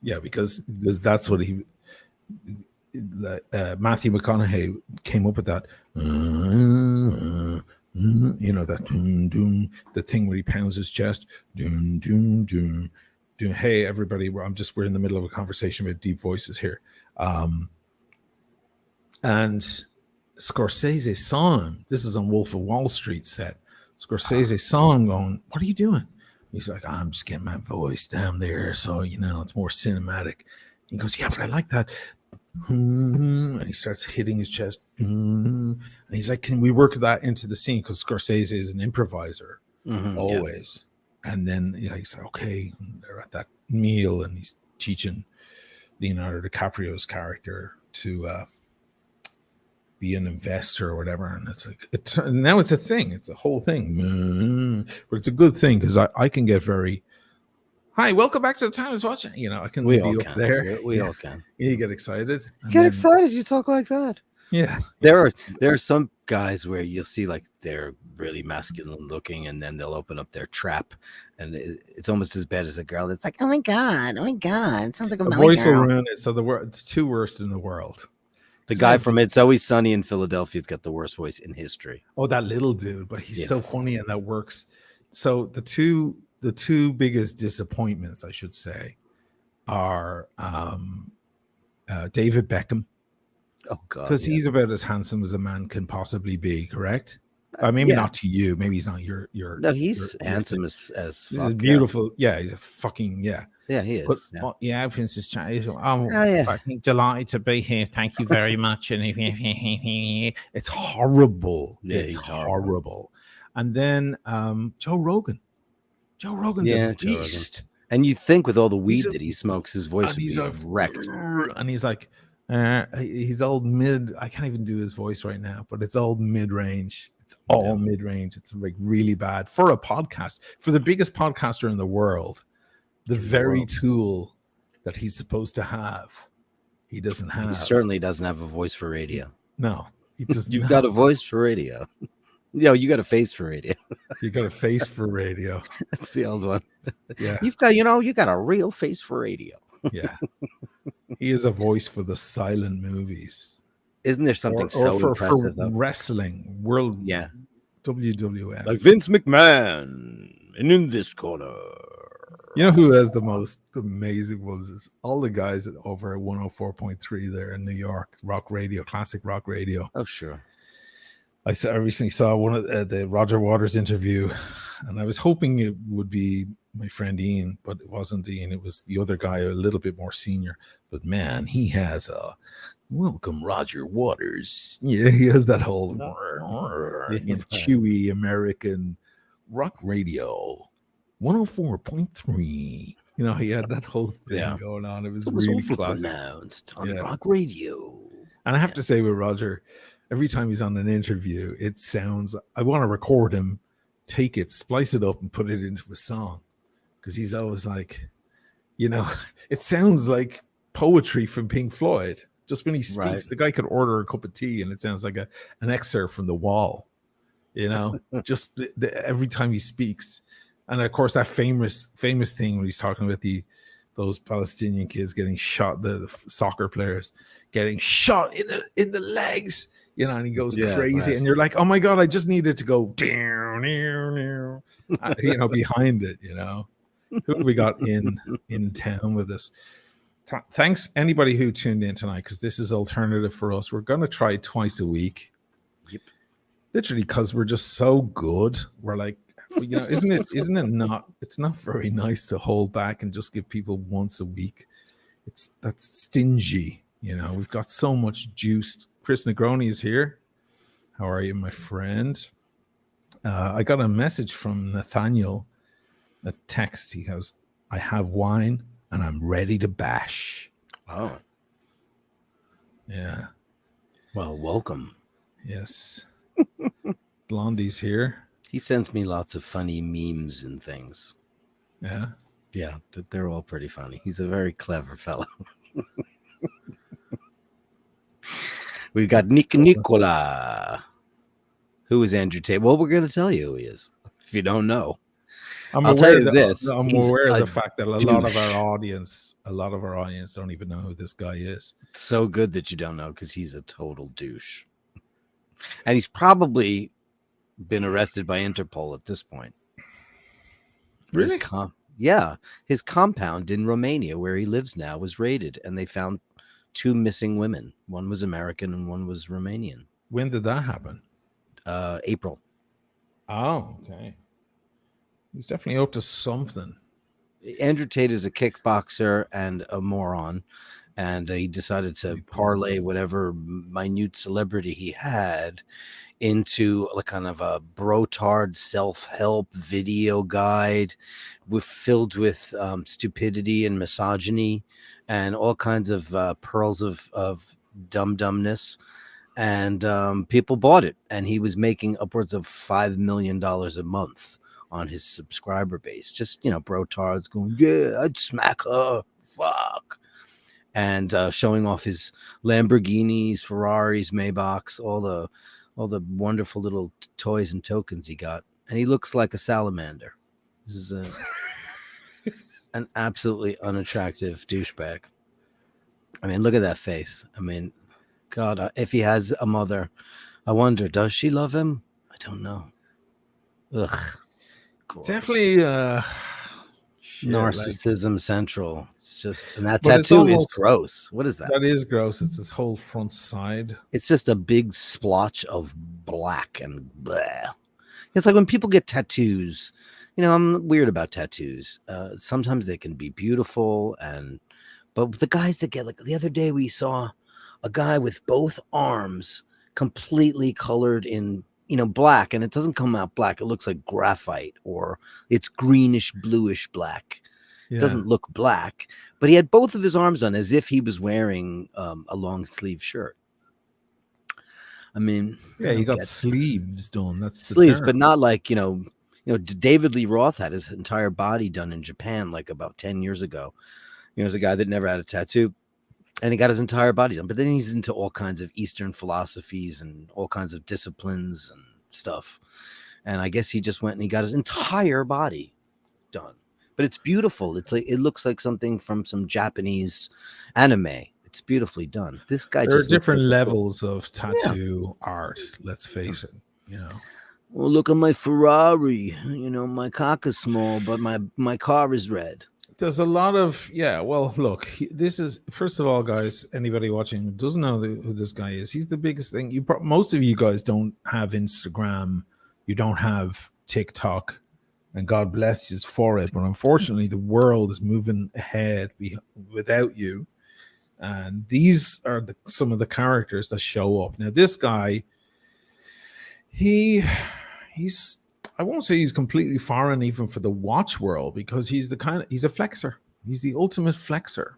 Yeah, because that's what Matthew McConaughey came up with that. You know, that the thing where he pounds his chest. Hey, everybody, we're in the middle of a conversation with deep voices here. And Scorsese saw him. This is on Wolf of Wall Street set. Scorsese saw him going, "What are you doing?" He's like, "I'm just getting my voice down there, so it's more cinematic." He goes, "Yeah, but I like that." And he starts hitting his chest. And he's like, "Can we work that into the scene?" Because Scorsese is an improviser always. Yeah. And then he's like, "Okay." And they're at that meal, and he's teaching Leonardo DiCaprio's character to be an investor or whatever, and it's like now it's a thing. It's a whole thing, but it's a good thing because I can get very. Hi, welcome back to the Time Is Watching. I can be up there. We all can. You get excited. Excited. You talk like that. Yeah. There are some guys where you'll see like they're really masculine looking, and then they'll open up their trap, and it's almost as bad as a girl. It's like, oh my god, it sounds like a voice will ruin it. So the two worst in the world. The guy from It's Always Sunny in Philadelphia's got the worst voice in history. Oh, that little dude, but he's so funny, and that works. So the two biggest disappointments, I should say, are David Beckham. Oh God, because he's about as handsome as a man can possibly be. Correct? Maybe not to you. Maybe he's not your. No, he's handsome as he's fuck. A beautiful. Yeah, he's a fucking Yeah, he is. But, Princess Charlie. I'm fucking delighted to be here. Thank you very much. And it's horrible. Yeah, it's horrible. And then Joe Rogan. Joe Rogan's a beast. And you think with all the weed that he smokes, his voice would be wrecked. And he's like, he's all mid. I can't even do his voice right now, but it's all mid-range. It's all mid-range. It's like really bad for a podcast, for the biggest podcaster in the world. The very tool that he's supposed to have, he doesn't have. He certainly doesn't have a voice for radio. No, he doesn't. You've got a voice for radio. You got a face for radio. You got a face for radio. That's the old one. Yeah. You've got, you got a real face for radio. Yeah. He is a voice for the silent movies. Isn't there something so impressive for wrestling, world, WWF, like Vince McMahon, and in this corner. You know who has the most amazing ones is all the guys over at 104.3 there in New York, rock radio, classic rock radio. Oh, sure. I recently saw one of the Roger Waters interview, and I was hoping it would be my friend Ian, but it wasn't Ian. It was the other guy, a little bit more senior. But man, he has a welcome Roger Waters. Yeah, he has that whole chewy American rock radio. 104.3. He had that whole thing going on. It was really classic. On rock radio. And I have to say with Roger, every time he's on an interview, it sounds, I want to record him, take it, splice it up, and put it into a song. Because he's always like, it sounds like poetry from Pink Floyd. Just when he speaks, the guy could order a cup of tea and it sounds like an excerpt from The Wall. Just every time he speaks. And of course, that famous thing when he's talking about those Palestinian kids getting shot, the soccer players getting shot in the legs, and he goes crazy, and you're like, oh my god, I just needed to go down, behind it, Who have we got in town with us? Thanks anybody who tuned in tonight, because this is alternative for us. We're gonna try twice a week. Yep. Literally, because we're just so good. We're like, isn't it not? It's not very nice to hold back and just give people once a week. That's stingy, We've got so much juice. Chris Negroni is here. How are you, my friend? I got a message from Nathaniel, a text. He goes, "I have wine and I'm ready to bash." Oh, yeah. Well, welcome. Yes. Blondie's here. He sends me lots of funny memes and things. Yeah? Yeah, they're all pretty funny. He's a very clever fellow. We've got Nicola. Who is Andrew Tate? Well, we're going to tell you who he is, if you don't know. I'm I'll tell aware you that this. I'm He's aware of a the fact that a lot of douche. our audience don't even know who this guy is. It's so good that you don't know because he's a total douche. And he's probably been arrested by Interpol at this point. Really? Yeah, his compound in Romania, where he lives now, was raided, and they found 2 missing women. One was American and one was Romanian. When did that happen? April. Oh, okay. He's definitely up to something. Andrew Tate is a kickboxer and a moron, and he decided to parlay whatever minute celebrity he had into a kind of a brotard self-help video guide filled with stupidity and misogyny and all kinds of pearls of dumb-dumbness. And people bought it, and he was making upwards of $5 million a month on his subscriber base. Just, brotards going, yeah, I'd smack her, fuck. And showing off his Lamborghinis, Ferraris, Maybachs, all the wonderful little toys and tokens he got. And he looks like a salamander. This is an absolutely unattractive douchebag. I mean, look at that face. I mean, God, if he has a mother, I wonder, does she love him? I don't know. Ugh. Gross. Definitely narcissism central. It's just, and that tattoo is gross. What is that? That is gross. It's his whole front side. It's just a big splotch of black and bleh. It's like when people get tattoos. I'm weird about tattoos. Sometimes they can be beautiful, but the guys that get, like the other day we saw a guy with both arms completely colored in black, and it doesn't come out black. It looks like graphite, or it's greenish bluish black. Yeah. It doesn't look black, but he had both of his arms done as if he was wearing a long sleeve shirt. I mean, yeah, he got sleeves done. That's sleeves, but not like David Lee Roth had his entire body done in Japan like about 10 years ago. There's a guy that never had a tattoo, and he got his entire body done. But then he's into all kinds of Eastern philosophies and all kinds of disciplines and stuff. And I guess he just went and he got his entire body done. But it's beautiful. It's like, it looks like something from some Japanese anime. It's beautifully done. This guy there are different levels of tattoo art. Let's face it. Well, look at my Ferrari. My cock is small, but my car is red. There's a lot of, well, look, this is, first of all, guys, anybody watching who doesn't know who this guy is, he's the biggest thing. Most of you guys don't have Instagram, you don't have TikTok, and God bless you for it. But unfortunately, the world is moving ahead without you. And these are some of the characters that show up. Now, this guy, he's, I won't say he's completely foreign even for the watch world, because he's a flexor. He's the ultimate flexor.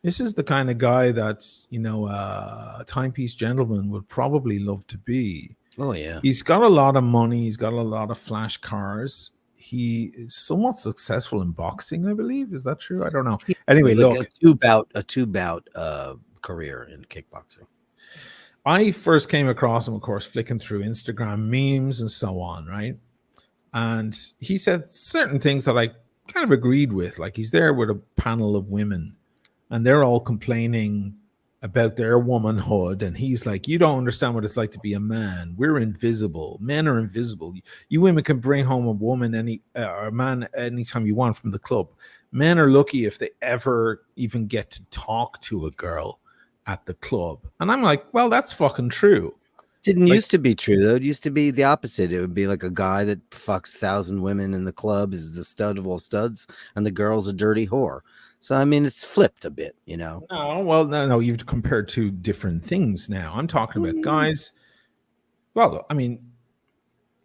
This is the kind of guy that, a timepiece gentleman would probably love to be. Oh, yeah. He's got a lot of money. He's got a lot of flash cars. He is somewhat successful in boxing, I believe. Is that true? I don't know. Anyway, look. A two-bout career in kickboxing. I first came across him, of course, flicking through Instagram memes and so on, right? And he said certain things that I kind of agreed with. Like, he's there with a panel of women, and they're all complaining about their womanhood. And he's like, you don't understand what it's like to be a man. We're invisible. Men are invisible. You women can bring home a woman, or a man anytime you want from the club. Men are lucky if they ever even get to talk to a girl at the club. And I'm like, well, that's fucking true. Didn't used to be true, though. It used to be the opposite. It would be like a guy that fucks 1,000 women in the club is the stud of all studs, and the girl's a dirty whore. So, I mean, it's flipped a bit, No, well, no, you've compared two different things now. I'm talking about guys. Well, I mean,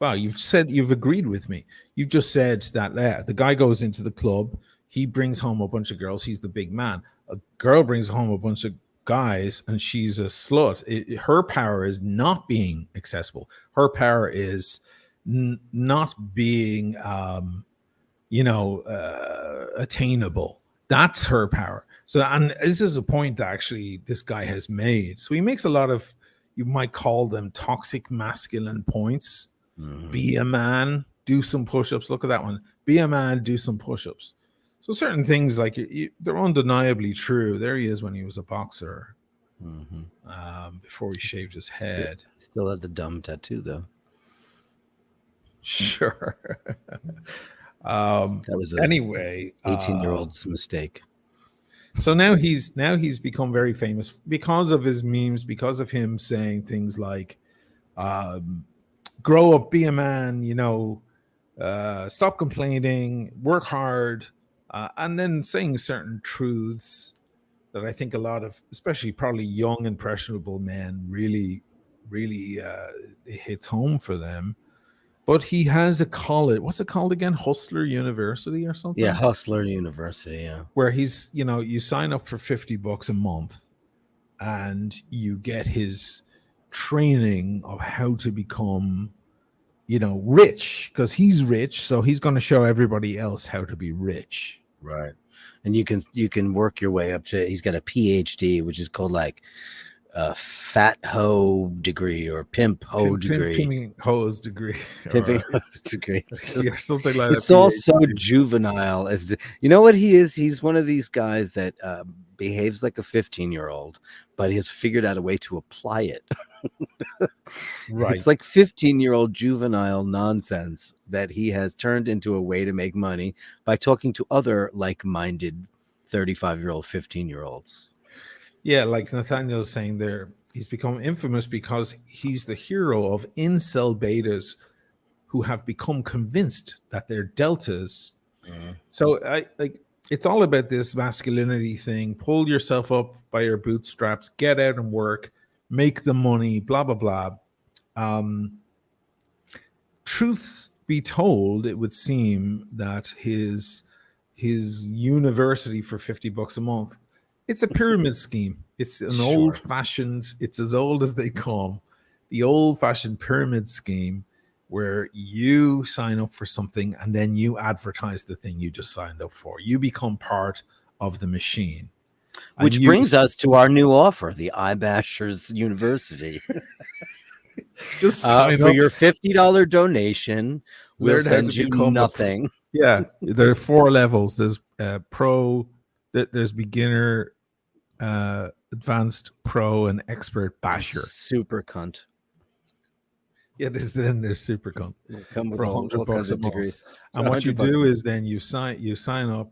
you've agreed with me. You've just said that the guy goes into the club, he brings home a bunch of girls, he's the big man. A girl brings home a bunch of guys and she's a slut. Her power is not being accessible. Her power is not being attainable. That's her power. So, and this is a point that actually this guy has made. So he makes a lot of, you might call them toxic masculine points. Be a man, do some push-ups. Look at that one. be a man, do some push-ups. So certain things like they're undeniably true. There he is when he was a boxer, before he shaved his head. Still had the dumb tattoo though. Sure. That was anyway, 18-year-old's mistake. So now he's become very famous because of his memes, because of him saying things like, grow up, be a man, stop complaining, work hard, and then saying certain truths that I think a lot of, especially probably young, impressionable men, really it hits home for them. But he has a college. What's it called again? Hustler University or something? Yeah, Hustler University, yeah. Where he's, you sign up for $50 a month and you get his training of how to become, rich, because he's rich. So he's going to show everybody else how to be rich. Right. And you can work your way up to, he's got a PhD, which is called like fat hoe degree or pimp hoe degree. Pimping hose degree. Pimping hose degree. It's just, something like that. It's all so juvenile. You know what he is? He's one of these guys that behaves like a 15-year-old, but he has figured out a way to apply it. Right. It's like 15-year-old juvenile nonsense that he has turned into a way to make money by talking to other like-minded 35-year-old, 15-year-olds. Yeah, like Nathaniel's saying there, he's become infamous because he's the hero of incel betas who have become convinced that they're deltas. So it's all about this masculinity thing. Pull yourself up by your bootstraps, get out and work, make the money, blah, blah, blah. Truth be told, it would seem that his university for $50 a month, it's a pyramid scheme. It's an old-fashioned, it's as old as they come, the old-fashioned pyramid scheme where you sign up for something and then you advertise the thing you just signed up for. You become part of the machine. Which brings us to our new offer, the iBashers University. Just sign for up. your $50 donation, we'll send you nothing. Yeah, there are 4 levels. There's pro, there's beginner, advanced, pro, and expert basher. Super cunt. Yeah, there's super cunt. Come with all kinds of degrees. And what you do is then you sign up,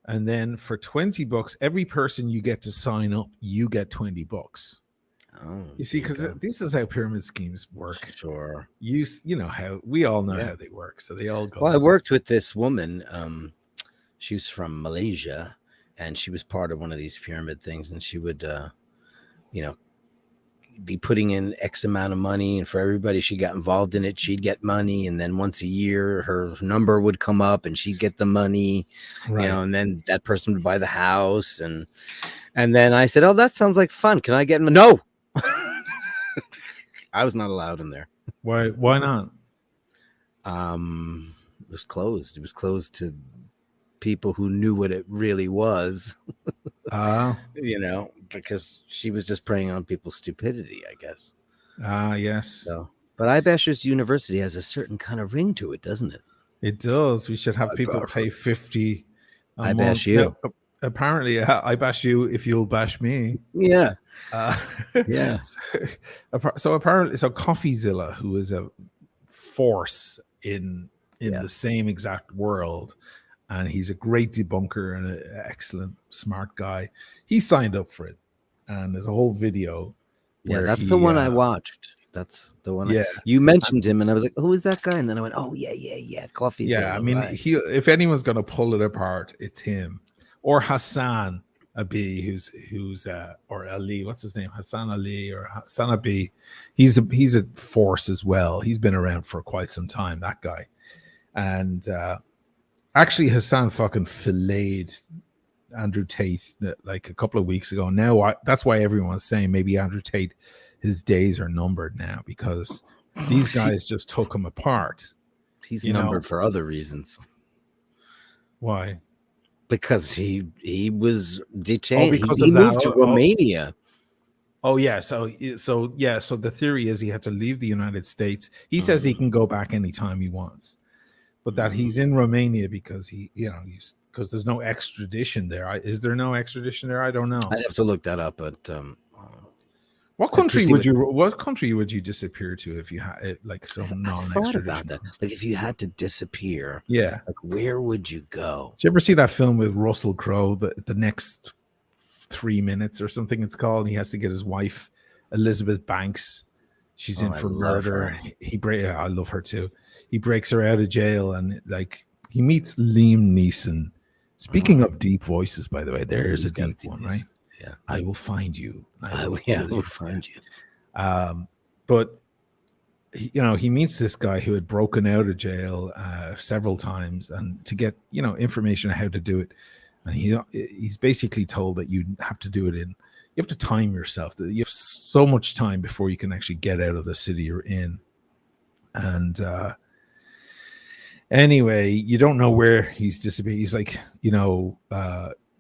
and then for $20, every person you get to sign up, you get $20. Oh, you see, because this is how pyramid schemes work. Sure. You know how we all know how they work, so they all go. Well, I worked with this woman. She was from Malaysia, and she was part of one of these pyramid things, and she would, be putting in X amount of money, and for everybody she got involved in it, she'd get money, and then once a year her number would come up and she'd get the money, right. And then that person would buy the house, and then I said, oh, that sounds like fun, can I get no? I was not allowed in there. Why not? It was closed to people who knew what it really was. Because she was just preying on people's stupidity, I guess. Yes. So, but iBashers University has a certain kind of ring to it, doesn't it? It does. We should have people pay $50. I bash you. Apparently, I bash you if you'll bash me. Yeah. Yeah. So apparently, CoffeeZilla, who is a force in the same exact world, and he's a great debunker and an excellent, smart guy. He signed up for it, and there's a whole video. Yeah, that's the one I watched. That's the one. Yeah, you mentioned him, and I was like, "Who is that guy?" And then I went, "Oh yeah, Coffee." Yeah, I mean, if anyone's gonna pull it apart, it's him or Hassan Abi, who's or Ali. What's his name? Hassan Ali or Hassan Abi. He's a force as well. He's been around for quite some time. That guy, and. Actually, Hassan fucking filleted Andrew Tate like a couple of weeks ago. Now that's why everyone's saying maybe Andrew Tate, his days are numbered now, because these guys just took him apart. He's numbered for other reasons. Why? Because he was detained. He moved to Romania. Oh yeah, so the theory is he had to leave the United States. He says he can go back anytime he wants. but that he's in Romania because because there's no extradition there. Is there no extradition there? I don't know. I'd have to look that up, but what country would you disappear to if you had like some non-extradition? Thought about that. Like if you had to disappear, yeah, like where would you go? Did you ever see that film with Russell Crowe, the next 3 minutes or something it's called? He has to get his wife Elizabeth Banks. She's in for murder. I love her too. He breaks her out of jail and like he meets Liam Neeson. Speaking of deep voices, by the way, there's a deep one, right? Yeah. I will find you. I will find you. But he meets this guy who had broken out of jail several times, and to get information on how to do it, and he's basically told that you have to do it you have to time yourself. You have so much time before you can actually get out of the city you're in, and anyway, you don't know where he's disappeared. He's like,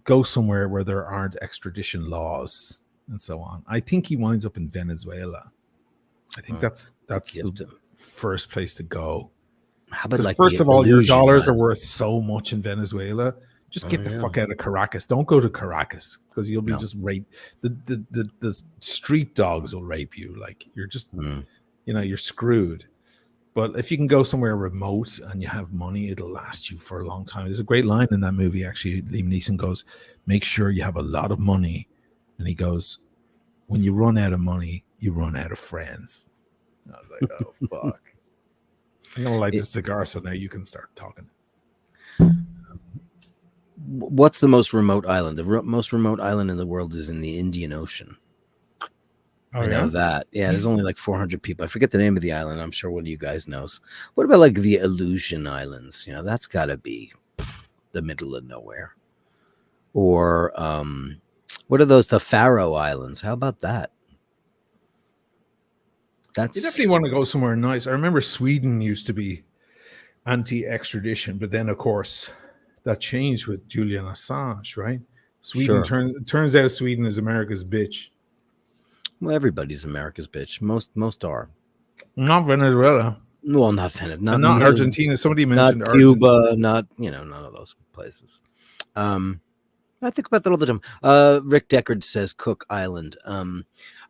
go somewhere where there aren't extradition laws and so on. I think he winds up in Venezuela. I think that's the first place to go. How about first of all, your dollars are worth so much in Venezuela. Just get the fuck out of Caracas. Don't go to Caracas because you'll be just raped. The street dogs will rape you. Like you're just, you're screwed. But if you can go somewhere remote and you have money, it'll last you for a long time. There's a great line in that movie, actually. Liam Neeson goes, make sure you have a lot of money. And he goes, when you run out of money, you run out of friends. And I was like, oh, fuck. I'm going to light this cigar so now you can start talking. What's the most remote island? The most remote island in the world is in the Indian Ocean. I know that. Yeah, there's only like 400 people. I forget the name of the island. I'm sure one of you guys knows. What about like the Aleutian Islands? That's got to be the middle of nowhere. Or what are those? The Faroe Islands. How about that? You definitely want to go somewhere nice. I remember Sweden used to be anti-extradition, but then, of course, that changed with Julian Assange, right? Sweden turns out Sweden is America's bitch. Well, everybody's America's bitch. Most are. Not Venezuela. Well, not Venezuela. Not Argentina. Somebody mentioned not Cuba. Argentina. Not none of those places. I think about that all the time. Rick Deckard says Cook Island.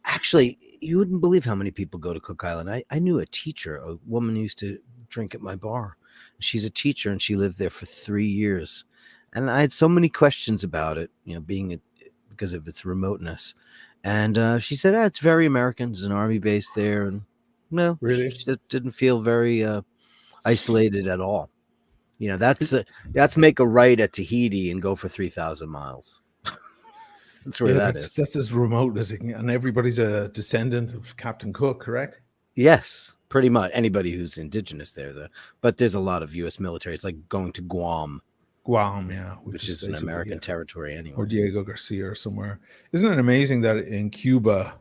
Actually, you wouldn't believe how many people go to Cook Island. I knew a teacher, a woman who used to drink at my bar. She's a teacher and she lived there for 3 years. And I had so many questions about it, because of its remoteness. And she said, it's very American. There's an army base there. And no, really, she just didn't feel very isolated at all. That's make a right at Tahiti and go for 3,000 miles. That's where that is. That's as remote as it can. And everybody's a descendant of Captain Cook, correct? Yes, pretty much. Anybody who's indigenous there, but there's a lot of U.S. military. It's like going to Guam. Yeah, which is an American territory anyway. Or Diego Garcia or somewhere. Isn't it amazing that in Cuba,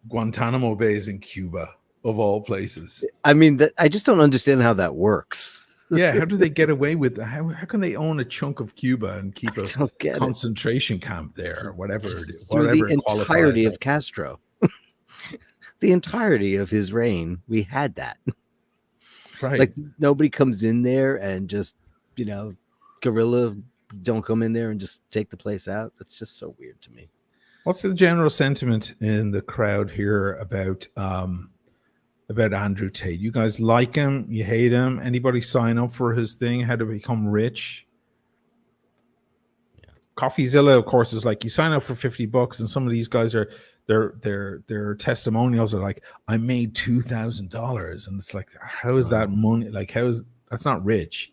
Guantanamo Bay is in Cuba, of all places? I mean, I just don't understand how that works. Yeah, how do they get away with that? How can they own a chunk of Cuba and keep a concentration camp there or whatever? The entirety of Castro. The entirety of his reign, we had that. Right. Like nobody comes in there and just, guerrilla don't come in there and just take the place out. It's just so weird to me. What's the general sentiment in the crowd here about Andrew Tate? You guys like him? You hate him? Anybody sign up for his thing? How to become rich? Yeah. CoffeeZilla, of course, is like you sign up for $50, and some of these guys are their testimonials are like, I made $2,000, and it's like, how is that money? Like, that's not rich?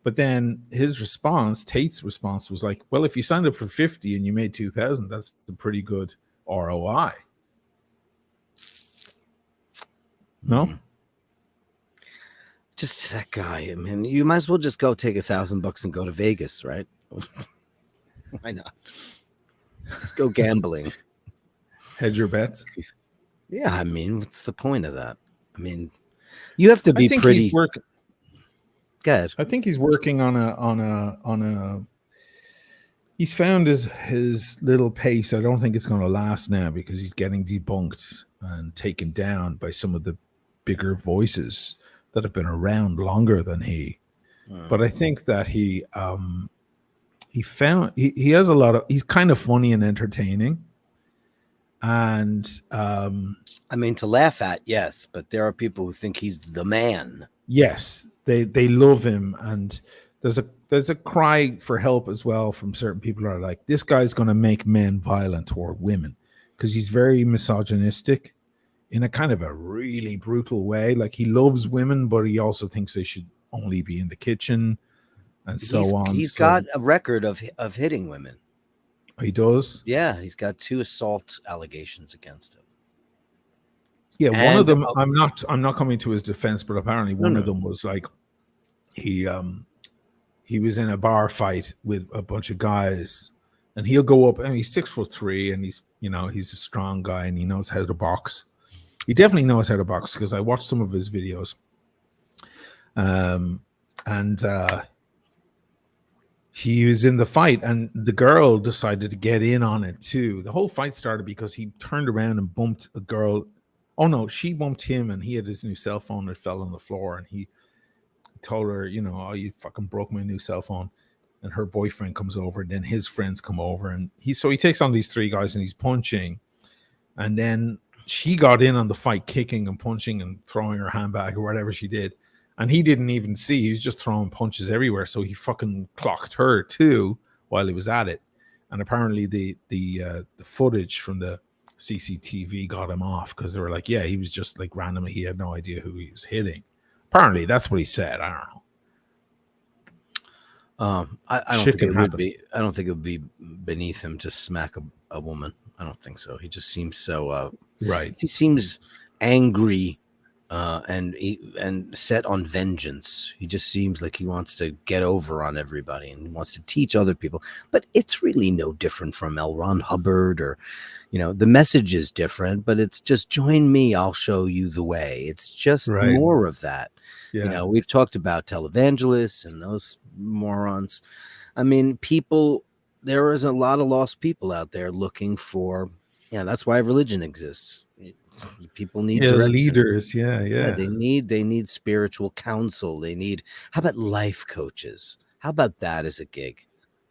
But then his response, Tate's response, was like, well, if you signed up for 50 and you made 2,000, that's a pretty good ROI. No? Just that guy. I mean, you might as well just go take $1,000 and go to Vegas, right? Why not? Just go gambling. Hedge your bets. Yeah, I mean, what's the point of that? I mean, you have to be pretty. Good. I think he's working on a. He's found his little pace. I don't think it's going to last now because he's getting debunked and taken down by some of the bigger voices that have been around longer than he. but I think that he found he has a lot of, he's kind of funny and entertaining. And I mean, to laugh at, yes, but there are people who think he's the man. yes, they love him, and there's a cry for help as well from certain people who are like, this guy's going to make men violent toward women, because he's very misogynistic in a kind of a really brutal way. Like, he loves women, but he also thinks they should only be in the kitchen and so on. He's got a record of hitting women. He does. Yeah, he's got 2 assault allegations against him. Yeah, one of them, I'm not coming to his defense, but apparently one of them was like, he was in a bar fight with a bunch of guys, and he'll go up, and he's 6'3", and he's a strong guy, and he knows how to box. He definitely knows how to box, because I watched some of his videos. He was in the fight, and the girl decided to get in on it too. The whole fight started because he turned around and bumped a girl. Oh no, she bumped him, and he had his new cell phone that fell on the floor, and he told her, oh, you fucking broke my new cell phone. And her boyfriend comes over, and then his friends come over, and he takes on these 3 guys, and he's punching. And then she got in on the fight, kicking and punching and throwing her handbag or whatever she did. And he didn't even see. He was just throwing punches everywhere. So he fucking clocked her too while he was at it. And apparently the footage from the CCTV got him off, because they were like, yeah, he was just like randomly. He had no idea who he was hitting. Apparently that's what he said. I don't know. I don't think it would be. I don't think it would be beneath him to smack a woman. I don't think so. He just seems so right. He seems angry and set on vengeance. He just seems like he wants to get over on everybody and wants to teach other people. But it's really no different from L. Ron Hubbard, or the message is different, but it's just join me, I'll show you the way. It's just more of that. Yeah. We've talked about televangelists and those morons. I mean, there is a lot of lost people out there looking for, that's why religion exists. People need leaders. Yeah. They need spiritual counsel. How about life coaches? How about that as a gig?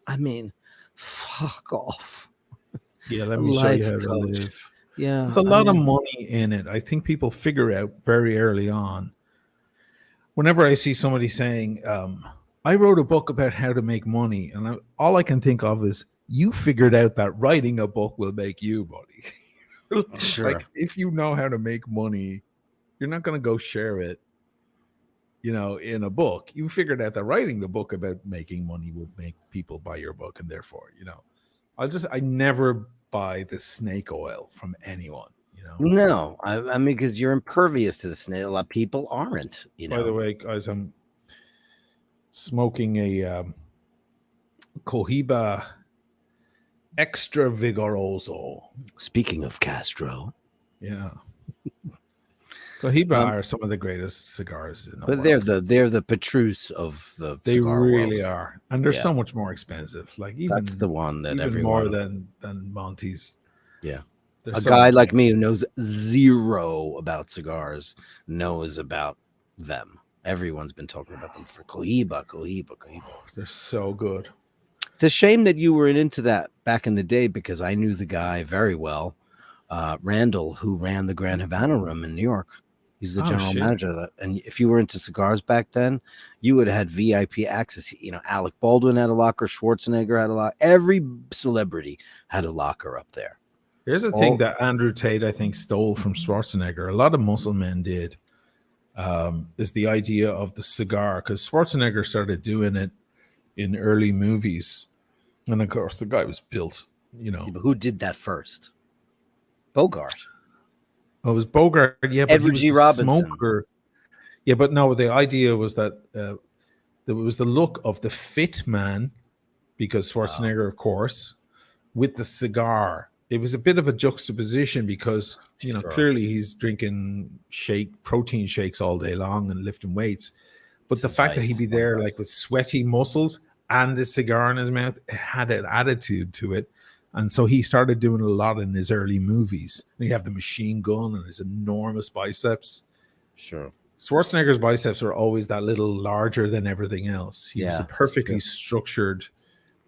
I mean, fuck off. Yeah, let me show you how to live. Yeah. There's a lot of money in it. I think people figure out very early on. Whenever I see somebody saying, I wrote a book about how to make money, and all I can think of is, you figured out that writing a book will make you money. Sure. Like, if you know how to make money, you're not going to go share it, in a book. You figured out that writing the book about making money would make people buy your book, and therefore, I never buy the snake oil from anyone. No, I mean, because you're impervious to the snake. A lot of people aren't. By the way, guys, I'm smoking a Cohiba Extra Vigoroso. Speaking of Castro, yeah, Cohiba are some of the greatest cigars in the world. But they're the Petrus of the cigar world. They really are, and they're so much more expensive. Like, that's the one that even everyone more than Monty's. Yeah, a guy like me who knows zero about cigars knows about them. Everyone's been talking about them for Cohiba. They're so good. It's a shame that you weren't into that back in the day, because I knew the guy very well, Randall, who ran the Grand Havana Room in New York. He's the general manager of that. And if you were into cigars back then, you would have had VIP access. Alec Baldwin had a locker, Schwarzenegger had a locker. Every celebrity had a locker up there. Here's a thing that Andrew Tate, I think, stole from Schwarzenegger. A lot of muscle men did. Is the idea of the cigar, because Schwarzenegger started doing it in early movies, and of course the guy was built. But who did that first? Bogart. Oh, it was Bogart. Yeah, but Edward G. Robinson. Smoker. Yeah, but no. The idea was that there was the look of the fit man, because Schwarzenegger, of course, with the cigar. It was a bit of a juxtaposition, because clearly he's drinking protein shakes all day long and lifting weights, but the fact that he'd be there like with sweaty muscles and a cigar in his mouth, it had an attitude to it, and so he started doing a lot in his early movies. And you have the machine gun and his enormous biceps. Sure. Schwarzenegger's biceps are always that little larger than everything else. He was Yeah, a it's true. perfectly structured,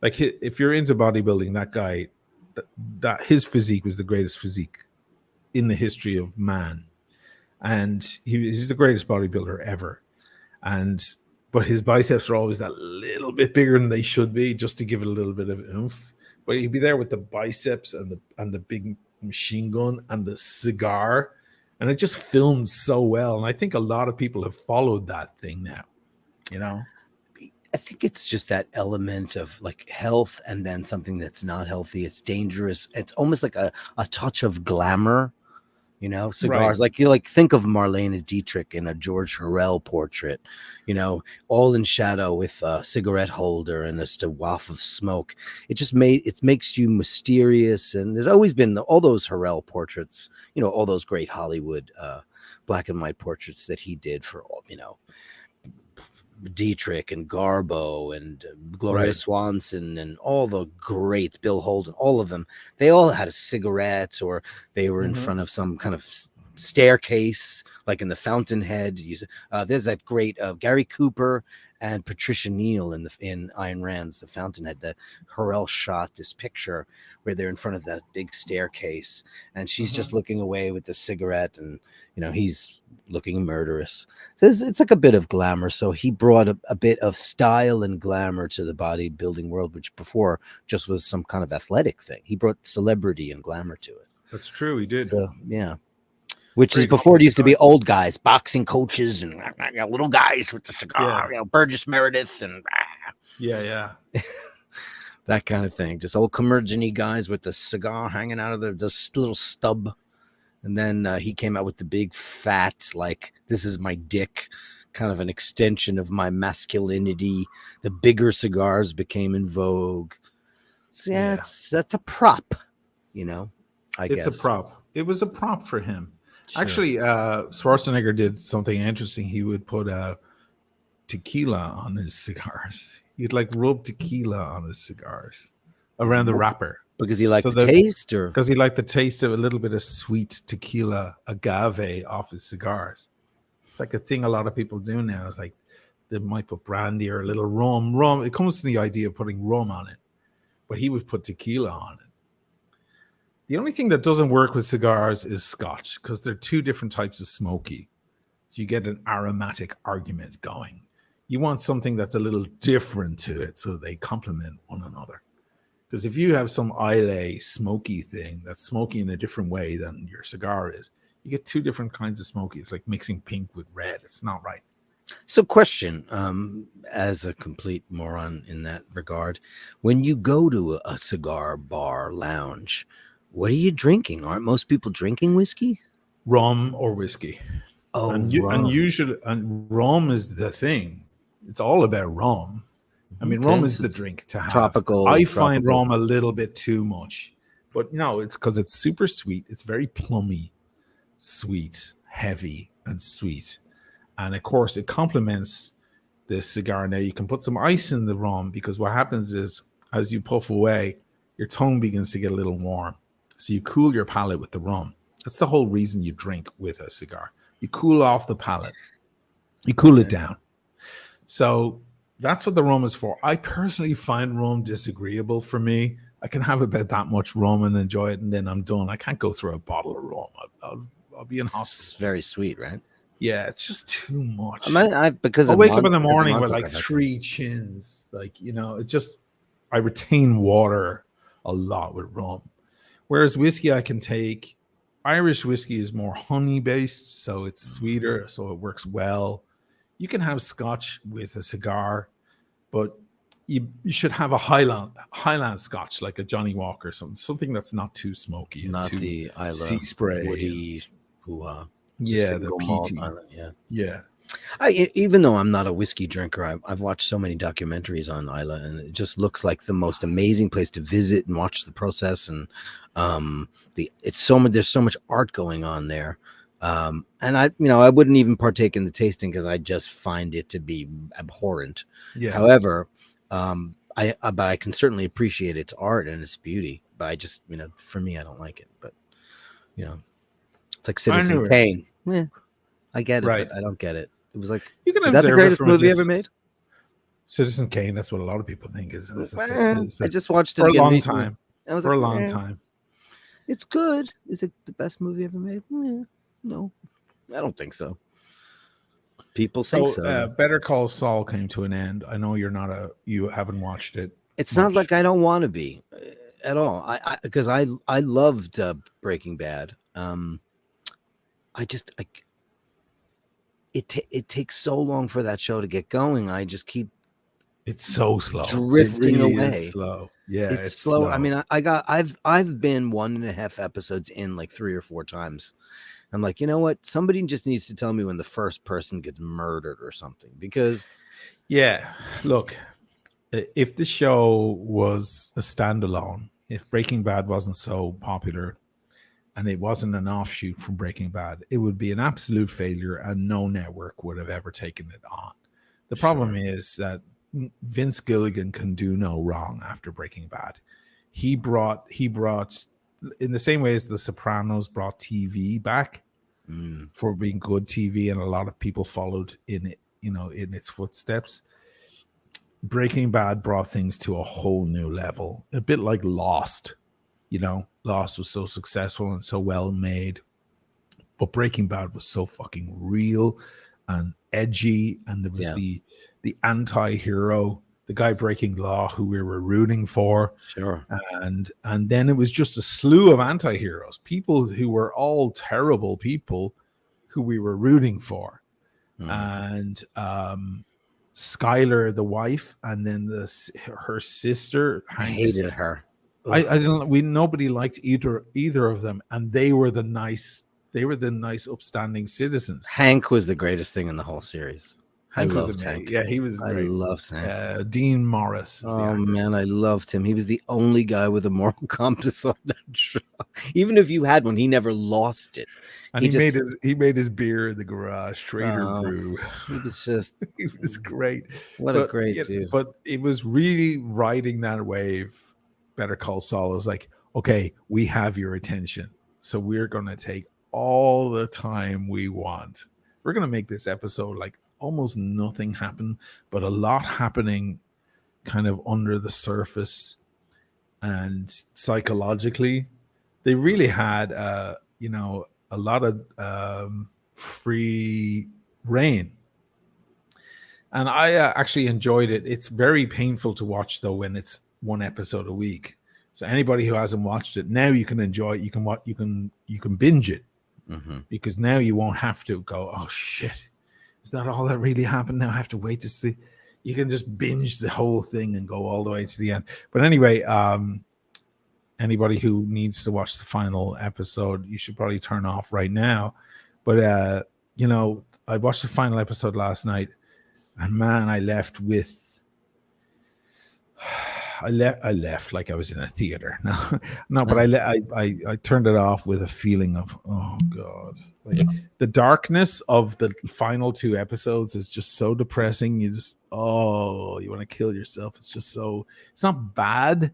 like if you're into bodybuilding, that guy, that his physique was the greatest physique in the history of man, and he's the greatest bodybuilder ever. And but his biceps are always that little bit bigger than they should be, just to give it a little bit of oomph. But he'd be there with the biceps and the big machine gun and the cigar, and it just filmed so well. And I think a lot of people have followed that thing now. You know, I think it's just that element of like health and then something that's not healthy. It's dangerous. It's almost like a touch of glamour, you know, cigars. right? Like you like think of Marlene Dietrich in a George Harrell portrait, you know, all in shadow with a cigarette holder and just a waft of smoke. It makes you mysterious. And there's always been all those Harrell portraits, you know, all those great Hollywood black and white portraits that he did for all, you know, Dietrich and Garbo and Gloria Right. Swanson and all the greats, Bill Holden, all of them. They all had a cigarette, or they were in front of some kind of staircase, like in the Fountainhead. There's that great Gary Cooper and Patricia Neal in Ayn Rand's The Fountainhead. That Harrell shot this picture where they're in front of that big staircase, and she's just looking away with the cigarette, and you know he's looking murderous. So it's like a bit of glamour. So he brought a bit of style and glamour to the bodybuilding world, which before just was some kind of athletic thing. He brought celebrity and glamour to it. That's true. He did. So yeah. Which is Great before it used to be guy. old guys, boxing coaches, and you know, little guys with the cigar, Yeah. you know, Burgess Meredith, and Yeah. that kind of thing. Just old curmudgeon-y guys with the cigar hanging out of their this little stub. And then he came out with the big fat, like, this is my dick, kind of an extension of my masculinity. The bigger cigars became in vogue. So Yeah. that's a prop, you know, I guess. It's a prop. It was a prop for him. Sure. Actually, Schwarzenegger did something interesting. He would put tequila on his cigars. He'd like rub tequila on his cigars around the wrapper. Because he liked the taste, or because he liked the taste of a little bit of sweet tequila agave off his cigars. It's like a thing a lot of people do now. It's like they might put brandy or a little rum. It comes to the idea of putting rum on it, but he would put tequila on it. The only thing that doesn't work with cigars is scotch, because they're two different types of smoky. So you get an aromatic argument going. You want something that's a little different to it so they complement one another. Because if you have some Islay smoky thing that's smoky in a different way than your cigar is, you get two different kinds of smoky. It's like mixing pink with red. It's not right. So question, as a complete moron in that regard, when you go to a cigar bar lounge, what are you drinking? Aren't most people drinking whiskey? Rum or whiskey. Oh, and rum. usually rum is the thing. It's all about rum. I mean, rum is the drink to have. Tropical. I find rum a little bit too much, but no, it's because it's super sweet. It's very plummy, sweet, heavy, and sweet. And of course, it complements the cigar. Now, you can put some ice in the rum, because what happens is as you puff away, your tongue begins to get a little warm. So you cool your palate with the rum. That's the whole reason you drink with a cigar. You cool off the palate. You cool it down. So that's what the rum is for. I personally find rum disagreeable for me. I can have about that much rum and enjoy it, and then I'm done. I can't go through a bottle of rum. I'll be in hospital. It's very sweet, right? Yeah, it's just too much. Because I'll wake up in the morning with like 3 chins. Like, you know, I retain water a lot with rum. Whereas whiskey, I can take. Irish whiskey is more honey based, so it's sweeter, so it works well. You can have scotch with a cigar, but you should have a Highland scotch, like a Johnny Walker, something that's not too smoky, not too the Isla sea spray, woody, the PT. yeah. Even though I'm not a whiskey drinker, I've watched so many documentaries on Isla, and it just looks like the most amazing place to visit and watch the process. And there's so much art going on there. And I wouldn't even partake in the tasting because I just find it to be abhorrent. Yeah. However, but I can certainly appreciate its art and its beauty. But I just, for me, I don't like it. But it's like Citizen Kane. Yeah. I get it, Right. but I don't get it. It was like, You can is that the observe it greatest from a movie ever made? distance. Citizen Kane. That's what a lot of people think is I just watched it for a again long recently. time. I was For a like, long time. it's good. Is it the best movie ever made? No, I don't think so. People think so. Better Call Saul came to an end. I know you haven't watched it. It's much. not like I don't want to be at all. Because I loved Breaking Bad. It takes so long for that show to get going. I just keep it's so slow, drifting it really away. Is slow. Yeah, it's slow. I mean, I've been 1.5 episodes in like 3 or 4 times. I'm like, you know what? Somebody just needs to tell me when the first person gets murdered or something, because look, if the show was a standalone, if Breaking Bad wasn't so popular and it wasn't an offshoot from Breaking Bad, it would be an absolute failure and no network would have ever taken it on. The problem is that Vince Gilligan can do no wrong after Breaking Bad. He brought in the same way as The Sopranos brought TV back for being good TV, and a lot of people followed in it, in its footsteps. Breaking Bad brought things to a whole new level, a bit like Lost. Lost was so successful and so well made, but Breaking Bad was so fucking real and edgy, and there was the anti-hero, the guy breaking law who we were rooting for. Sure. And then it was just a slew of anti-heroes, people who were all terrible people who we were rooting for. And Skylar, the wife, and then her sister, Hanks. I hated her. Nobody liked either of them, and they were the nice upstanding citizens. Hank was the greatest thing in the whole series. I loved Hank. Yeah, he was great. I loved Hank. Dean Morris. Oh man, I loved him. He was the only guy with a moral compass on that show. Even if you had one, he never lost it. And he made his beer in the garage. Trader Brew. He was just he was great. A great dude. But it was really riding that wave. Better Call Saul is like, okay, we have your attention, so we're gonna take all the time we want. We're gonna make this episode like almost nothing happen, but a lot happening kind of under the surface and psychologically. They really had a lot of free reign, and I actually enjoyed it. It's very painful to watch though when it's one episode a week. So anybody who hasn't watched it, now you can enjoy it. You can binge it, because now you won't have to go, oh shit, is that all that really happened? Now I have to wait to see. You can just binge the whole thing and go all the way to the end. But anyway, anybody who needs to watch the final episode, you should probably turn off right now. But I watched the final episode last night, and man, I left with. I left like I was in a theater. No, but I turned it off with a feeling of, oh God, like the darkness of the final 2 episodes is just so depressing. You want to kill yourself. It's just it's not bad.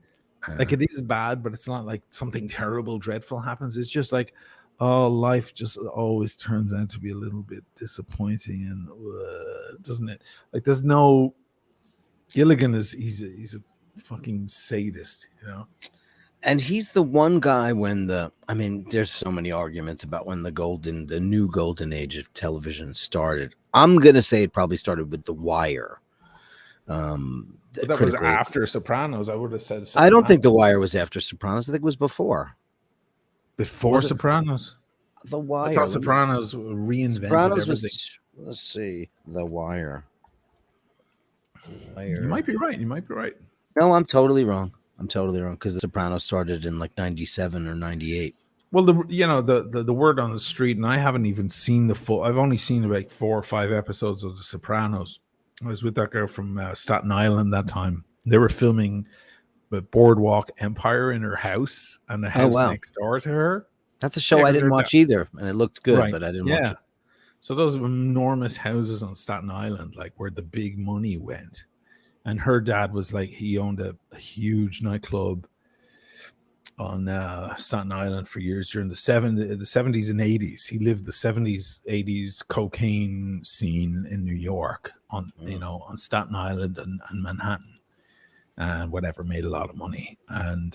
Like it is bad, but it's not like something terrible, dreadful happens. It's just like, oh, life just always turns out to be a little bit disappointing, and doesn't it? Like there's no Gilligan he's a fucking sadist, and he's the one guy there's so many arguments about when the new golden age of television started. I'm gonna say it probably started with The Wire. That was after Sopranos. I would have said Sopranos. I don't think The Wire was after Sopranos. I think it was before Sopranos. The Wire. I thought Sopranos reinvented everything. Let's see, The Wire. You might be right. No, I'm totally wrong because The Sopranos started in like 97 or 98. Well, the word on the street, and I haven't even seen the full. I've only seen about 4 or 5 episodes of The Sopranos. I was with that girl from Staten Island that time. They were filming the Boardwalk Empire in her house, and the house next door to her. That's a show I didn't watch either, and it looked good, but I didn't watch it. So those enormous houses on Staten Island, like where the big money went. And her dad was like, he owned a huge nightclub Staten Island for years during the 70s and 80s. He lived the 70s, 80s cocaine scene in New York on on Staten Island and Manhattan, and whatever, made a lot of money. And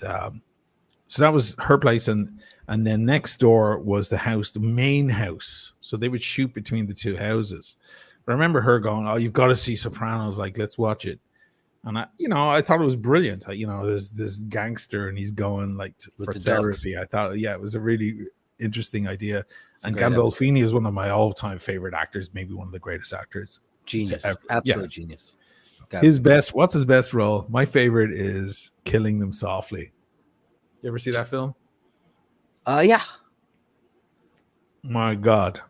so that was her place, and then next door was the house, the main house. So they would shoot between the two houses. But I remember her going, "Oh, you've got to see Sopranos! Like, let's watch it." And I thought it was brilliant. There's this gangster and he's going like for therapy. Ducks. I thought, yeah, it was a really interesting idea. And Gandolfini is one of my all-time favorite actors, maybe one of the greatest actors. Genius, absolute genius. What's his best role? My favorite is Killing Them Softly. You ever see that film? Yeah. My God,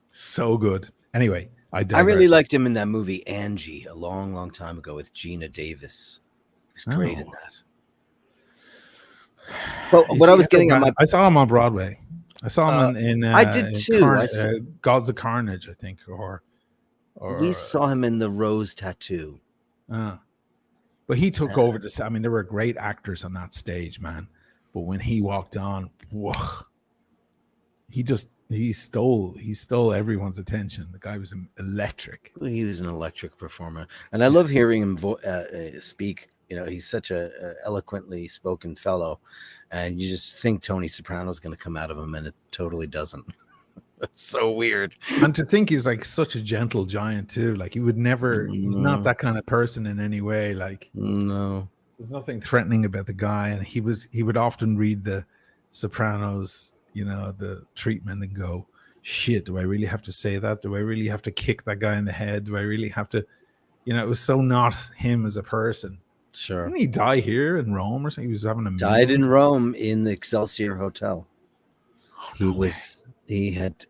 so good. Anyway. I really liked him in that movie Angie a long, long time ago with Gina Davis. He was great in that. So what I was getting on I saw him on Broadway. I saw him in I did too. Gods of Carnage, I think, or we saw him in The Rose Tattoo. But he took over this. I mean, there were great actors on that stage, man. But when he walked on, whoa, he stole everyone's attention. The guy was electric. He was an electric performer, and I love hearing him speak. He's such a eloquently spoken fellow, and you just think Tony Soprano's going to come out of him, and it totally doesn't. It's so weird. And to think he's like such a gentle giant too. Like he would never. He's not that kind of person in any way. Like no, there's nothing threatening about the guy, and he would often read the Sopranos. The treatment and go, shit, do I really have to say that? Do I really have to kick that guy in the head? Do I really have to, it was so not him as a person. Sure. Didn't he die here in Rome or something? He was having a died in Rome in the Excelsior Hotel. He had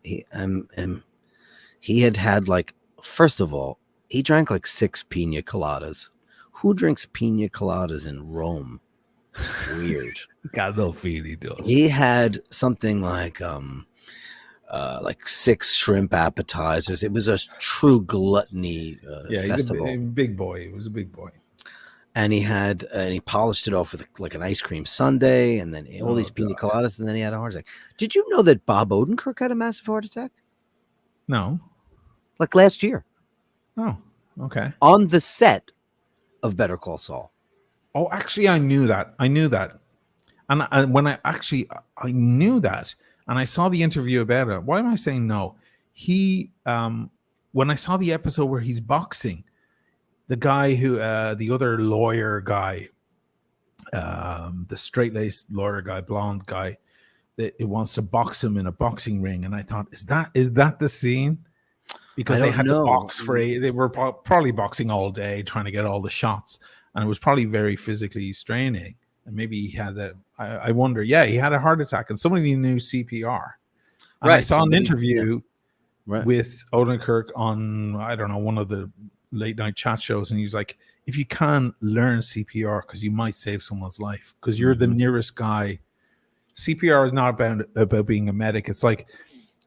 like, first of all, he drank like 6 pina coladas. Who drinks pina coladas in Rome? Weird. Got no feeling. He had something like 6 shrimp appetizers. It was a true gluttony festival. He's a big boy. He was a big boy. And he polished it off with like an ice cream sundae, and then all these pina coladas, and then he had a heart attack. Did you know that Bob Odenkirk had a massive heart attack? No. Like last year. Oh, okay. On the set of Better Call Saul. Oh, actually, I knew that. And when I knew that, and I saw the interview about it. Why am I saying no? When I saw the episode where he's boxing, the guy who, the other lawyer guy, the straight-laced lawyer guy, blonde guy, that it wants to box him in a boxing ring, and I thought, is that the scene? Because they had to box they were probably boxing all day, trying to get all the shots. And it was probably very physically straining. And maybe he had I wonder, he had a heart attack and somebody knew CPR. And I saw an interview with Odenkirk on, I don't know, one of the late night chat shows. And he was like, if you can learn CPR, because you might save someone's life, because you're the nearest guy. CPR is not about being a medic. It's like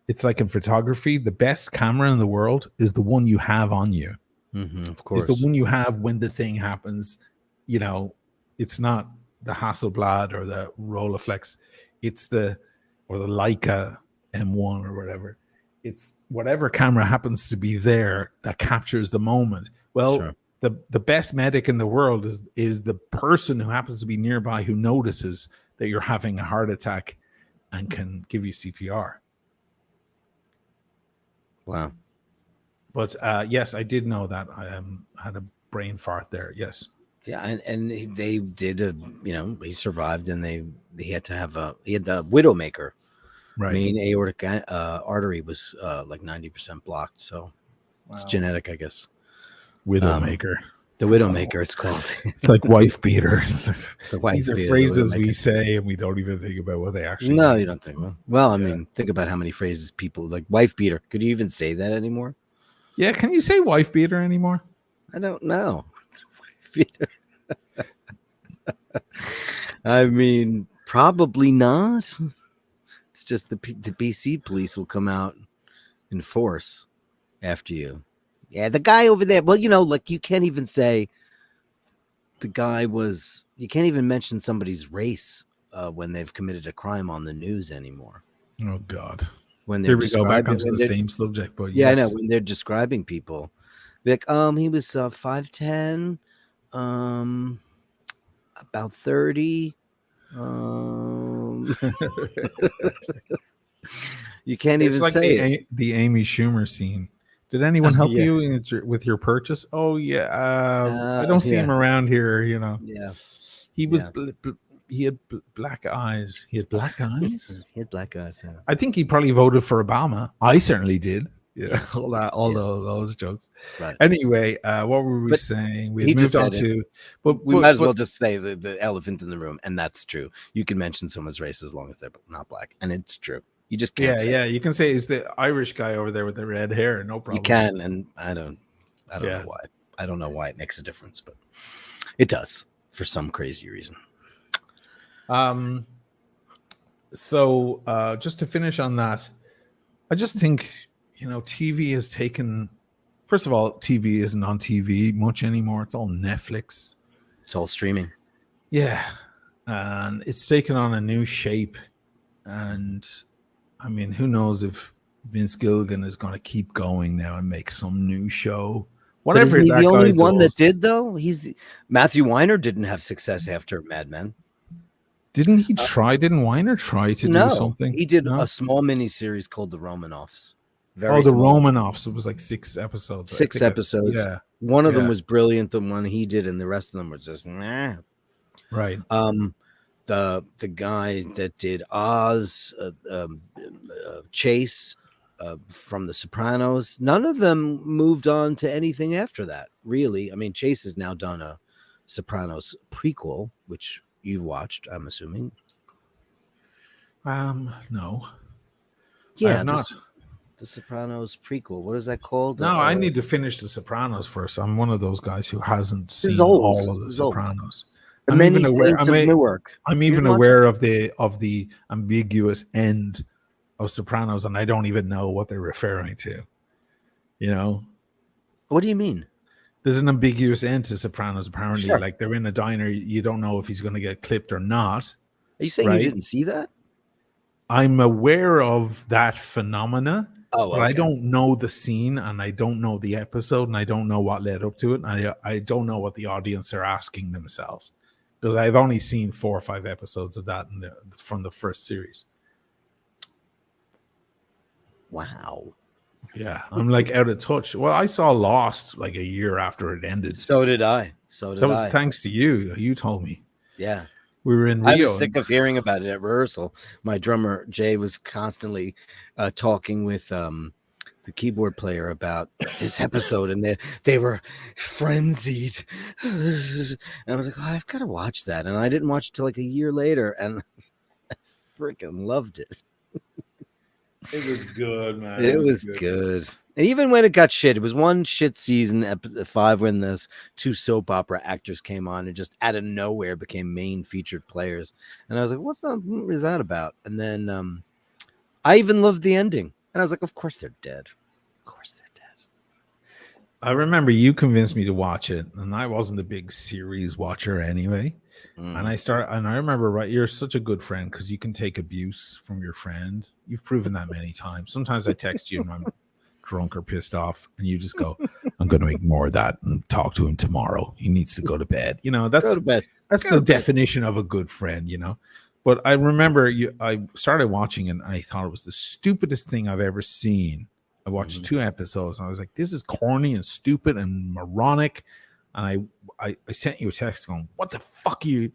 in photography, the best camera in the world is the one you have on you. Of course, it's the one you have when the thing happens. It's not the Hasselblad or the Rolleiflex. It's the Leica M1 or whatever. It's whatever camera happens to be there that captures the moment. Well, sure. The best medic in the world is the person who happens to be nearby who notices that you're having a heart attack and can give you CPR. Wow. But yes, I did know that. I had a brain fart there. Yes. Yeah, and they did he survived, and he had the Widowmaker. Right. Main aortic artery was like 90% blocked. So it's genetic, I guess. Widowmaker. The Widowmaker, it's called. It's like wife beater. These are phrases we say and we don't even think about what they actually No, mean. You don't think. Well, I mean, think about how many phrases people like wife beater. Could you even say that anymore? Yeah, can you say wife beater anymore? I don't know. Wife beater. I mean, probably not. It's just the BC police will come out in force after you. Yeah, the guy over there. Well, like you can't even say the guy was You can't even mention somebody's race when they've committed a crime on the news anymore. Oh God. When they're Here we go back describing, onto the same subject, but yeah, I know, yes. when they're describing people, like, he was 5'10", about 30. You can't It's even like say it. the Amy Schumer scene. Did anyone help Yeah. you with your purchase? Oh yeah, I don't see Yeah. him around here. Yeah. He was Yeah. he had black eyes. He had black eyes. He had black eyes. Yeah. I think he probably voted for Obama. I certainly did. Yeah, all Yeah. those jokes. Right. Anyway, what were we But saying? We he had just moved on said it. to, but We might as well just say the elephant in the room, and that's true. You can mention someone's race as long as they're not black, and it's true. You just can't. yeah, you can say it's the Irish guy over there with the red hair. No problem. You can, and I don't know why. I don't know why it makes a difference, but it does for some crazy reason. So just to finish on that, I just think TV has taken. First of all, TV isn't on TV much anymore. It's all Netflix. It's all streaming. Yeah, and it's taken on a new shape. And I mean, who knows if Vince Gilligan is going to keep going now and make some new show. Whatever. But isn't he the only one does, that did, though? Matthew Weiner didn't have success after Mad Men. Didn't he try? Didn't Weiner try to do something? He did a small miniseries called The Romanoffs. The Romanoffs. It was like 6 episodes. 6 episodes. Yeah. One of them was brilliant, the one he did, and the rest of them was just meh. Right. The guy that did Oz, Chase, from The Sopranos, none of them moved on to anything after that, really. I mean, Chase has now done a Sopranos prequel, which you've watched, I'm assuming. No. Yeah, not. The Sopranos prequel. What is that called? No, I need to finish The Sopranos first. I'm one of those guys who hasn't seen all of The Sopranos. I'm even aware. I'm even aware of the ambiguous end of Sopranos, and I don't even know what they're referring to. What do you mean? There's an ambiguous end to Sopranos. Apparently, like they're in a diner. You don't know if he's going to get clipped or not. Are you saying you didn't see that? I'm aware of that phenomena. Oh, but I don't know the scene, and I don't know the episode, and I don't know what led up to it, and I don't know what the audience are asking themselves, because I've only seen 4 or 5 episodes of that from the first series. Wow. Yeah, I'm like out of touch. Well, I saw Lost like a year after it ended. So did I. That was thanks to you. You told me. Yeah. We were in Rio. I was sick of hearing about it at rehearsal. My drummer, Jay, was constantly talking with the keyboard player about this episode, and they were frenzied. And I was like, I've got to watch that. And I didn't watch it till like a year later, and I freaking loved it. It was good, man. It was good. And even when it got shit, it was one shit season, episode 5, when those 2 soap opera actors came on and just out of nowhere became main featured players. And I was like, what is that about? And then I even loved the ending. And I was like, of course they're dead. Of course they're dead. I remember you convinced me to watch it, and I wasn't a big series watcher anyway. And I remember, you're such a good friend because you can take abuse from your friend. You've proven that many times. Sometimes I text you and I'm drunk or pissed off, and you just go, I'm going to ignore that and talk to him tomorrow. He needs to go to bed. That's the definition of a good friend, But I remember I started watching it, and I thought it was the stupidest thing I've ever seen. I watched 2 episodes, and I was like, this is corny and stupid and moronic. And I sent you a text going, what the fuck are you?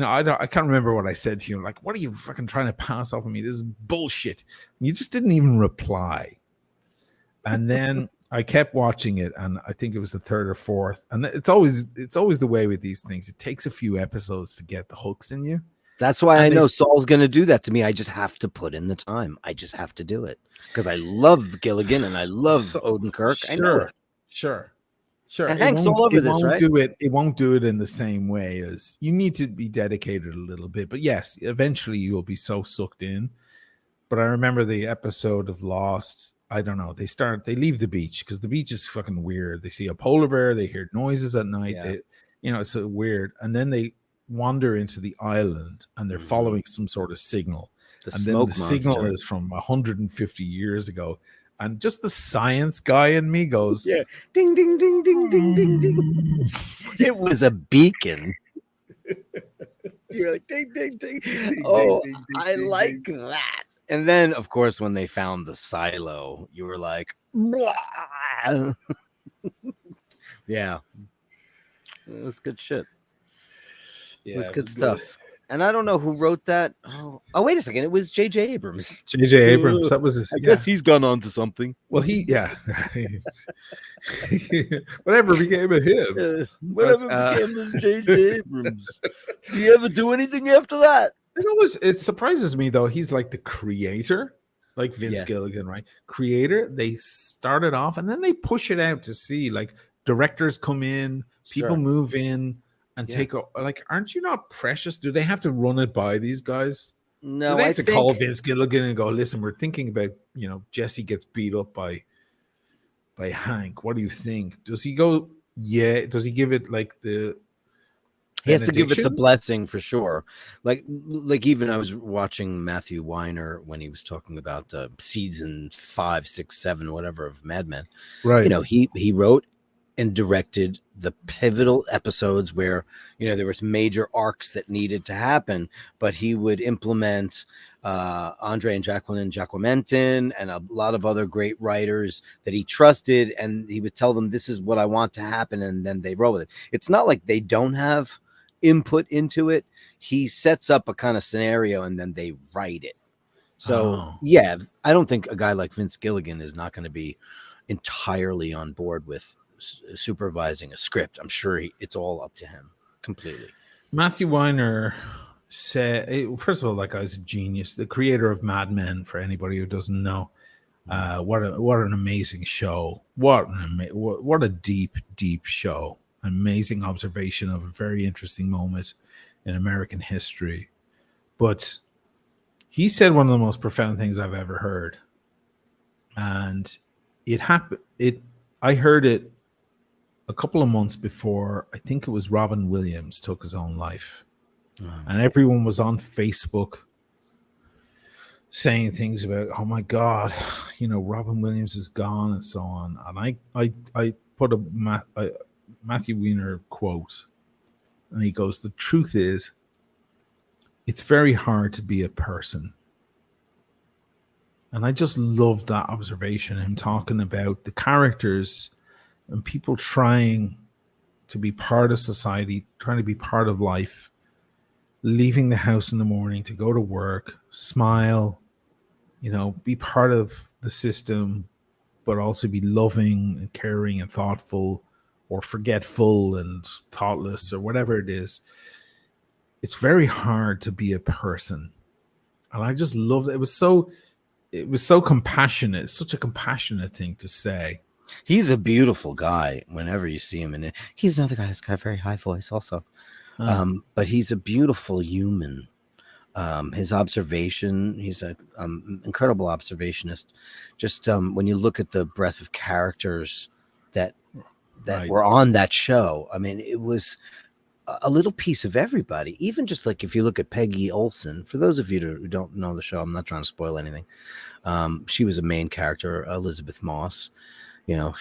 I can't remember what I said to you. Like, what are you fucking trying to pass off on me? This is bullshit. And you just didn't even reply. And then I kept watching it, and I think it was the 3rd or 4th. And it's always the way with these things. It takes a few episodes to get the hooks in you. That's why I know Saul's going to do that to me. I just have to put in the time. I just have to do it because I love Gilligan and I love Odenkirk. Sure. And Hank's all over this, right? It won't do it in the same way as you need to be dedicated a little bit. But yes, eventually you'll be so sucked in. But I remember the episode of Lost. I don't know. They leave the beach because the beach is fucking weird. They see a polar bear. They hear noises at night. Yeah. It's so weird. And then they wander into the island and they're following some sort of signal. The And then the smoke signal monster. is from 150 years ago. And just the science guy in me goes, Yeah. Ding, ding, ding, ding, ding, ding, ding. It was a beacon. You're like, ding, ding, ding. Oh, ding, ding, I ding, like ding. that. And then, of course, when they found the silo, you were like, yeah. It was good shit. Yeah, it was good stuff. And I don't know who wrote that. Oh, wait a second. It was J.J. Abrams. J.J. Abrams. That was his. I guess he's gone on to something. Well, whatever became of him. Whatever became of J.J. Abrams. Did he ever do anything after that? It surprises me though. He's like the creator, like Vince Gilligan, right? Creator. They started off and then they push it out to see like directors come in, people move in and take like, aren't you not precious? Do they have to run it by these guys? No, do they have to call Vince Gilligan and go, listen, we're thinking about, Jesse gets beat up by Hank. What do you think? Does he go? Yeah. Does he give it like the? He has to give it the blessing for sure. Like even I was watching Matthew Weiner when he was talking about season 5, 6, 7, whatever of Mad Men. Right. He wrote and directed the pivotal episodes where, there was major arcs that needed to happen, but he would implement Andre and Jacqueline Jacquementin and a lot of other great writers that he trusted. And he would tell them, this is what I want to happen. And then they roll with it. It's not like they don't have input into it. He sets up a kind of scenario and then they write it. So I don't think a guy like Vince Gilligan is not going to be entirely on board with supervising a script. I'm sure it's all up to him completely. Matthew Weiner said, first of all, that guy's a genius, the creator of Mad Men, for anybody who doesn't know. What an amazing show. What a deep show. Amazing observation of a very interesting moment in American history. But he said one of the most profound things I've ever heard. And it happened. I heard it a couple of months before, I think it was Robin Williams took his own life. And everyone was on Facebook saying things about, oh my God, Robin Williams is gone and so on. And I put a Matthew Weiner quote, and he goes, the truth is, it's very hard to be a person. And I just love that observation, him talking about the characters and people trying to be part of society, trying to be part of life, leaving the house in the morning to go to work, smile, be part of the system, but also be loving and caring and thoughtful, or forgetful and thoughtless, or whatever it is. It's very hard to be a person. And I just loved it. It was so compassionate. It's such a compassionate thing to say. He's a beautiful guy whenever you see him in it. He's another guy that's got a very high voice also. But he's a beautiful human. His observation, he's an incredible observationist. Just when you look at the breadth of characters that were on that show, I mean, it was a little piece of everybody. Even just like if you look at Peggy Olson, for those of you who don't know the show, I'm not trying to spoil anything. She was a main character, Elizabeth Moss.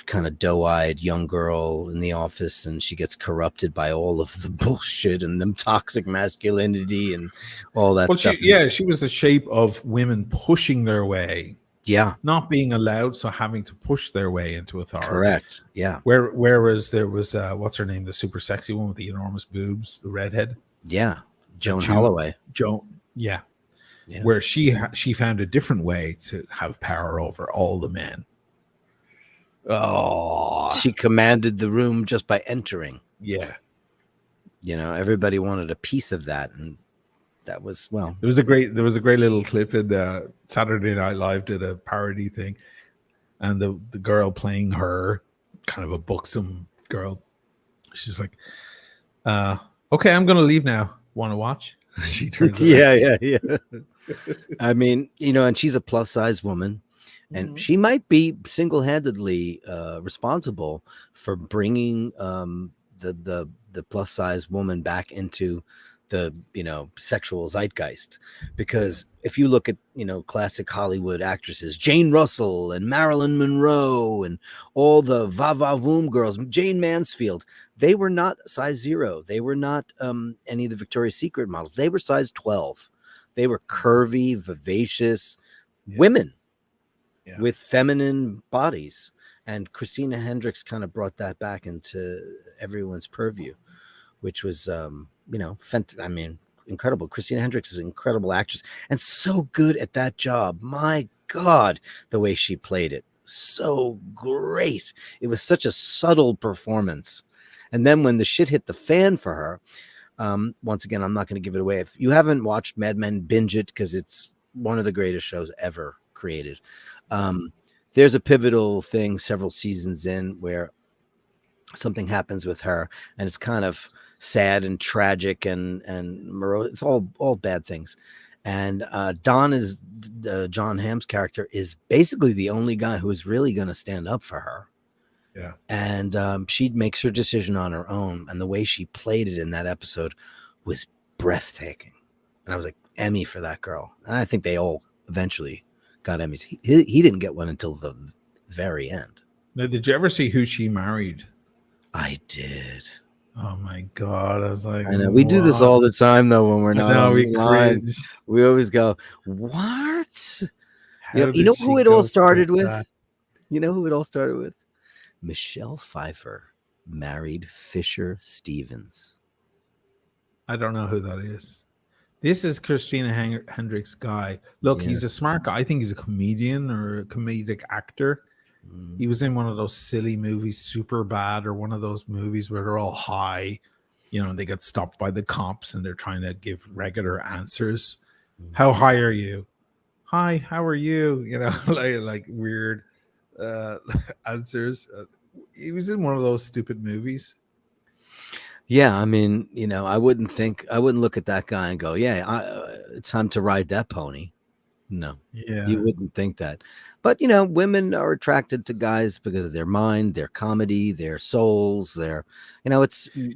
Kind of doe-eyed young girl in the office, and she gets corrupted by all of the bullshit and them toxic masculinity and all that stuff. She was the shape of women pushing their way. Yeah. Not being allowed, so having to push their way into authority. Correct. Yeah. Whereas there was, what's her name? The super sexy one with the enormous boobs, the redhead. Yeah. Joan Holloway. Yeah. Where she found a different way to have power over all the men. Oh, she commanded the room just by entering. Yeah. Everybody wanted a piece of that. And that was, well, there was a great little clip in Saturday Night Live did a parody thing. And the girl playing her, kind of a buxom girl, she's like, okay, I'm going to leave now. Want to watch? She turns around. Yeah. I mean, and she's a plus size woman. And she might be single-handedly responsible for bringing the plus size woman back into the sexual zeitgeist, because if you look at classic Hollywood actresses, Jane Russell and Marilyn Monroe and all the va-va-voom girls, Jane Mansfield, they were not size 0. They were not any of the Victoria's Secret models. They were size 12. They were curvy, vivacious women with feminine bodies, and Christina Hendricks kind of brought that back into everyone's purview, which was incredible. Christina Hendricks is an incredible actress and so good at that job. My God, the way she played it, so great. It was such a subtle performance. And then when the shit hit the fan for her, once again, I'm not going to give it away. If you haven't watched Mad Men, binge it, because it's one of the greatest shows ever created. There's a pivotal thing several seasons in where something happens with her, and it's kind of sad and tragic and morose. It's all bad things. And Don is John Hamm's character is basically the only guy who is really going to stand up for her. Yeah. And she makes her decision on her own, and the way she played it in that episode was breathtaking. And I was like, Emmy for that girl. And I think they all eventually got Emmys. He didn't get one until the very end. Now, did you ever see who she married? I did. Oh my God. I was like, I know we do this all the time though when we're not online. We always go, what? You know who it all started with? That? You know who it all started with? Michelle Pfeiffer married Fisher Stevens. I don't know who that is. This is Christina Hendricks' guy. Look, he's a smart guy. I think he's a comedian or a comedic actor. He was in one of those silly movies, Super Bad, or one of those movies where they're all high, they get stopped by the cops and they're trying to give regular answers. How high are you? Hi, how are you? Like weird answers. He was in one of those stupid movies. Yeah, I mean, I wouldn't look at that guy and go, it's time to ride that pony. No, you wouldn't think that. But, women are attracted to guys because of their mind, their comedy, their souls,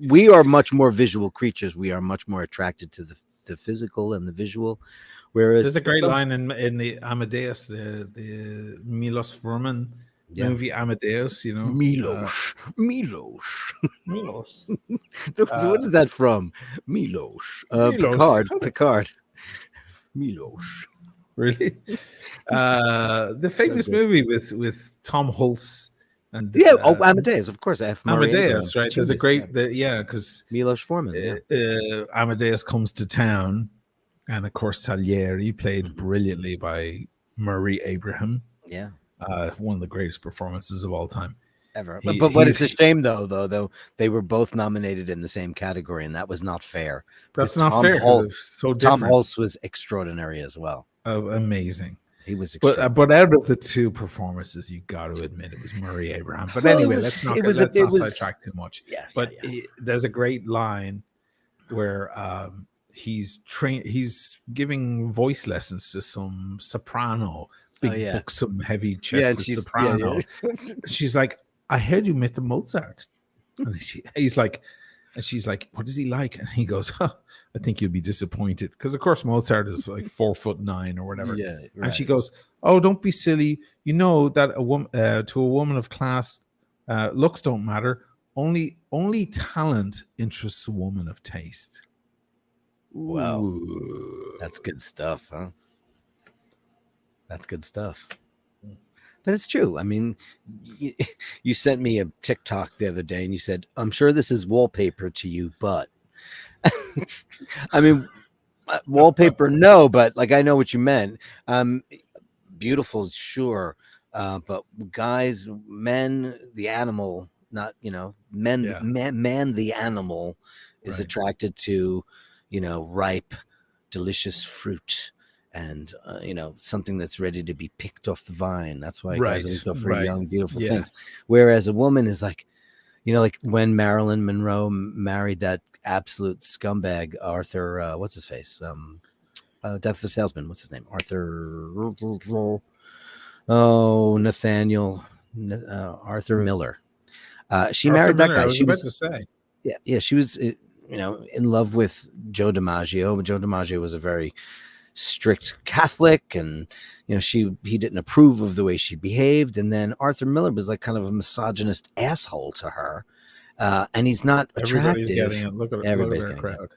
we are much more visual creatures. We are much more attracted to the physical and the visual. Whereas there's a great line in the Amadeus, the Milos Forman movie Amadeus, Milos. What is that from? Milos. Picard. Milos. Really? The famous movie with Tom Hulce and Amadeus, of course. Amadeus, right? There's a great because Milos Forman. Amadeus comes to town, and of course Salieri, played brilliantly by Murray Abraham. Yeah. One of the greatest performances of all time ever. But it's a shame though they were both nominated in the same category, and that was not fair. That's not fair. So Tom Hulce was extraordinary as well. Amazing. He was extraordinary. But out of the two performances, you got to admit it was Murray Abraham. But anyway, let's not sidetrack too much. There's a great line where he's giving voice lessons to some soprano, buxom, heavy chested soprano. She's like, I heard you met the Mozart. And he's like, and she's like, what is he like? And he goes, I think you'll be disappointed. Because, of course, Mozart is like 4'9" or whatever. Yeah, right. And she goes, oh, don't be silly. You know that to a woman of class, looks don't matter. Only talent interests a woman of taste. Wow. Ooh. That's good stuff, huh? That's good stuff. But it's true. I mean, you sent me a TikTok the other day and you said, I'm sure this is wallpaper to you, but I mean, wallpaper, no, but like, I know what you meant. Beautiful, sure. But guys, men, the animal, not, man, the animal is attracted to, ripe, delicious fruit. And something that's ready to be picked off the vine. That's why guys always go for young, beautiful things. Whereas a woman is like, like when Marilyn Monroe married that absolute scumbag, Arthur, what's his face? Death of a Salesman. What's his name? Arthur. Nathaniel. Arthur Miller. She married that guy. I was about to say. Yeah. She was. in love with Joe DiMaggio. Joe DiMaggio was a very strict Catholic, and he didn't approve of the way she behaved. And then Arthur Miller was like kind of a misogynist asshole to her, and he's not attractive. Everybody's getting it. Look at Everybody's our getting crowd. it.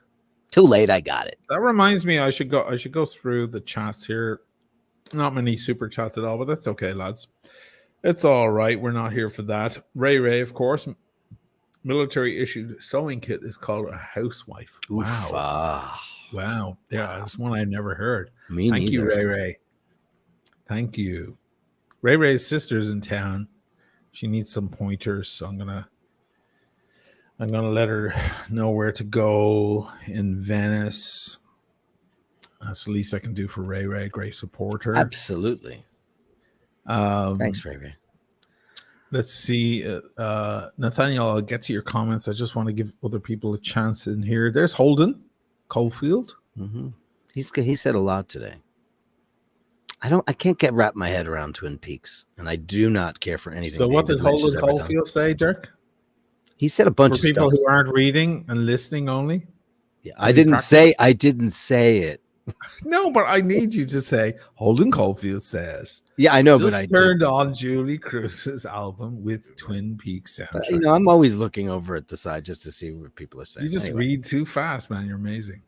Too late, I got it. That reminds me, I should go through the chats here. Not many super chats at all, but that's okay, lads. It's all right. We're not here for that. Ray, of course. Military issued sewing kit is called a housewife. Wow. Wow. Yeah, that's one I never heard. Thank you, Ray. Thank you. Ray's sister's in town. She needs some pointers, so I'm gonna let her know where to go in Venice. That's the least I can do for Ray. Great supporter. Absolutely. Thanks, Ray. Let's see. Nathaniel, I'll get to your comments. I just want to give other people a chance in here. There's Holden Caulfield. Mm-hmm. He said a lot today. I can't wrap my head around Twin Peaks, and I do not care for anything. So what did Holden Caulfield say, Dirk? He said a bunch of stuff. For people who aren't reading and listening only? Yeah, I didn't say it. No, but I need you to say Holden Caulfield says. Yeah, I know, but I turned on Julie Cruz's album with Twin Peaks soundtrack. I'm always looking over at the side just to see what people are saying. You just read too fast, man. You're amazing.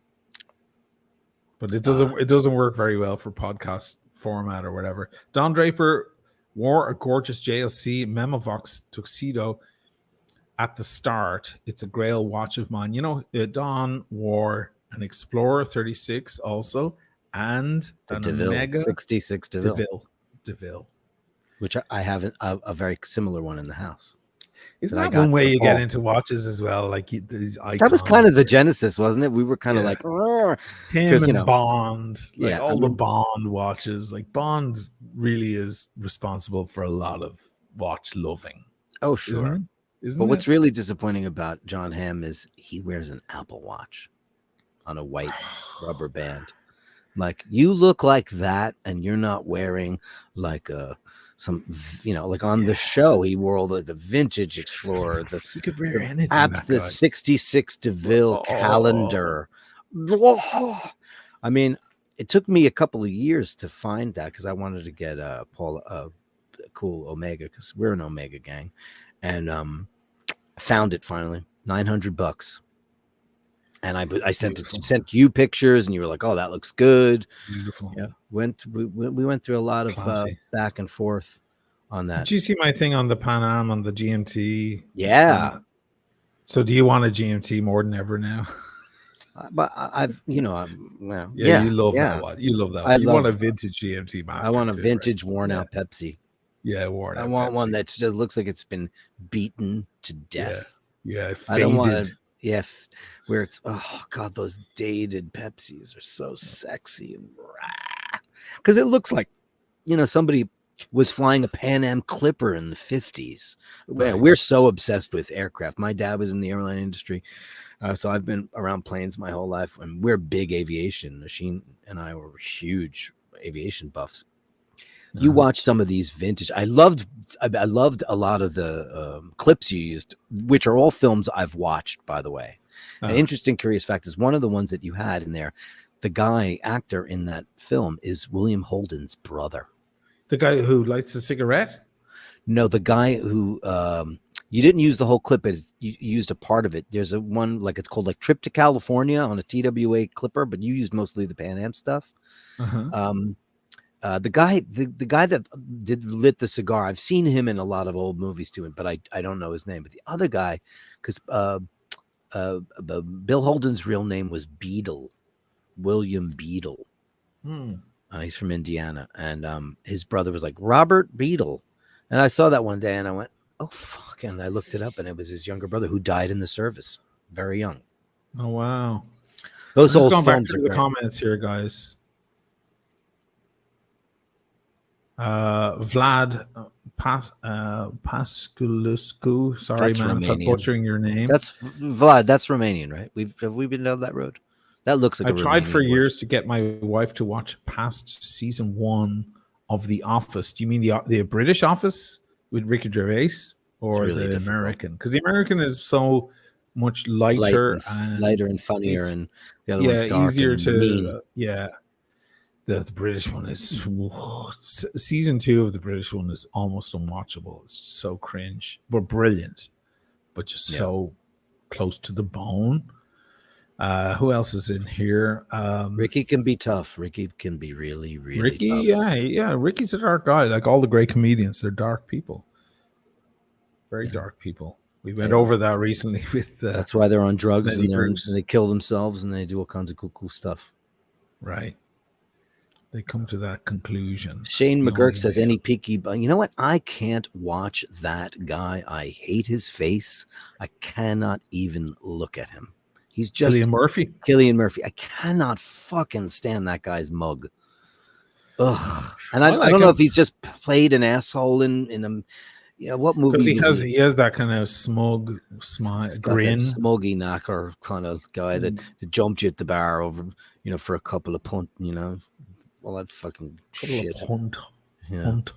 But it doesn't work very well for podcast format or whatever. Don Draper wore a gorgeous JLC Memovox tuxedo at the start. It's a grail watch of mine. Don wore an Explorer 36 also, and an DeVille, Omega 66 DeVille, which I have a very similar one in the house. Isn't that one way you get into watches as well? Like these icons. That was kind of the genesis, wasn't it? We were kind of like him and Bond, the Bond watches. Like Bond really is responsible for a lot of watch loving. Oh, sure. Isn't but it? What's really disappointing about John Hamm is he wears an Apple Watch on a white rubber band. Like, you look like that, and you're not wearing like like on the show he wore all the vintage Explorer, he could wear anything. The 66 DeVille calendar. I mean, it took me a couple of years to find that because I wanted to get Paul a cool Omega because we're an Omega gang, and found it finally, $900. And I sent you pictures, and you were like, "Oh, that looks good." Beautiful. Yeah, we went through a lot of back and forth on that. Did you see my thing on the Pan Am on the GMT? Yeah. So, do you want a GMT more than ever now? But you love that one. You love that one. You want a vintage GMT Master. I want a vintage worn out Pepsi. Yeah, worn out. I want one that just looks like it's been beaten to death. Yeah, faded. I don't want where it's, oh God, those dated Pepsis are so sexy and because it looks like, somebody was flying a Pan Am Clipper in the 50s. Right. We're so obsessed with aircraft. My dad was in the airline industry, so I've been around planes my whole life, and we're big aviation. Machine and I were huge aviation buffs. You watch some of these vintage. I loved a lot of the clips you used, which are all films I've watched, by the way. An interesting, curious fact is one of the ones that you had in there. The actor in that film is William Holden's brother. The guy who lights the cigarette? No, the guy who you didn't use the whole clip, but you used a part of it. There's a one it's called like Trip to California on a TWA Clipper, but you used mostly the Pan Am stuff. The guy that lit the cigar, I've seen him in a lot of old movies too, but I don't know his name. But the other guy, because Bill Holden's real name was Beadle, William Beadle. He's from Indiana, and his brother was like Robert Beadle, and I saw that one day, and I went, "Oh fuck!" And I looked it up, and it was his younger brother who died in the service, very young. Oh wow! Those old going back films to the comments here, guys. Vlad Pasculuscu. Sorry, That's man, Romanian. for butchering your name. That's Vlad. That's Romanian, right? Have we been down that road? That looks like I tried for years to get my wife to watch past season 1 of The Office. Do you mean the British Office with Ricky Gervais or really the difficult. American? Because the American is so much lighter and lighter and funnier, it's and the other one's dark easier and to mean. The British one is season 2 of the British one is almost unwatchable. It's so cringe, but brilliant, but just so close to the bone. Who else is in here? Ricky can be tough. Ricky can be really, really Ricky, tough. yeah. Ricky's a dark guy. Like all the great comedians, they're dark people. Very dark people. We went over that recently with. That's why they're on drugs and Bruce. they kill themselves and they do all kinds of cool stuff. Right. They come to that conclusion. Shane McGurk says any peaky, but you know what? I can't watch that guy. I hate his face. I cannot even look at him. He's just Cillian Murphy. I cannot fucking stand that guy's mug. Ugh. And I don't know if he's just played an asshole in a, what movie? Because he has that kind of smug smile, grin, smuggy knacker kind of guy that jumped you at the bar over, for a couple of punt, all that fucking shit. Punt. Yeah. Punt.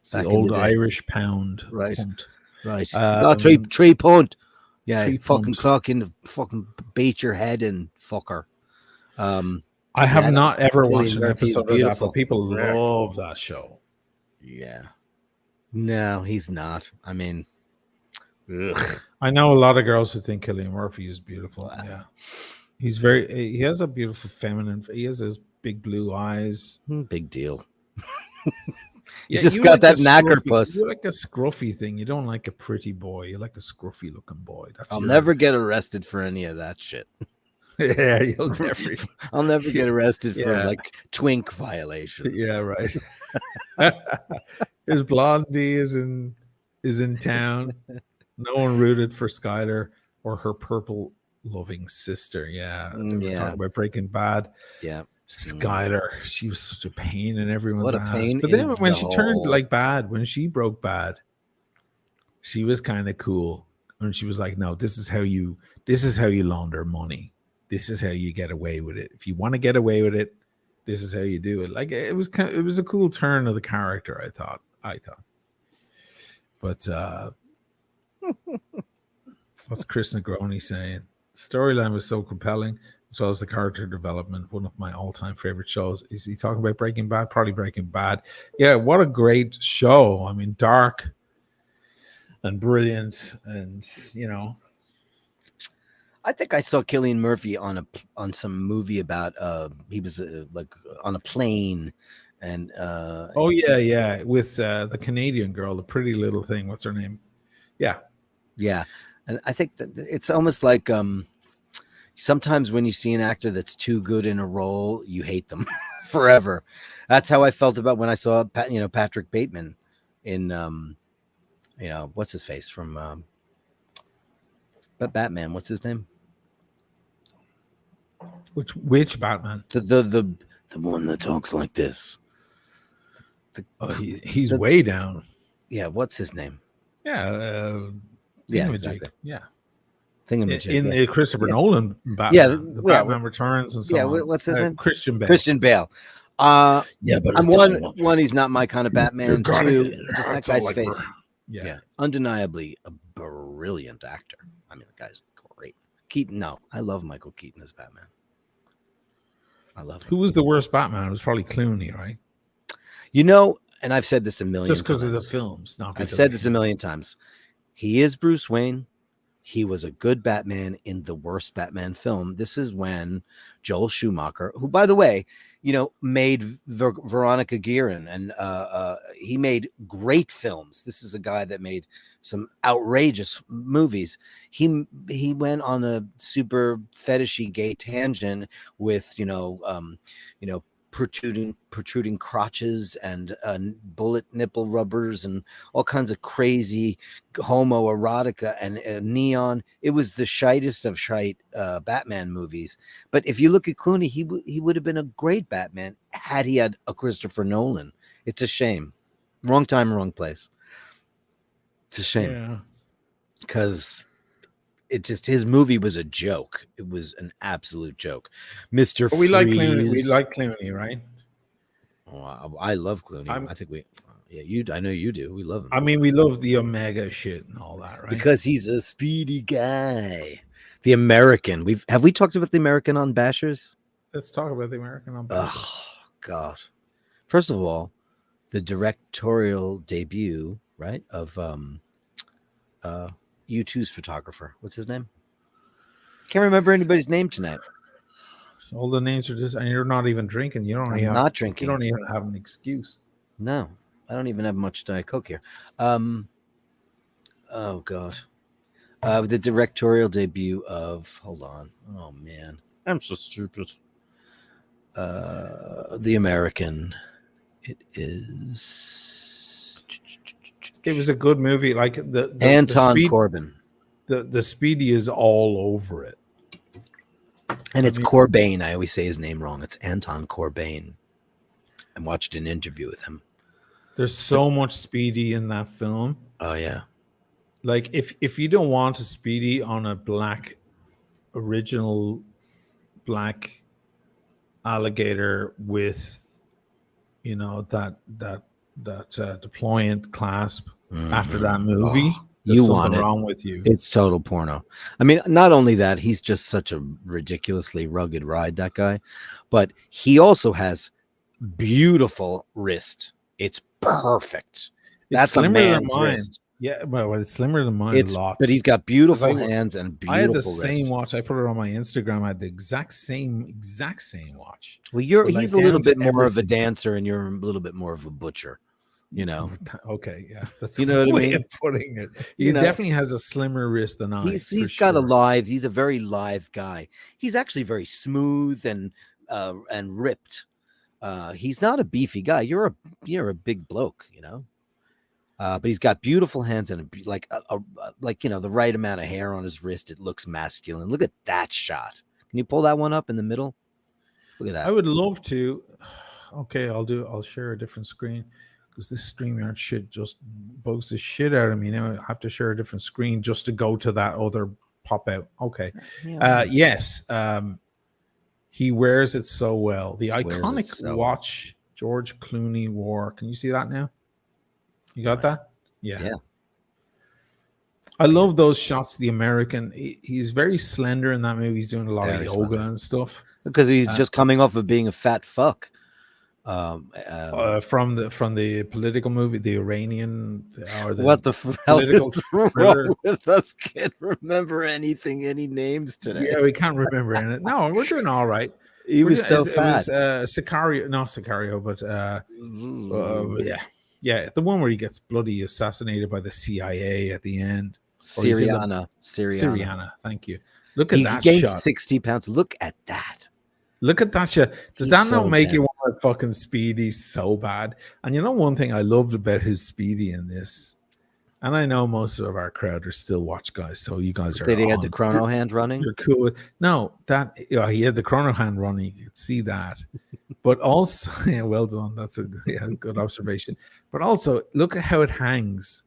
It's the old Irish pound. Right. Punt. Right. Three punt. Yeah. Fucking punt. clock in the fucking beat your head in, fucker. I have not ever watched an episode of that, but people love that show. Yeah. No, he's not. I mean, ugh. I know a lot of girls who think Cillian Murphy is beautiful. Yeah. He has a beautiful feminine, he has his big blue eyes. Big deal. He's just got that knacker puss. You like a scruffy thing. You don't like a pretty boy. You like a scruffy looking boy. I'll never get arrested for any of that shit. Yeah, I'll never get arrested for like twink violations. Yeah, right. His blondie is in town. No one rooted for Skylar or her purple loving sister. Yeah. Talking about Breaking Bad. Yeah. Skylar, she was such a pain in everyone's ass. But then when she turned like bad, when she broke bad, she was kind of cool. And she was like, no, this is how you launder money. This is how you get away with it. If you want to get away with it, this is how you do it. Like it was a cool turn of the character, I thought. But what's Chris Negroni saying? Storyline was so compelling, as well as the character development. One of my all-time favorite shows. Is he talking about Breaking Bad? Probably Breaking Bad. Yeah, what a great show. I mean, dark and brilliant, and I think I saw Cillian Murphy on some movie about he was like on a plane and with the Canadian girl, the pretty little thing. What's her name? Yeah. And I think that it's almost like sometimes when you see an actor that's too good in a role, you hate them forever. That's how I felt about when I saw Patrick Bateman in what's his face from Batman. What's his name? Which Batman? The one that talks like this. He's way down. Yeah, what's his name? Yeah, exactly. Yeah. Thingamajig. In the Christopher Nolan Batman, the Batman Returns and so on. What's his name? Christian Bale. Christian Bale. But I'm one. He's not my kind of Batman. Two, just that guy's face. Yeah, undeniably a brilliant actor. I mean, the guy's great. Keaton, no, I love Michael Keaton as Batman. I love him. Who was the worst Batman? It was probably Clooney, right? And I've said this a million times. Just because of the films. I've said this a million times. He is Bruce Wayne. He was a good Batman in the worst Batman film. This is when Joel Schumacher, who, by the way, made Veronica Guerin, and he made great films. This is a guy that made some outrageous movies. He went on a super fetishy gay tangent with protruding crotches and bullet nipple rubbers and all kinds of crazy homoerotica and neon. It was the shitest of shite Batman movies. But if you look at Clooney, he would have been a great Batman had he had a Christopher Nolan. It's a shame. Wrong time, wrong place. It's a shame. Because his movie was a joke. It was an absolute joke. Mr. We like Clooney. We like Clooney, right? Oh, I love Clooney. I think I know you do. We love him. I mean, we love the Omega shit and all that, right? Because he's a speedy guy. The American. Have we talked about the American on Bashers? Let's talk about the American on Bashers. Oh God! First of all, the directorial debut, right, of U2's photographer. What's his name? Can't remember anybody's name tonight. All the names are just, and you're not even drinking. You don't. I'm not drinking. You don't even have an excuse. No, I don't even have much Diet Coke here. Oh God. The directorial debut of, hold on. Oh man, I'm so stupid. The American. It is. It was a good movie. Like the Anton Corbijn. The Speedy is all over it. And it's Corbijn. I always say his name wrong. It's Anton Corbijn. I watched an interview with him. There's so much Speedy in that film. Oh yeah. Like if you don't want a Speedy on a original black alligator with, that deployant clasp after that movie, there's something wrong with you. It's total porno. I mean, not only that, he's just such a ridiculously rugged ride, that guy, but he also has beautiful wrist. It's perfect. That's a man's wrist. Yeah, well, it's slimmer than mine a lot. But he's got beautiful hands and beautiful I had the wrist. same watch. I put it on my Instagram. I had the exact same watch. Well, he's a little bit more of a dancer, and you're a little bit more of a butcher. Okay, yeah, that's what I mean. Of putting it. He definitely has a slimmer wrist than I. He's got a lithe. He's a very lithe guy. He's actually very smooth and ripped. He's not a beefy guy. You're a big bloke, but he's got beautiful hands and the right amount of hair on his wrist. It looks masculine. Look at that shot. Can you pull that one up in the middle? Look at that. I would love to. Okay, I'll share a different screen because this StreamYard shit just bugs the shit out of me. Now I have to share a different screen just to go to that other pop out. Okay. Yes. He wears it so well. The iconic watch George Clooney wore. Can you see that now? You got that? Yeah. I love those shots. The American, he's very slender in that movie. He's doing a lot of yoga and stuff because he's just coming off of being a fat fuck. From the political movie, the Iranian, or the what the hell is wrong with us? Can't remember any names today. Yeah, we can't remember any. No, we're doing all right. He was so fat. It was Sicario, not Sicario, but yeah, the one where he gets bloody assassinated by the CIA at the end. Syriana. Thank you. Look at that gained shot. 60 pounds. Look at that. Look at that shot. Does that not make you want fucking Speedy so bad? And one thing I loved about his Speedy in this, and I know most of our crowd are still watch guys, so you guys are. Did he have the chrono hand running? You're cool. No, he had the chrono hand running. You could see that. But also, yeah, well done. That's a good observation. But also, look at how it hangs.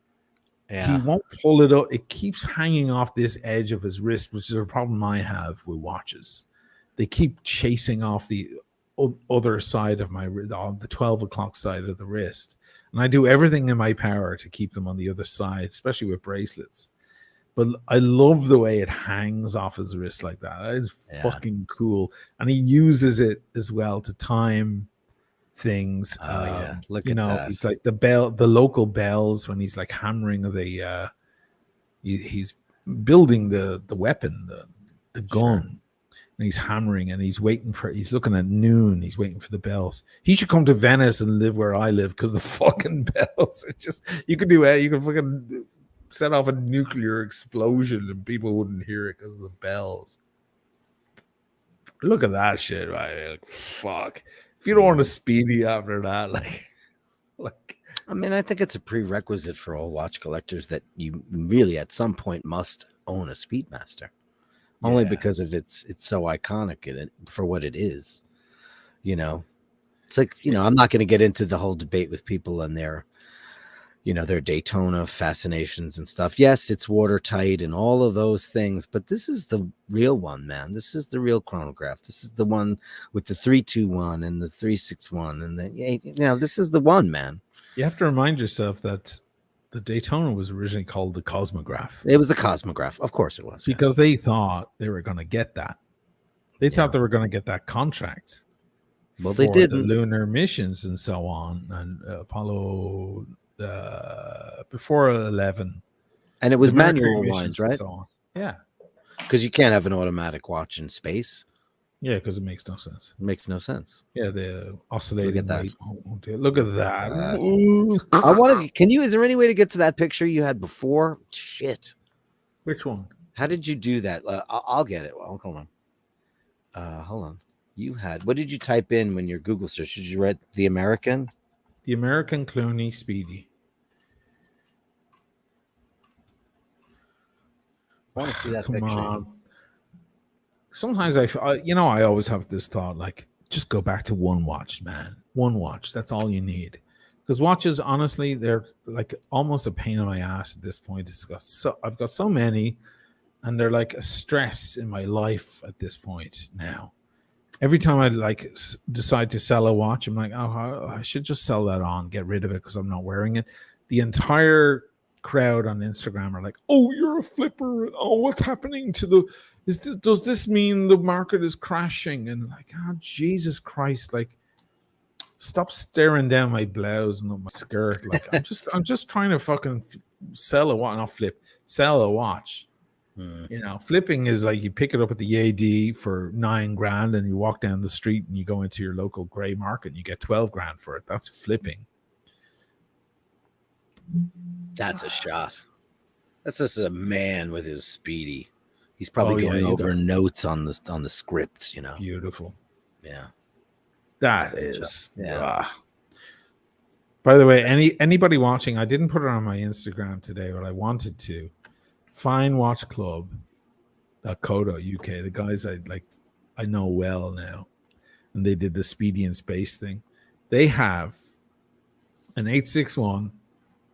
Yeah. He won't pull it up. It keeps hanging off this edge of his wrist, which is a problem I have with watches. They keep chasing off the other side of the 12 o'clock side of the wrist. And I do everything in my power to keep them on the other side, especially with bracelets. But I love the way it hangs off his wrist like that. That is fucking cool. And he uses it as well to time things. Look at that. He's like the local bells when he's like hammering he's building the weapon, the gun. Sure. And he's hammering and he's looking at noon. He's waiting for the bells. He should come to Venice and live where I live because the fucking bells are just, you could fucking set off a nuclear explosion and people wouldn't hear it because of the bells. Look at that shit, right? Like, fuck. If you don't want a Speedy after that, like. I mean, I think it's a prerequisite for all watch collectors that you really at some point must own a Speedmaster. Only because of it's so iconic for what it is, It's like, I'm not going to get into the whole debate with people and their Daytona fascinations and stuff. Yes, it's watertight and all of those things, but this is the real one, man. This is the real chronograph. This is the one with the 321 and the 361, and then this is the one, man. You have to remind yourself that the Daytona was originally called the Cosmograph It was the Cosmograph. Of course it was. because they thought they were going to get that. They Yeah. thought they were going to get that contract Well, for they the didn't. lunar missions and so on, and Apollo before 11, And it was the Mercury manual missions lines, and right? so on. Yeah, Because you can't have an automatic watch in space. yeah, because it makes no sense. It makes no sense. Yeah, the oscillating that. weight. Look at that. I want to. Can you? Is there any way to get to that picture you had before? Shit. Which one? How did you do that? I'll get it. Well, hold on. Hold on. You had. What did you type in when your Google search? Did you write the American? The American Clooney Speedy. I want to see that Come picture. on. Sometimes I always have this thought, like, just go back to one watch, man. One watch. That's all you need. Because watches, honestly, they're like almost a pain in my ass at this point. I've got so many, and they're like a stress in my life at this point now. Every time I decide to sell a watch, I'm like, oh, I should just sell that on, get rid of it because I'm not wearing it. The entire crowd on Instagram are like, oh, you're a flipper. And, oh, what's happening to the... does this mean the market is crashing? And like, oh, Jesus Christ, like, stop staring down my blouse and my skirt. Like, I'm just trying to fucking sell a watch, not flip, sell a watch. Flipping is like you pick it up at the AD for $9,000 and you walk down the street and you go into your local gray market and you get $12,000 for it. That's flipping. That's a shot. That's just a man with his Speedy. He's probably going over notes on the script, Beautiful. Yeah. That is. Yeah. By the way, anybody watching, I didn't put it on my Instagram today, but I wanted to. Fine Watch Club, Kodo UK, the guys I know well now, and they did the Speedy in Space thing. They have an 861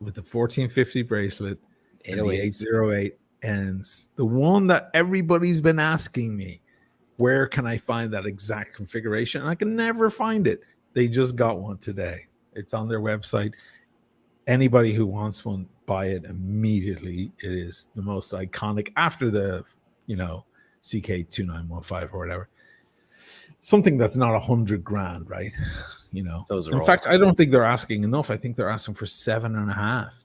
with the 1450 bracelet and the 808 ends. The one that everybody's been asking me, where can I find that exact configuration? And I can never find it. They just got one today. It's on their website. Anybody who wants one, buy it immediately. It is the most iconic after the, CK2915 or whatever. Something that's not $100,000, right? Those are in fact, I don't think they're asking enough. I think they're asking for 7.5.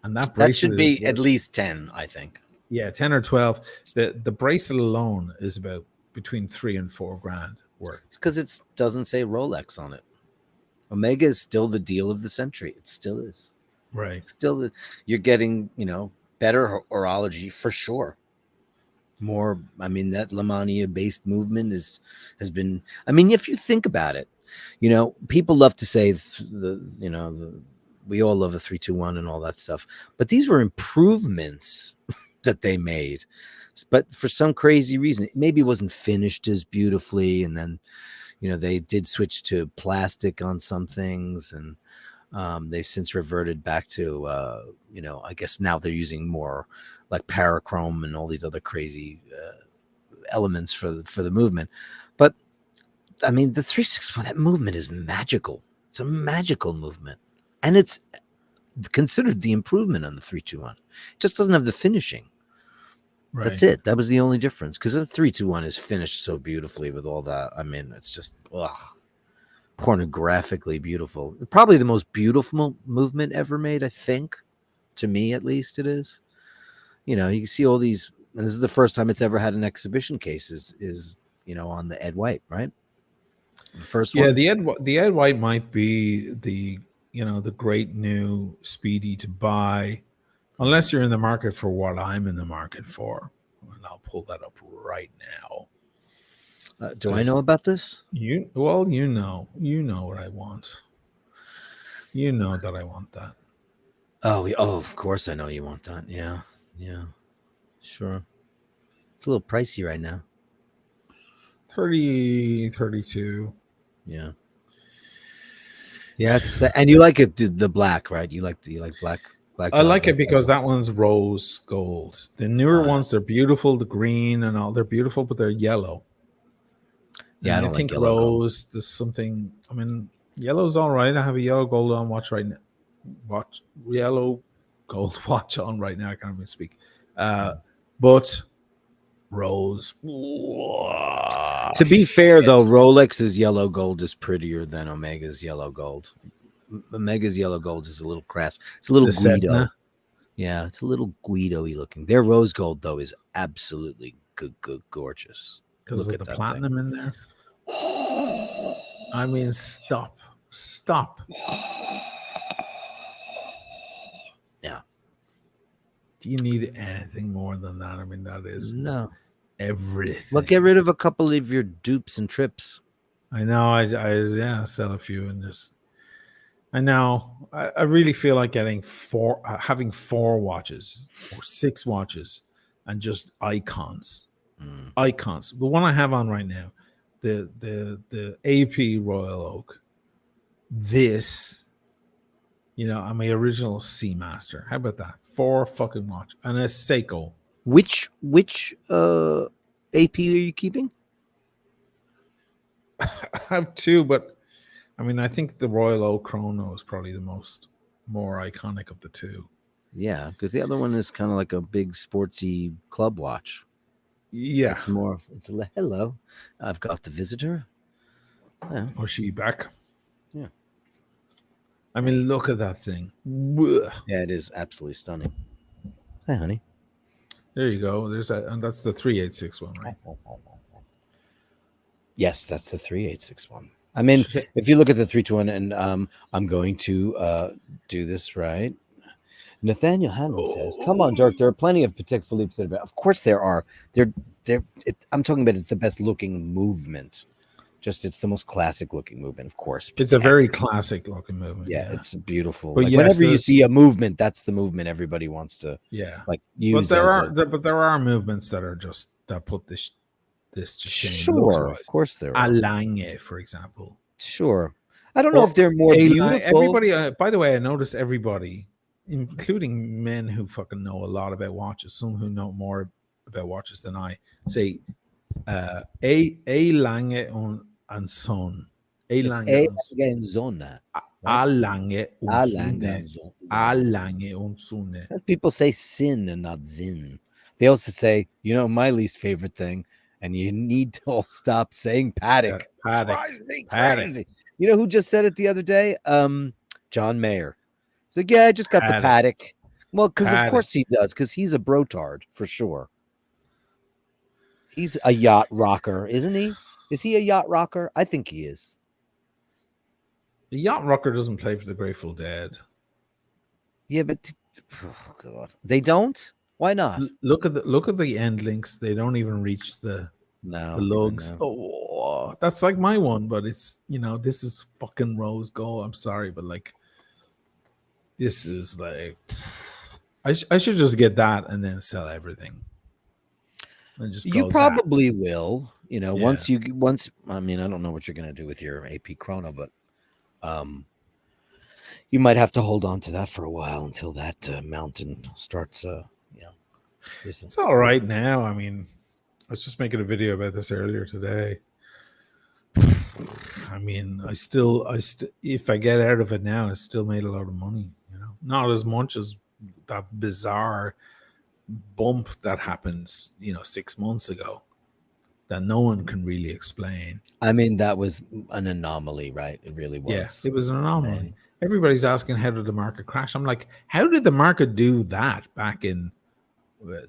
And that should be at least 10, I think. Yeah, 10 or 12. The bracelet alone is about between $3,000 and $4,000 worth. It's because it doesn't say Rolex on it. Omega is still the deal of the century. It still is. Right. Still, you're getting, better horology for sure. More, that Lamania-based movement has been. If you think about it, people love to say we all love the 321 and all that stuff, but these were improvements that they made. But for some crazy reason, it maybe wasn't finished as beautifully, and then they did switch to plastic on some things, and they've since reverted back to I guess now they're using more like parachrome and all these other crazy elements for the movement. But the 361, that movement is magical. It's a magical movement, and it's considered the improvement on the 321. It just doesn't have the finishing. Right. That's it. That was the only difference, because the 321 is finished so beautifully with all that. It's just pornographically beautiful. Probably the most beautiful movement ever made, I think. To me, at least, it is. You can see all these, and this is the first time it's ever had an exhibition case. Is on the Ed White, right? The first one. Yeah, the Ed White might be the the great new Speedy to buy. Unless you're in the market for what I'm in the market for. And I'll pull that up right now. Do I know about this? You know what I want. You know that I want that. Oh, of course I know you want that. Yeah, sure. It's a little pricey right now. 30, 32. Yeah. Yeah, and you like it, the black, right? You like black. I like it because that one's rose gold. The newer ones, they're beautiful. The green and all, they're beautiful, but they're yellow. Yeah, I think rose. Gold. There's something. Yellow's all right. I have a yellow gold on watch right now. Watch yellow gold watch on right now. I can't even speak. But Rose. To be fair, though, Rolex's yellow gold is prettier than Omega's yellow gold. Omega's yellow gold is a little crass. It's a little Guido. Sedna. Yeah, it's a little Guido-y looking. Their rose gold, though, is absolutely good, gorgeous. Because of the platinum in there. I mean, stop. Yeah. Do you need anything more than that? I mean, that is everything. Well, get rid of a couple of your dupes and trips. I know. I sell a few and just. I know. I really feel like having 4 watches or 6 watches and just icons. Icons. The one I have on right now, the AP Royal Oak. This, I'm my original Speedmaster. How about that? 4 fucking watch and a Seiko. Which AP are you keeping? I have 2, but I mean, I think the Royal Oak Chrono is probably the more iconic of the 2. Yeah, because the other one is kind of like a big sportsy club watch. Yeah, it's a hello. I've got the visitor. Yeah. Oh, she back? Yeah. I mean, look at that thing. Yeah, it is absolutely stunning. Hi, honey. There you go. There's that, and that's the 386 one, right? Yes, that's the 386 one. I mean, if you look at the 321, and I'm going to do this right. Nathaniel Hanlon says, "Come on, Dirk. There are plenty of Patek Philippe's that are. Of course, there are. I'm talking about it's the best looking movement. Just it's the most classic looking movement. Of course, it's a very classic looking movement. Yeah, it's beautiful. But like whenever you see a movement, that's the movement everybody wants to. Like use. But there are movements that are just that put this to shame. Sure, of course there are. Alange, for example. Sure. I don't know if they're more beautiful. Everybody, by the way, I noticed everybody, including men who fucking know a lot about watches, some who know more about watches than I, say A Lange and Son. A Lange and Son. A Lange und Sonne. People say sin and not zin. They also say, my least favorite thing, and you need to all stop saying Patek. Patek. You know who just said it the other day? John Mayer. He's like, I just got the Patek. Well, because of course he does, because he's a brotard for sure. He's a yacht rocker, isn't he? Is he a yacht rocker? I think he is. The yacht rocker doesn't play for the Grateful Dead. Yeah, but God, they don't. Why not? Look at the end links. They don't even reach the lugs. Oh, that's like my one, but it's this is fucking rose gold. I'm sorry, but like this is like I should just get that and then sell everything. And just you probably will. Once I mean, I don't know what you're gonna do with your AP Chrono, but you might have to hold on to that for a while until that mountain starts. It's all right now. I mean, I was just making a video about this earlier today. I mean, I still, if I get out of it now, I still made a lot of money. Not as much as that bizarre bump that happened, 6 months ago, that no one can really explain. I mean, that was an anomaly, right? It really was. Yeah, it was an anomaly. Everybody's asking, how did the market crash? I'm like, how did the market do that back in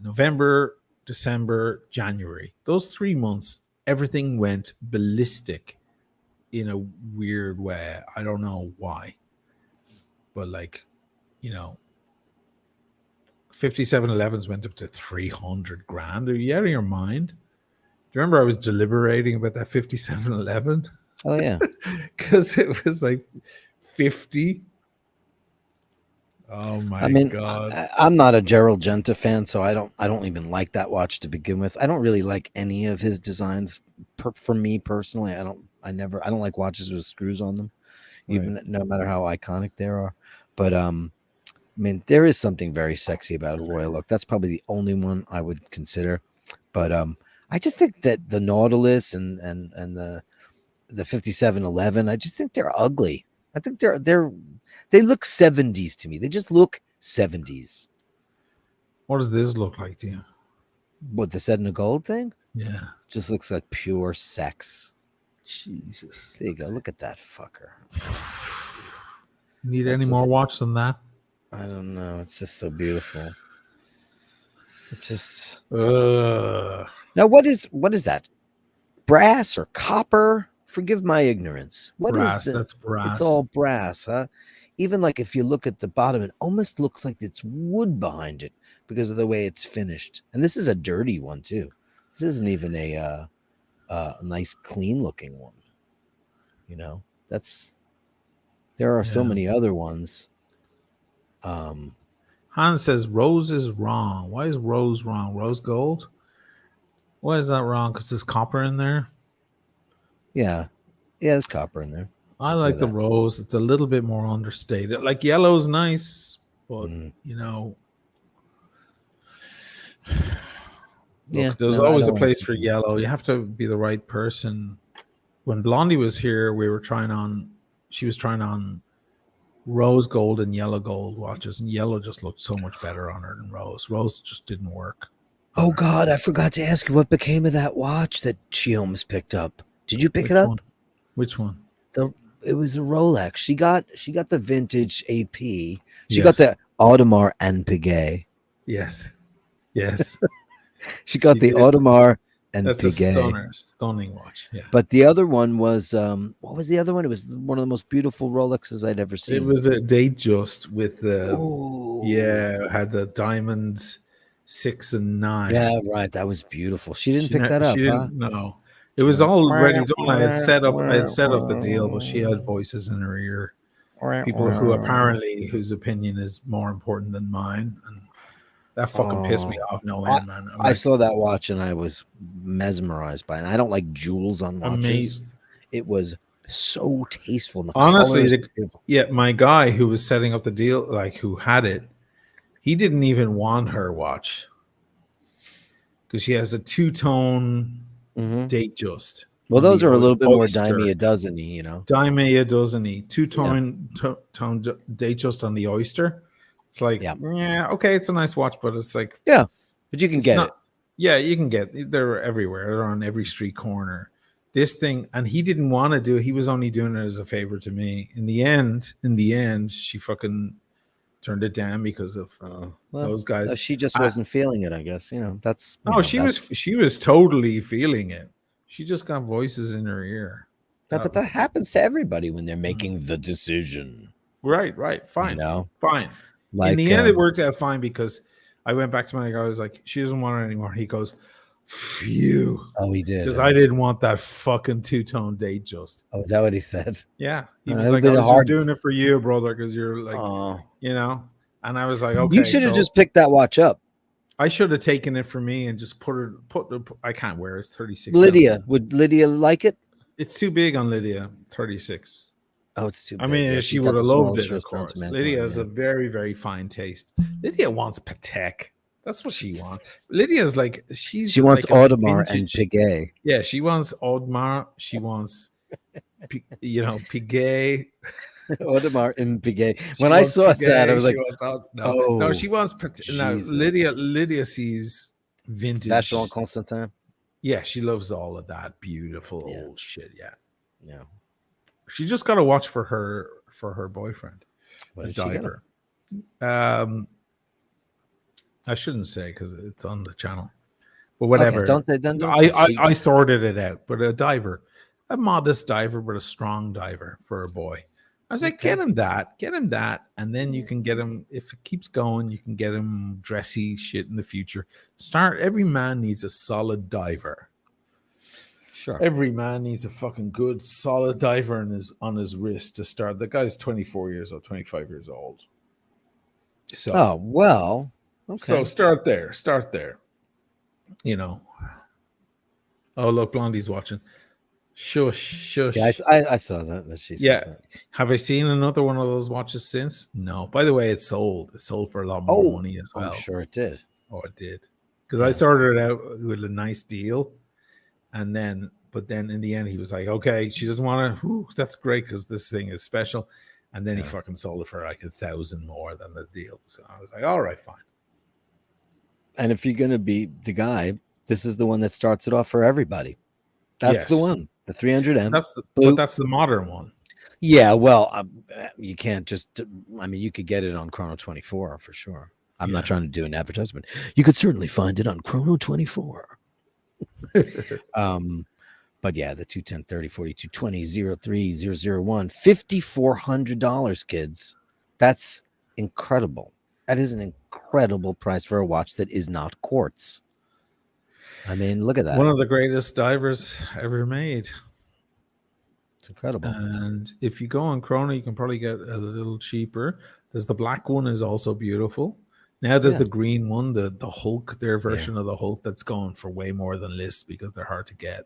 November, December, January? Those 3 months, everything went ballistic in a weird way. I don't know why, but 5711s went up to 300 grand. Are you out of your mind? Do you remember I was deliberating about that 5711? Oh yeah, because it was like 50. Oh my God! I'm not a Gerald Genta fan, so I don't even like that watch to begin with. I don't really like any of his designs. For me personally, I don't like watches with screws on them, even no matter how iconic they are. But I mean, there is something very sexy about a Royal Oak. That's probably the only one I would consider. But I just think that the Nautilus and the 5711, I just think they're ugly. I think they look 70s to me. They just look 70s. What does this look like to you? What, the set in the gold thing? Yeah. Just looks like pure sex. Jesus. There you go. Look at that fucker. Need That's any just- more watch than that? I don't know. It's just so beautiful. It's just now. What is that? Brass or copper? Forgive my ignorance. What is brass. the? That's brass. It's all brass, huh? Even like if you look at the bottom, it almost looks like it's wood behind it because of the way it's finished. And this is a dirty one too. This isn't even a nice, clean looking one. You know, there are so many other ones. Hans says rose is wrong. Why is rose wrong? Rose gold? Why is that wrong? Because there's copper in there. Yeah, there's copper in there. I like the rose. It's a little bit more understated. Like yellow's nice, but you know, look, there's always a place for yellow. You have to be the right person. When Blondie was here, she was trying on rose gold and yellow gold watches, and yellow just looked so much better on her than rose. Rose just didn't work. Oh God, I forgot to ask you what became of that watch that she almost picked up. Did you pick it up? Which one? It was a Rolex. She got the vintage AP. She got the Audemars and Piguet. Yes. She got the Audemars and That's Piguet. stunning watch. Yeah. But the other one was what was the other one? It was one of the most beautiful Rolexes I'd ever seen. It was a Datejust with the had the diamonds 6 and 9. Yeah, right. That was beautiful. She didn't pick that up. She didn't. No. It was all ready done. I had set up the deal, but she had voices in her ear. People whose opinion is more important than mine, and that fucking pissed me off. No end, man. I saw that watch and I was mesmerized by it. And I don't like jewels on watches. Amazing. It was so tasteful. And the honestly, my guy who was setting up the deal, like who had it, he didn't even want her watch because she has a two-tone Datejust. Well, those are a little bit more dime a dozen-y, you know. Dime a dozen-y. Two-tone Datejust on the Oyster. It's like, okay, it's a nice watch, but it's like... Yeah, but you can get it. Yeah, you can get it. They're everywhere. They're on every street corner. This thing, and he didn't want to do it. He was only doing it as a favor to me. In the end, she fucking turned it down because of those guys. She just wasn't feeling it, I guess. You know, that's... she was totally feeling it. She just got voices in her ear. But that happens to everybody when they're making the decision. Right. Fine. You know? Fine. Like, in the end, it worked out fine because I went back to my guy. I was like, she doesn't want it anymore. He goes, phew. Oh, he did. Because I didn't want that fucking two-tone Datejust. Oh, is that what he said? Yeah. He was like, I was just doing it for you, brother, because you're like, you know. And I was like, okay. You should have just picked that watch up. I should have taken it for me and just put I can't wear it. It's 36. Lydia. Would Lydia like it? It's too big on Lydia, 36. Oh, it's too big. I mean, she would have loved it, of course. Lydia has a very, very fine taste. Lydia wants Patek. That's what she wants. Lydia's like, she wants like Audemars and Piguet. Yeah, she wants Audemars. She wants, Piguet. Audemars and Piguet. When I saw that, I was like, no, she wants Lydia sees vintage. Vacheron Constantin. Yeah, she loves all of that beautiful old shit. Yeah. She just got a watch for her boyfriend, a diver. I shouldn't say because it's on the channel, but whatever. Okay, don't I sorted it out, but a diver, a modest diver, but a strong diver for a boy. I was like, get him that, and then you can get him, if it keeps going, you can get him dressy shit in the future. Every man needs a solid diver. Sure. Every man needs a fucking good, solid diver on his wrist to start. The guy's 24 years old, 25 years old. So, okay. So start there. You know. Oh, look, Blondie's watching. Shush. Yeah, I saw that she said that. Have I seen another one of those watches since? No. By the way, it sold. It sold for a lot more money as well. I'm sure it did. Oh, it did. Because I started out with a nice deal. But then in the end, he was like, okay, she doesn't want to. That's great because this thing is special. And then he Yeah. fucking sold it for like 1,000 more than the deal. So I was like, all right, fine. And if you're going to be the guy, this is the one that starts it off for everybody. That's the Yes. one, the 300M. But that's the modern one. Yeah, well, you can't just. I mean, you could get it on Chrono 24 for sure. I'm not trying to do an advertisement. You could certainly find it on Chrono 24. But yeah, the 210 30 42 20 03 001 $5,400, kids. That's incredible. That is an incredible price for a watch that is not quartz. I mean, look at that. One of the greatest divers ever made. It's incredible. And if you go on Chrono, you can probably get a little cheaper. There's the black one is also beautiful. Now there's the green one, the Hulk, their version of the Hulk that's going for way more than list because they're hard to get.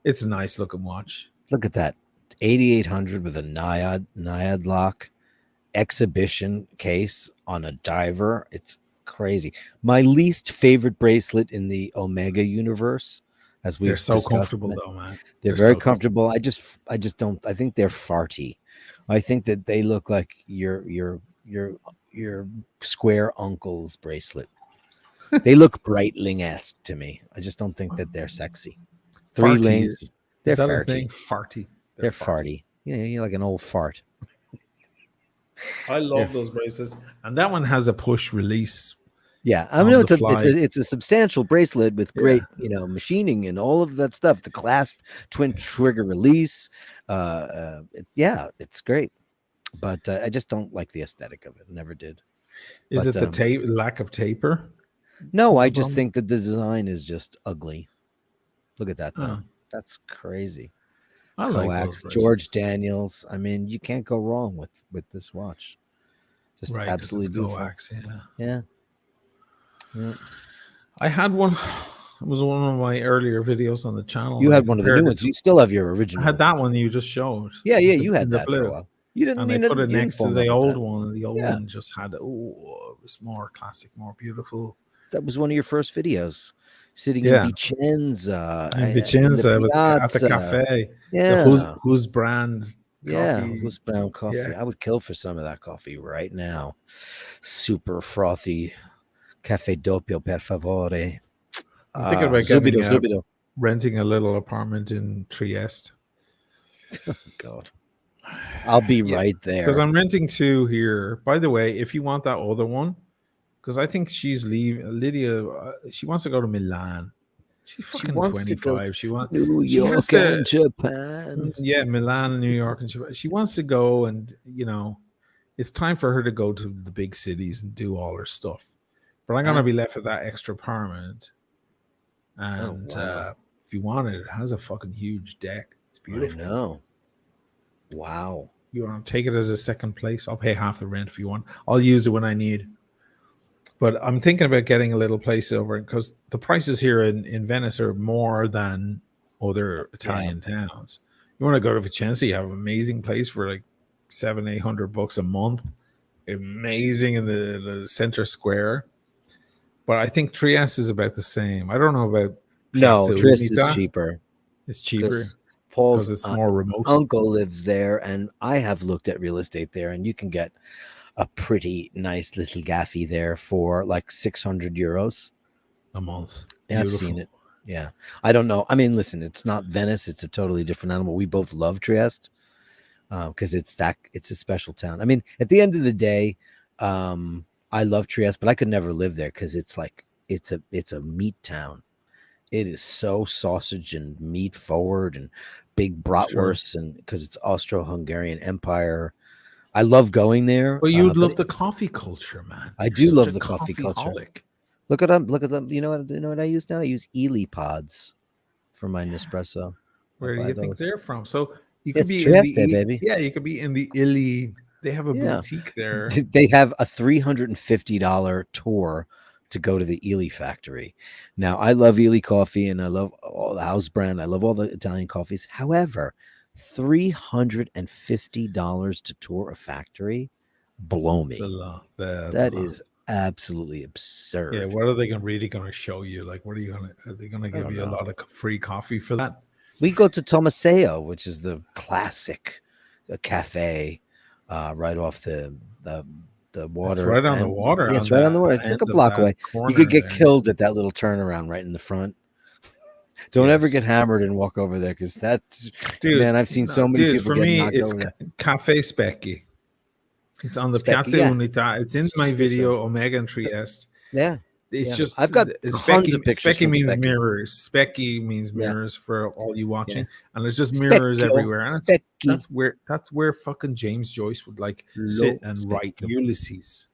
It's a nice looking watch. Look at that. 8,800 with a Naiad lock exhibition case on a diver. It's crazy. My least favorite bracelet in the Omega universe, as we've so discussed, comfortable though, man. They're very so comfortable. I just don't. I think they're farty. I think that they look like your square uncle's bracelet. They look Breitling-esque to me. I just don't think that they're sexy. Three links. They're farty. Farty. They're farty. Yeah, you're like an old fart. I love those bracelets, and that one has a push release. Yeah, I mean it's a substantial bracelet with great machining and all of that stuff. The clasp, twin trigger release. It's great, but I just don't like the aesthetic of it. Never did. Is it the lack of taper? No, I just think that the design is just ugly. Look at that though. That's crazy. I like those George Daniels. I mean, you can't go wrong with this watch. Just absolutely beautiful. Coax, yeah. I had one. It was one of my earlier videos on the channel. You had one of the new ones. You still have your original. I had that one you just showed. Yeah, you had that for a while. You didn't. And I put it next to the old one. The old one just had it was more classic, more beautiful. That was one of your first videos. Sitting in Vicenza. In Vicenza at the cafe. Yeah. Whose brand coffee. Yeah, whose brown coffee. Yeah. I would kill for some of that coffee right now. Super frothy. Caffè doppio, per favore. I'm thinking about renting a little apartment in Trieste. Oh, God. I'll be right there. Because I'm renting 2 here. By the way, if you want that other one, because I think she's leaving. Lydia, she wants to go to Milan. She's fucking 25. She wants New York and Japan. Yeah, Milan, New York, and she wants to go, and it's time for her to go to the big cities and do all her stuff. But I'm gonna be left with that extra apartment, and if you want it, it has a fucking huge deck. It's beautiful. I know. Wow. You want to take it as a second place? I'll pay half the rent if you want. I'll use it when I need. But I'm thinking about getting a little place over because the prices here in Venice are more than other Italian towns. You want to go to Vicenza, you have an amazing place for like $700-800 a month. Amazing in the center square. But I think Trieste is about the same. I don't know about Trieste is cheaper. It's cheaper. Paul's it's more remote. Uncle lives there, and I have looked at real estate there, and you can get a pretty nice little gaffy there for like 600 euros a month. Yeah, I've seen it. Yeah. I don't know. I mean, listen, it's not Venice. It's a totally different animal. We both love Trieste because it's a special town. I mean, at the end of the day, I love Trieste, but I could never live there because it's a meat town. It is so sausage and meat forward and big bratwursts, and because it's Austro-Hungarian Empire. I love going there. Well, you love the coffee culture, man. I do love the coffee culture. Look at them. You know what I use now? I use Ely pods for my Nespresso. Where do you think they're from? So you could be Trieste, baby. Yeah, you could be in the Ely. They have a boutique there. They have a $350 tour to go to the Ely factory. Now, I love Ely coffee and I love all the house brand. I love all the Italian coffees. However, $350 to tour a factory, blow me. That is absolutely absurd. Yeah, what are they really going to show you? Like, are they going to give you a lot of free coffee for that? We go to Tomaseo, which is the classic cafe right off the water. It's right on the And water yeah, on it's right on the the water. It's end like a of block that away. You could corner get there. killed at that little turnaround right in the front. Don't ever Yes. get hammered and walk over there because that's, Dude, man, I've seen no, so many dude, people for get me, knocked it's over there. Cafe Specky. It's on the Specky, Piazza yeah. Unità. It's in my video, Omega and Trieste. Yeah. It's Yeah. just I've got tons of pictures Specky from means Specky. mirrors. Specky means Yeah. mirrors for all you Yeah. watching, and there's just mirrors Specchio. everywhere. And Specky. that's where fucking James Joyce would like sit and write Specchio. Ulysses.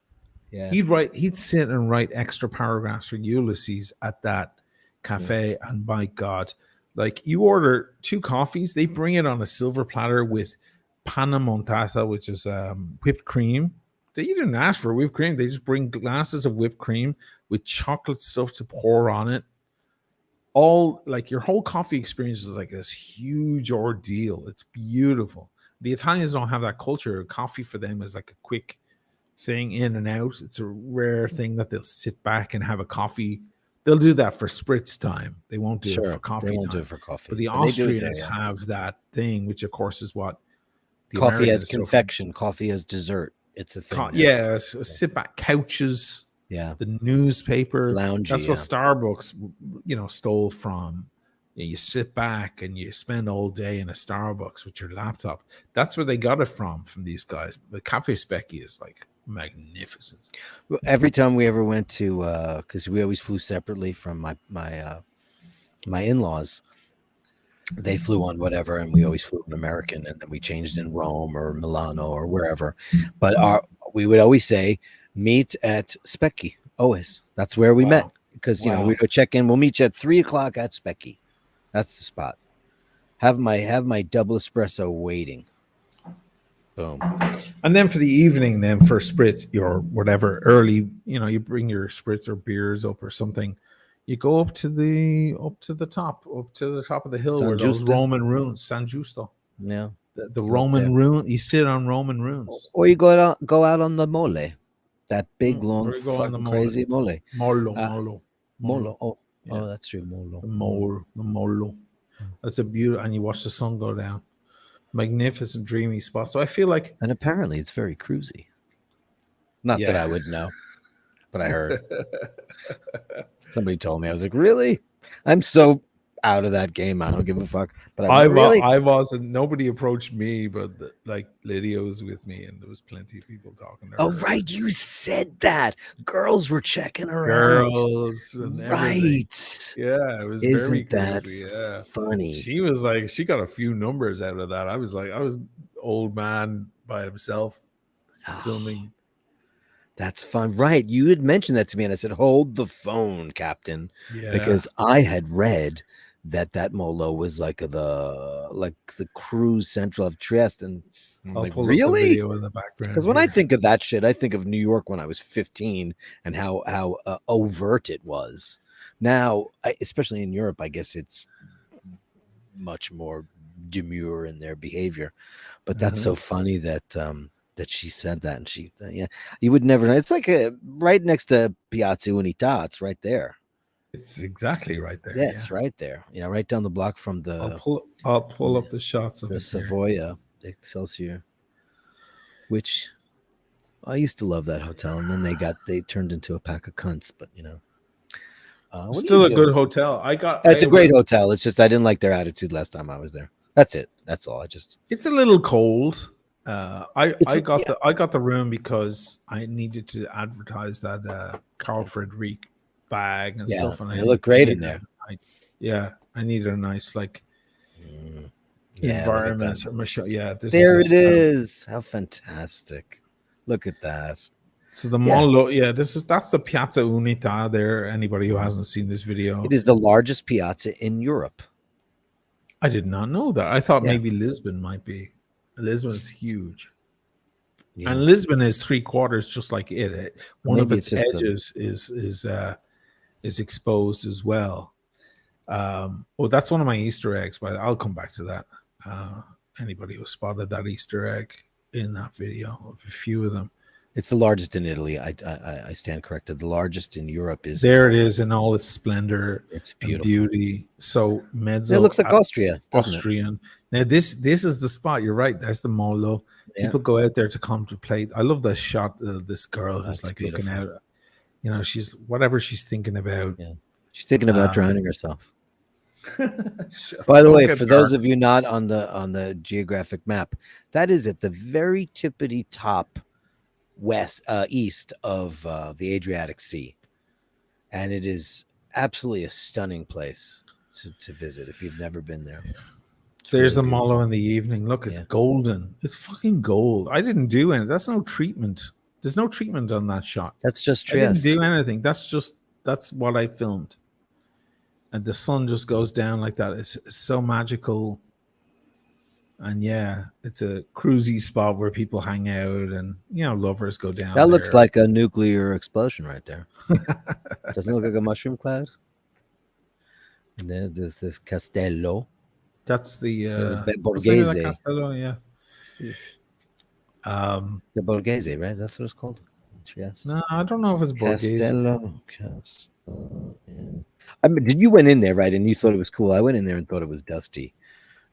Yeah. He'd sit and write extra paragraphs for Ulysses at that cafe, and by God, like you order 2 coffees, they bring it on a silver platter with panna montata, which is whipped cream. They didn't ask for whipped cream. They just bring glasses of whipped cream with chocolate stuff to pour on it. All like your whole coffee experience is like this huge ordeal. It's beautiful. The Italians don't have that culture. Coffee for them is like a quick thing in and out. It's a rare thing that they'll sit back and have a coffee. They'll do that for spritz time. They won't do it for coffee They won't time. do it for coffee. But the But they do it there, Austrians yeah. have that thing, which of course is what the Coffee as Americans took. confection, coffee as dessert. It's a thing. now. Yeah, sit back couches, Yeah. the newspaper. Loungy, That's what yeah. Starbucks, stole from. You sit back and you spend all day in a Starbucks with your laptop. That's where they got it from these guys. The Cafe Specky is like magnificent. Well, every time we ever went to, because we always flew separately from my in-laws, they flew on whatever, and we always flew an American, and then we changed in Rome or Milano or wherever. But we would always say, meet at Specky. Always. That's where we met. Because we'd go check in. We'll meet you at 3:00 at Specky. That's the spot. Have my double espresso waiting. Boom. And then for the evening, then for spritz, your whatever early, you bring your spritz or beers up or something. You go up to the top of the hill San where those Giusto? Roman ruins, San Giusto, Yeah. the Roman ruin. You sit on Roman ruins. Or you go out on the mole, that big long Or you go on the fucking mole. crazy mole. Molo. Oh, Yeah. oh, that's true. Molo. The molo. That's a beautiful, and you watch the sun go down. Magnificent, dreamy spot. So I feel like, And apparently it's very cruisy. Not that I would know, but I heard. Somebody told me. I was like, really? I'm so out of that game. I don't give a fuck. But I really? wasn't. Nobody approached me, but like Lydia was with me, and there was plenty of people talking to her. Oh, right. You said that. Girls were checking her Girls and everything. Right. Yeah, it was Isn't very that crazy. Yeah. funny? She was like, she got a few numbers out of that. I was old man by himself filming. That's fun. Right. You had mentioned that to me, and I said, hold the phone, Captain. Yeah. Because I had read that Molo was like the cruise central of Trieste. And I'm I'll like, pull really? up the video in the background. Because when I think of that shit, I think of New York when I was 15 and how overt it was. Now, especially in Europe, I guess it's much more demure in their behavior. But that's so funny that that she said that, and you would never know. It's like right next to Piazza Unità. It's right there. It's exactly right there. Yeah, it's right there. Right down the block from the. I'll pull up the shots of the it Savoia Excelsior, which I used to love that hotel, and then they turned into a pack of cunts. But still a good hotel. It's a great hotel. It's just I didn't like their attitude last time I was there. That's it. That's all. It's a little cold. I got the room because I needed to advertise that Carl Frederick bag and stuff, and it looked great in there. I needed a nice environment. There it is. How fantastic! Look at that. So the mall, that's the Piazza Unità there. Anybody who hasn't seen this video, it is the largest piazza in Europe. I did not know that. I thought maybe Lisbon might be. Lisbon's huge. Yeah. And Lisbon is 3/4 just like it. One of its edges is exposed as well. That's one of my Easter eggs, but I'll come back to that. Anybody who spotted that Easter egg in that video, of a few of them. It's the largest in Italy. I stand corrected. The largest in Europe is there. It is in all its splendor. It's beautiful. Beauty. So Mezzo. It looks like Austria. Austrian. Now this is the spot. You're right. That's the Molo. Yeah. People go out there to contemplate. I love the shot of this girl who's That's like beautiful. looking out. You know, she's whatever she's thinking about. Yeah. She's thinking about drowning herself. Shut- By the don't way, get for dark. those of you not on the geographic map, that is at the very tippity top east of the Adriatic Sea, and it is absolutely a stunning place to visit if you've never been there. It's There's really the beautiful. Molo in the evening. Look, it's Yeah. golden. It's fucking gold. I didn't do any. That's no treatment. There's no treatment on that shot. That's just I didn't Trieste. do anything. That's what I filmed. And the sun just goes down like that. It's so magical. And yeah, it's a cruisy spot where people hang out and lovers go down. That looks there. like a nuclear explosion right there. Doesn't it look like a mushroom cloud? And then there's this Castello. That's the Borghese. Castello, yeah. The Borghese, right? That's what it's called. Trieste. No, I don't know if it's Borghese. Castello. I mean, you went in there, right? And you thought it was cool. I went in there and thought it was dusty.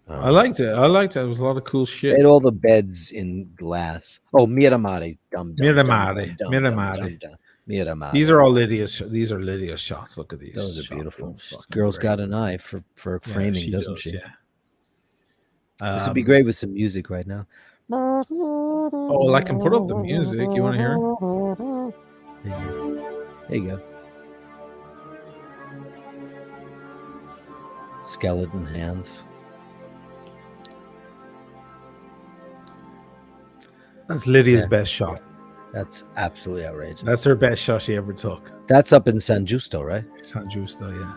I liked it. It was a lot of cool They shit. had all the beds in glass. Oh, Miramare. Miramare. These are all Lydia's. These are Lydia's shots. Look at these. Those are shots. beautiful. They're fucking Girl's great. got an eye for framing, she doesn't does, she? Yeah. This would be great with some music right now. Oh, well, I can put up the music. You want to hear it? There you go. Skeleton hands. That's Lydia's best shot. That's absolutely outrageous. That's her best shot she ever took. That's up in San Giusto, right? San Giusto, yeah.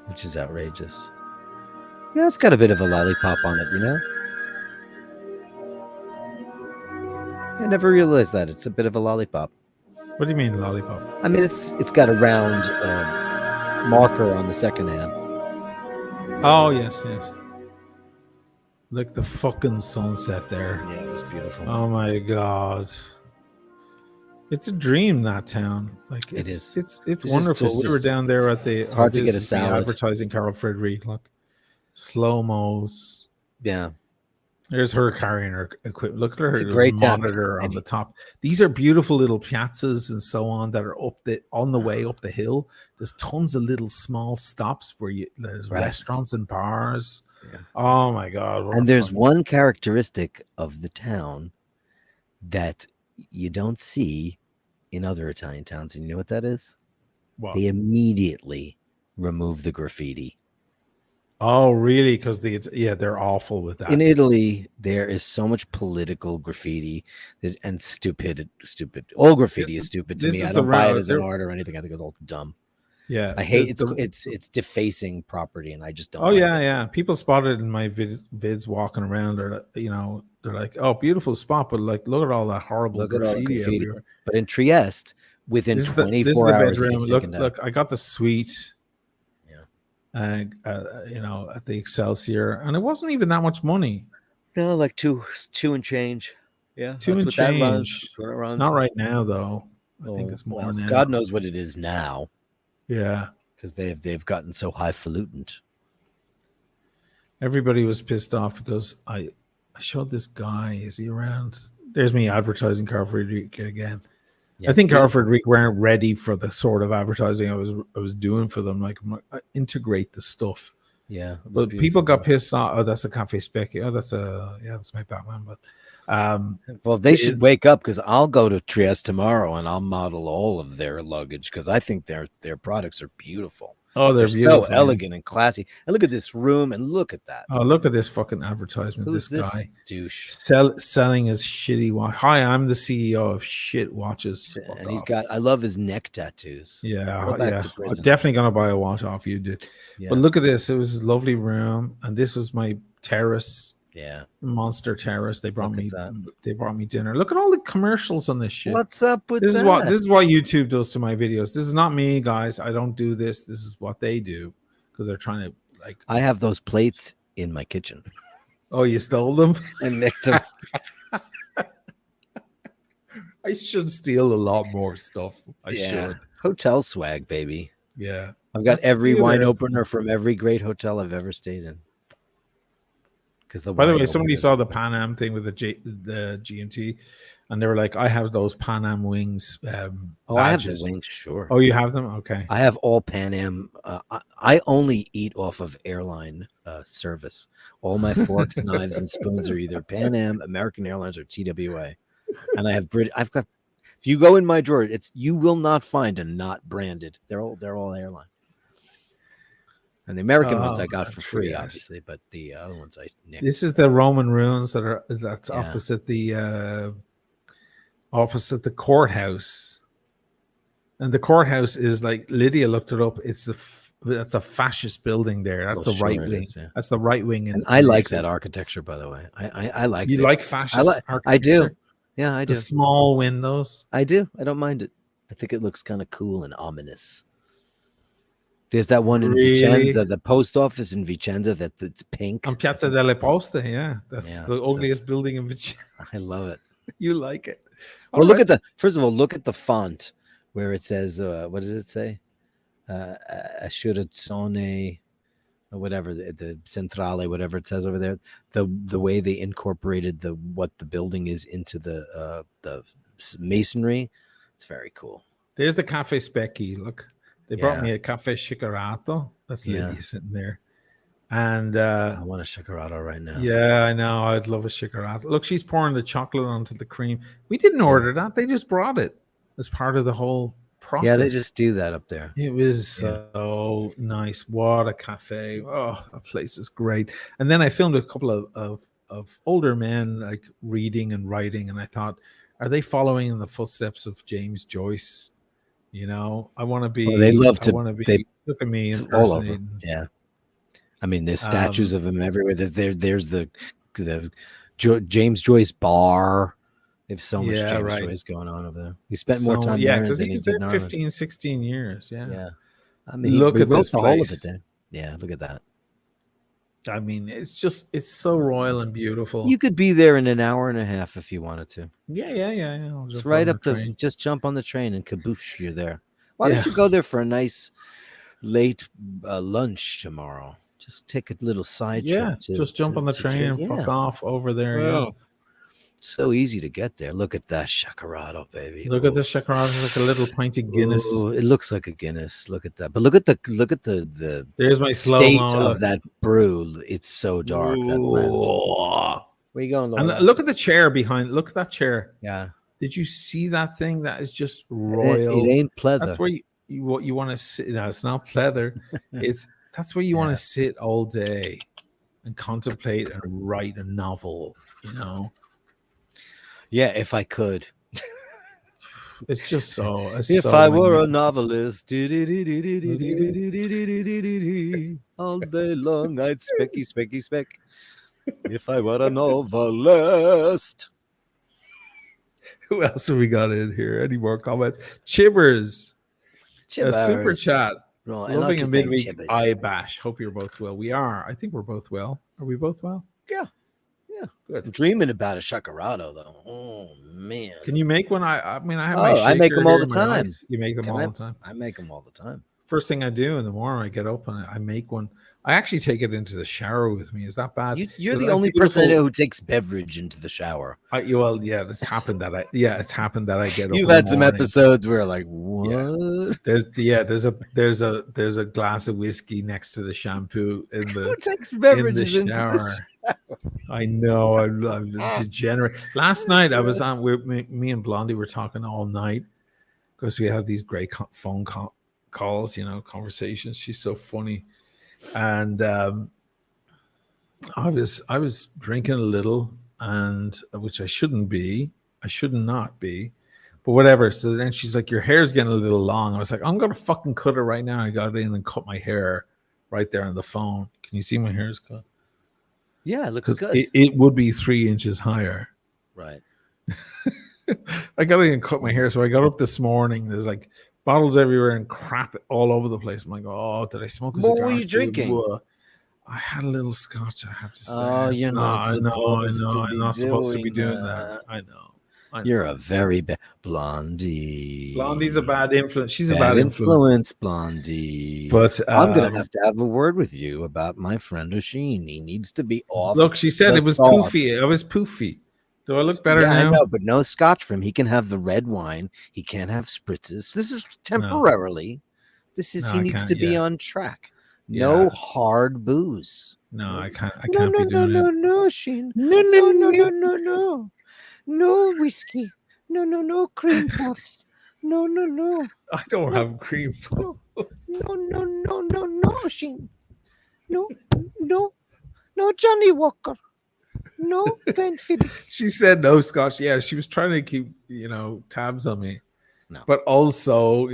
Which is outrageous. Yeah, it's got a bit of a lollipop on it, you know? I never realized that. It's a bit of a lollipop. What do you mean lollipop? I mean, it's got a round marker on the second hand. Oh, yes. Look, the fucking sunset there. Yeah, it was beautiful. Oh my god. It's a dream, that town. Like It it's is. it's wonderful. We were down there at the hard to get a salad. Advertising Carl Frederick. Look. Slow-mos. Yeah. There's her carrying her equipment. Look at her It's a great town. monitor on the top. These are beautiful little piazzas and so on that are on the way up the hill. There's tons of little small stops where there's restaurants and bars. Yeah. Oh my god! And there's one characteristic of the town that you don't see in other Italian towns, and you know what that is? What? They immediately remove the graffiti. Oh, really? Because they're awful with that. In Italy, there is so much political graffiti and stupid. All graffiti is stupid to me. I don't buy it as an art or anything. I think it's all dumb. Yeah, I hate it's defacing property, and I just don't. Oh yeah. People spotted in my vids walking around, or they're like, "Oh, beautiful spot," but like, look at all that horrible graffiti everywhere. But in Trieste, within 24 hours, the bedroom. Look, I got the suite. Yeah. At the Excelsior, and it wasn't even that much money. No, like two and change. Yeah, 2 and change. Not right now, though. I think it's more now. God knows what it is now. Yeah, because they've gotten so highfalutin. Everybody was pissed off because I showed this guy. Is he around? There's me advertising Carl Frederick again. Yeah, I think Carl Frederick weren't ready for the sort of advertising I was doing for them. Like, integrate the stuff. Yeah, but people got pissed off. Oh, that's a Cafe Specky. Oh, that's my Batman. But well, they should wake up, because I'll go to Trieste tomorrow and I'll model all of their luggage, because I think their products are beautiful. Oh, they're beautiful, so elegant and classy. And look at this room, and look at that. Oh, look at this fucking advertisement. Who's this guy douche selling his shitty watch. Hi, I'm the CEO of shit watches. And he's got. I love his neck tattoos. Yeah. I'm definitely gonna buy a watch off you, dude. Yeah. But look at this. It was a lovely room, and this was my terrace. Yeah, monster terrace. They brought me dinner. Look at all the commercials on this shit. What's up with this? That? This is what YouTube does to my videos. This is not me, guys. I don't do this. This is what they do, because they're trying to like. I have those plates in my kitchen. Oh, you stole them? I nicked them. I should steal a lot more stuff. I should. Hotel swag, baby. Yeah, I've got every wine opener from every great hotel I've ever stayed in. because the By the way, wide somebody open saw the Pan Am thing with the GMT, and they were like, "I have those Pan Am wings Oh, I have the badges." wings, sure. Oh, you have them? Okay. I have all Pan Am. I only eat off of airline service. All my forks, knives, and spoons are either Pan Am, American Airlines, or TWA. And I have I've got. If you go in my drawer, you will not find a not branded. They're all airline. And the American ones I got for free, yes. obviously, but the other ones I nicked. This is the Roman ruins that's Yeah. opposite the courthouse. And the courthouse is like Lydia looked it up. That's a fascist building there. That's the right wing. Yeah. That's the right wing. And I like that architecture, by the way. I like. You like fascist architecture? I do. Yeah, I do. The small windows. I do. I don't mind it. I think it looks kind of cool and ominous. There's that one in Vicenza, the post office in Vicenza that's pink. On Piazza delle Poste, yeah. That's the ugliest building in Vicenza. I love it. You like it. Well, look at first of all, look at the font where it says, what does it say? Assurazione, or whatever, the Centrale, whatever it says over there. The way they incorporated what the building is into the masonry, it's very cool. There's the Cafe Specchi. Look. They brought me a cafe shikarato. That's Lydia sitting there. And I want a shikarato right now. Yeah, I know. I'd love a shikarato. Look, she's pouring the chocolate onto the cream. We didn't order that. They just brought it as part of the whole process. Yeah, they just do that up there. It was so nice. What a cafe. Oh, that place is great. And then I filmed a couple of older men like reading and writing. And I thought, are they following in the footsteps of James Joyce? You know, I want to be. Well, they love to. Look at me all over. Yeah, I mean, there's statues of him everywhere. There's the James Joyce bar. They have so much James Joyce going on over there. He spent more time there than he did in 15, 16 years. Yeah. I mean, look at this place. Yeah, look at that. I mean, it's so royal and beautiful. You could be there in an hour and a half if you wanted to. Yeah. It's right up just jump on the train and kaboosh, you're there. Why don't you go there for a nice late lunch tomorrow? Just take a little side trip. Just jump on the train and fuck off over there. Yeah. So easy to get there. Look at that shakarato, baby. Look at the shakarato. It's like a little pint of Guinness. It looks like a Guinness. Look at that. But look at the there's my state of that brew. It's so dark. That blend. Where you going, Laura? And look at the chair behind. Look at that chair. Yeah. Did you see that thing? That is just royal. It ain't pleather. That's where you want to sit. No, it's not pleather. That's where you want to sit all day and contemplate and write a novel. You know. Yeah, if I could. It's just so. If I were a novelist, all day long I'd specky. If I were a novelist. Who else have we got in here? Any more comments? Chibbers. A super chat. No, Loving a midweek eye bash. Hope you're both well. We are. I think we're both well. Are we both well? Yeah. Good. I'm dreaming about a shakarato though. Oh man. Can you make one? I mean, I have I make them all the time. You make them all the time? I make them all the time. First thing I do in the morning, I get up and I make one. I actually take it into the shower with me. Is that bad? You're the only person who takes beverage into the shower. It's happened that I get up. You've had some episodes where like, what? Yeah. There's a glass of whiskey next to the shampoo in the who takes beverages in the shower. I know I'm degenerate. Last night I was on with me and Blondie were talking all night because we have these great phone calls, conversations. She's so funny. And I was drinking a little, and which I should not be, but whatever. So then she's like, "Your hair's getting a little long." I was like, "I'm gonna fucking cut it right now." I got in and cut my hair right there on the phone. Can you see my hair's cut? Yeah, it looks good. It would be 3 inches higher. Right. I got in and cut my hair, so I got up this morning. There's like bottles everywhere and crap all over the place. I'm like, oh, did I smoke a cigar? What were you drinking? I had a little scotch, I have to say. Oh, you're not. I'm not supposed to be doing that. I know. You're a very bad Blondie. Blondie's a bad influence. She's a Bad bad influence. Blondie. But I'm gonna have to have a word with you about my friend Oisin. He needs to be off. look, she said the it was sauce. poofy. It was poofy. Do I look better Yeah, now? I know, but no scotch for him. He can have the red wine. He can't have spritzes. This is temporarily. This is No, he I needs can't, to be yeah. on track. No Yeah. hard booze. No, I can't. I No, can't no, be no, doing no, it. no, Sheen. No, No, no, no, no, no. No whiskey. No, no, no cream puffs. No, no, no. I don't No. have cream. No, no, no, no, no, no, Sheen. No, no, no, Johnny Walker. No, Glenfiddich. She said no scotch. Yeah, she was trying to keep tabs on me. No. But also,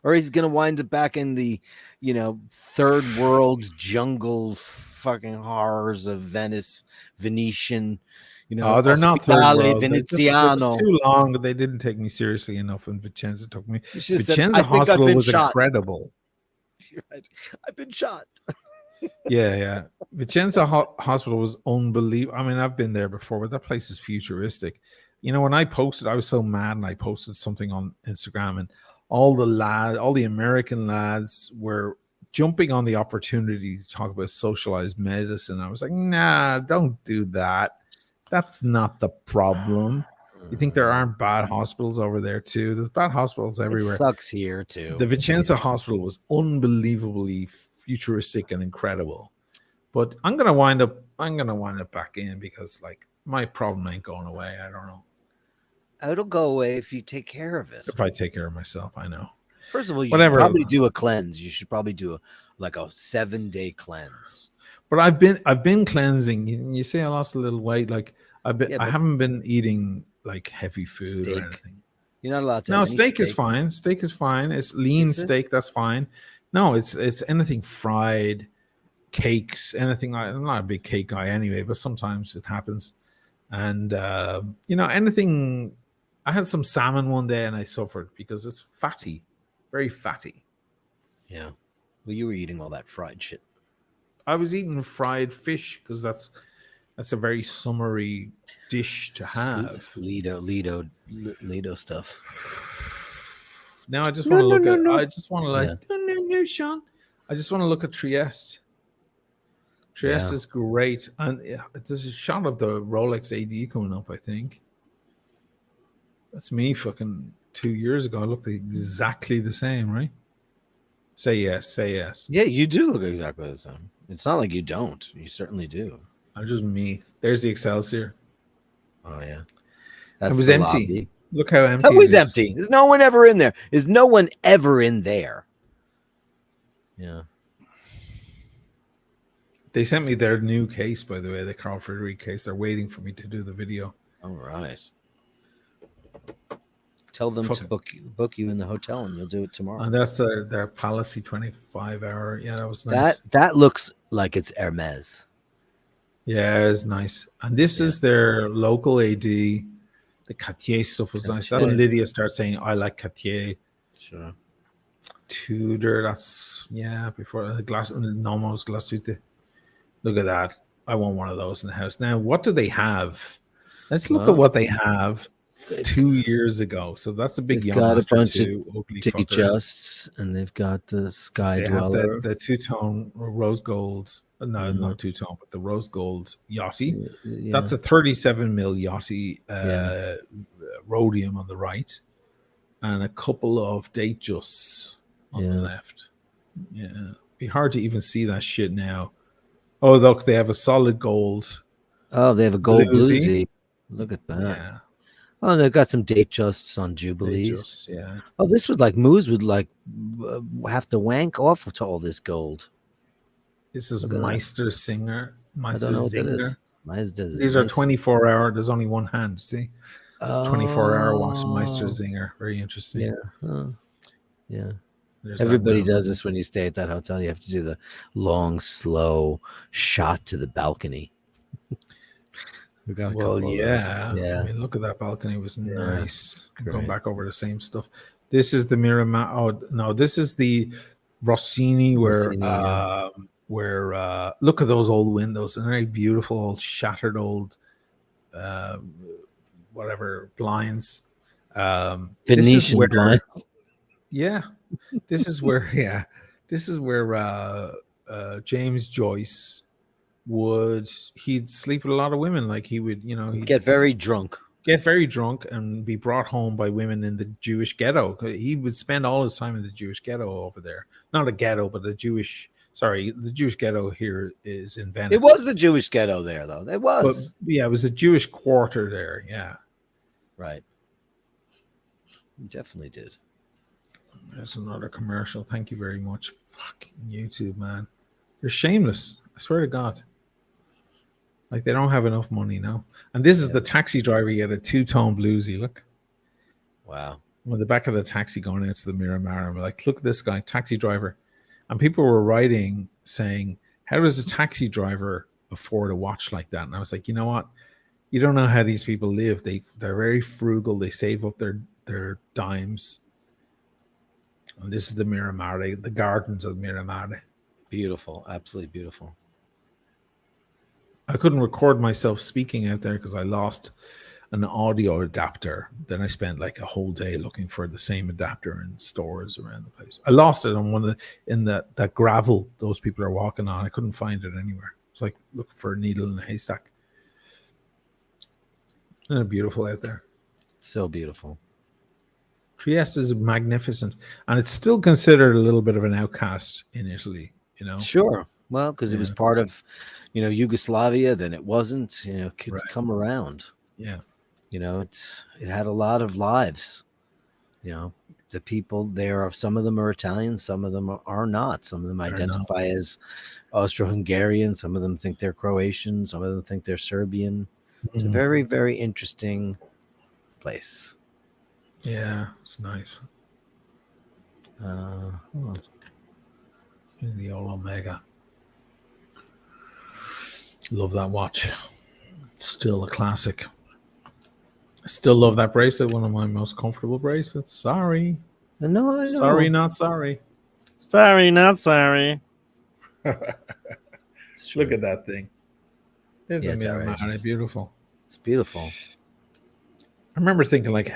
or he's gonna wind up back in the, third world jungle fucking horrors of Venice, Venetian. They're not third Ospedale world. It Veneziano. was too long. They didn't take me seriously enough, and Vicenza took me. She said, Vicenza "I think I've Hospital been was shot." incredible. You're right. I've been shot. Yeah. Vicenza Hospital was unbelievable. I mean, I've been there before, but that place is futuristic. When I posted, I was so mad, and I posted something on Instagram, and all the American lads were jumping on the opportunity to talk about socialized medicine. I was like, nah, don't do that. That's not the problem. You think there aren't bad hospitals over there too? There's bad hospitals everywhere. It sucks here too. The Vicenza Hospital was unbelievably futuristic and incredible. But I'm gonna wind up back in because my problem ain't going away. I don't know. It'll go away if you take care of it. If I take care of myself, I know. First of all, you should probably do a cleanse. You should probably do a 7-day cleanse. But I've been cleansing. You say I lost a little weight. I haven't been eating heavy food or anything. You're not allowed to. No, steak is fine. Steak is fine. It's lean steak. That's fine. No, it's anything fried, cakes, anything. I'm not a big cake guy anyway, but sometimes it happens. And anything. I had some salmon one day and I suffered because it's fatty, very fatty. Yeah. Well, you were eating all that fried shit. I was eating fried fish because that's a very summery dish to have. Lido stuff. Now I just want to look at. I just want to no, Sean. I just want to look at Trieste. Trieste is great, and there's a shot of the Rolex AD coming up. I think that's me. Fucking 2 years ago, I looked exactly the same, right? Say yes. Say yes. Yeah, you do look exactly the same. It's not like you don't. You certainly do. I'm just me. There's the Excelsior. Oh yeah, it was empty. Lobby. Look how empty. It's always empty. There's no one ever in there. There's no one ever in there. Yeah. They sent me their new case, by the way, the Carl Friedrich case. They're waiting for me to do the video. All right. Tell them to book you in the hotel, and you'll do it tomorrow. And that's their Policy 25-hour. Yeah, that was nice. That looks like it's Hermes. Yeah, it's nice. And this is their local AD. The Cartier stuff was nice. That Lydia starts saying, I like Cartier. Sure. Tudor, before the glass, Nomos Glasuite. Look at that. I want one of those in the house. Now, what do they have? Let's look at what they have 2 years ago. So that's a big Yacht got a bunch of Ticket Justs, and they've got the Sky Dweller. The two-tone rose gold. No, not two-tone, but the rose gold Yachty. Yeah. That's a 37 mil Yachty rhodium on the right, and a couple of date justs on the left. Yeah, be hard to even see that shit now. Oh, look, they have a solid gold. Oh, they have a gold bluesy. Look at that. Yeah. Oh, they've got some date justs on Jubilees. Yeah. Oh, this would Moose would have to wank off to all this gold. This is Meister Singer. Meister Zinger. These are 24-hour. There's only one hand. See, it's 24-hour watch. Meister Zinger. Very interesting. Yeah. Yeah. Everybody does this when you stay at that hotel. You have to do the long, slow shot to the balcony. Well, yeah. I mean, look at that balcony. It was nice. Going back over the same stuff. This is the Miramar. Oh no, this is the Rossini where look at those old windows. And very beautiful, old, shattered old whatever blinds. This is Venetian where, blinds. yeah, this is where, yeah, this is where James Joyce he'd sleep with a lot of women. Like he would, he'd Get very drunk. get very drunk and be brought home by women in the Jewish ghetto. He would spend all his time in the Jewish ghetto over there. Not a ghetto, but the Jewish ghetto here is in Venice. It was the Jewish ghetto there, though. It But was. yeah, it was a Jewish quarter there. Yeah. Right. You definitely did. There's another commercial. Thank you very much. Fucking YouTube, man. You're shameless. I swear to God. Like they don't have enough money now. And this is the taxi driver. He had a two-tone bluesy. Look. Wow. On the back of the taxi going into the Miramar. I'm like, look at this guy, taxi driver. And people were writing saying, how does a taxi driver afford a watch like that? And I was like, you know what? You don't know how these people live. They're very frugal. They save up their dimes. And this is the Miramar, the gardens of Miramar. Beautiful. Absolutely beautiful. I couldn't record myself speaking out there because I lost an audio adapter. Then I spent like a whole day looking for the same adapter in stores around the place. I lost it on that gravel those people are walking on. I couldn't find it anywhere. It's like looking for a needle in a haystack. Isn't it beautiful out there? So beautiful. Trieste is magnificent, and it's still considered a little bit of an outcast in Italy. Sure. Well, because it was part of, Yugoslavia. Then it wasn't. Kids come around. Yeah. It had a lot of lives. The people there, some of them are Italian, some of them are not. Some of them identify as Austro-Hungarian. Some of them think they're Croatian. Some of them think they're Serbian. It's a very, very interesting place. Yeah, it's nice. In the old Omega. Love that watch. Still a classic. I still love that bracelet. One of my most comfortable bracelets. Sorry. No, I know. Sorry, not sorry. Sorry, not sorry. Look at that thing. There's the Miramar. Beautiful. It's beautiful. I remember thinking, like,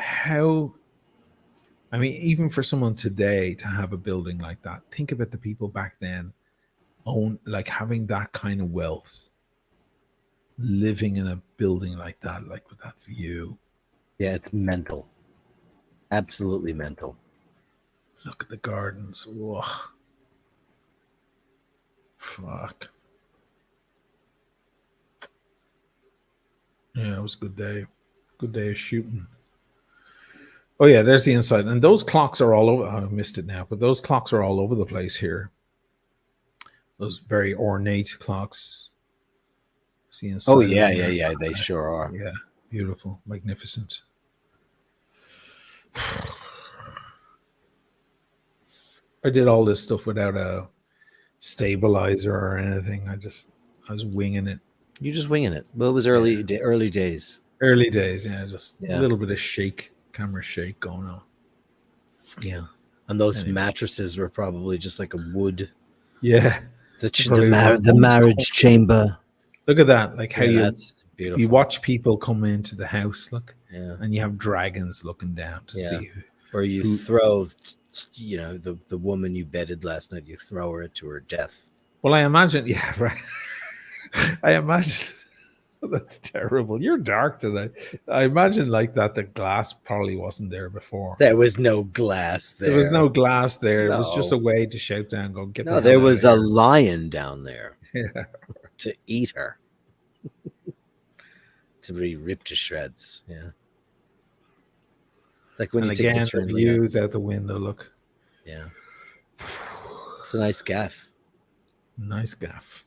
even for someone today to have a building like that, think about the people back then having that kind of wealth, living in a building like that, like with that view. Yeah, it's mental. Absolutely mental. Look at the gardens. Whoa. Fuck. Yeah, it was a good day. Good day of shooting. Oh, yeah, there's the inside. And those clocks are all over. I missed it now, but those clocks are all over the place here. Those very ornate clocks. See inside. Oh, yeah. They sure are. Yeah, beautiful, magnificent. I did all this stuff without a stabilizer or anything. I was winging it. You're just winging it. Well, it was early days. Early days, yeah. Just a little bit of camera shake going on. Yeah. And those mattresses were probably just like a wood. Yeah. The marriage chamber. Look at that. Like how that's beautiful. You watch people come into the house, look. Yeah. And you have dragons looking down to see who. Or you throw, the woman you bedded last night, you throw her to her death. Well, I imagine, yeah, right. I imagine that's terrible. You're dark today. I imagine like that the glass probably wasn't there before. There was no glass there. There was no glass there. No. It was just a way to shout down, go get. No, there was a lion down there. Yeah. To eat her. To be ripped to shreds. Yeah. Like when you take a the views out the window. Look. Yeah. It's a nice gaff. Nice gaff.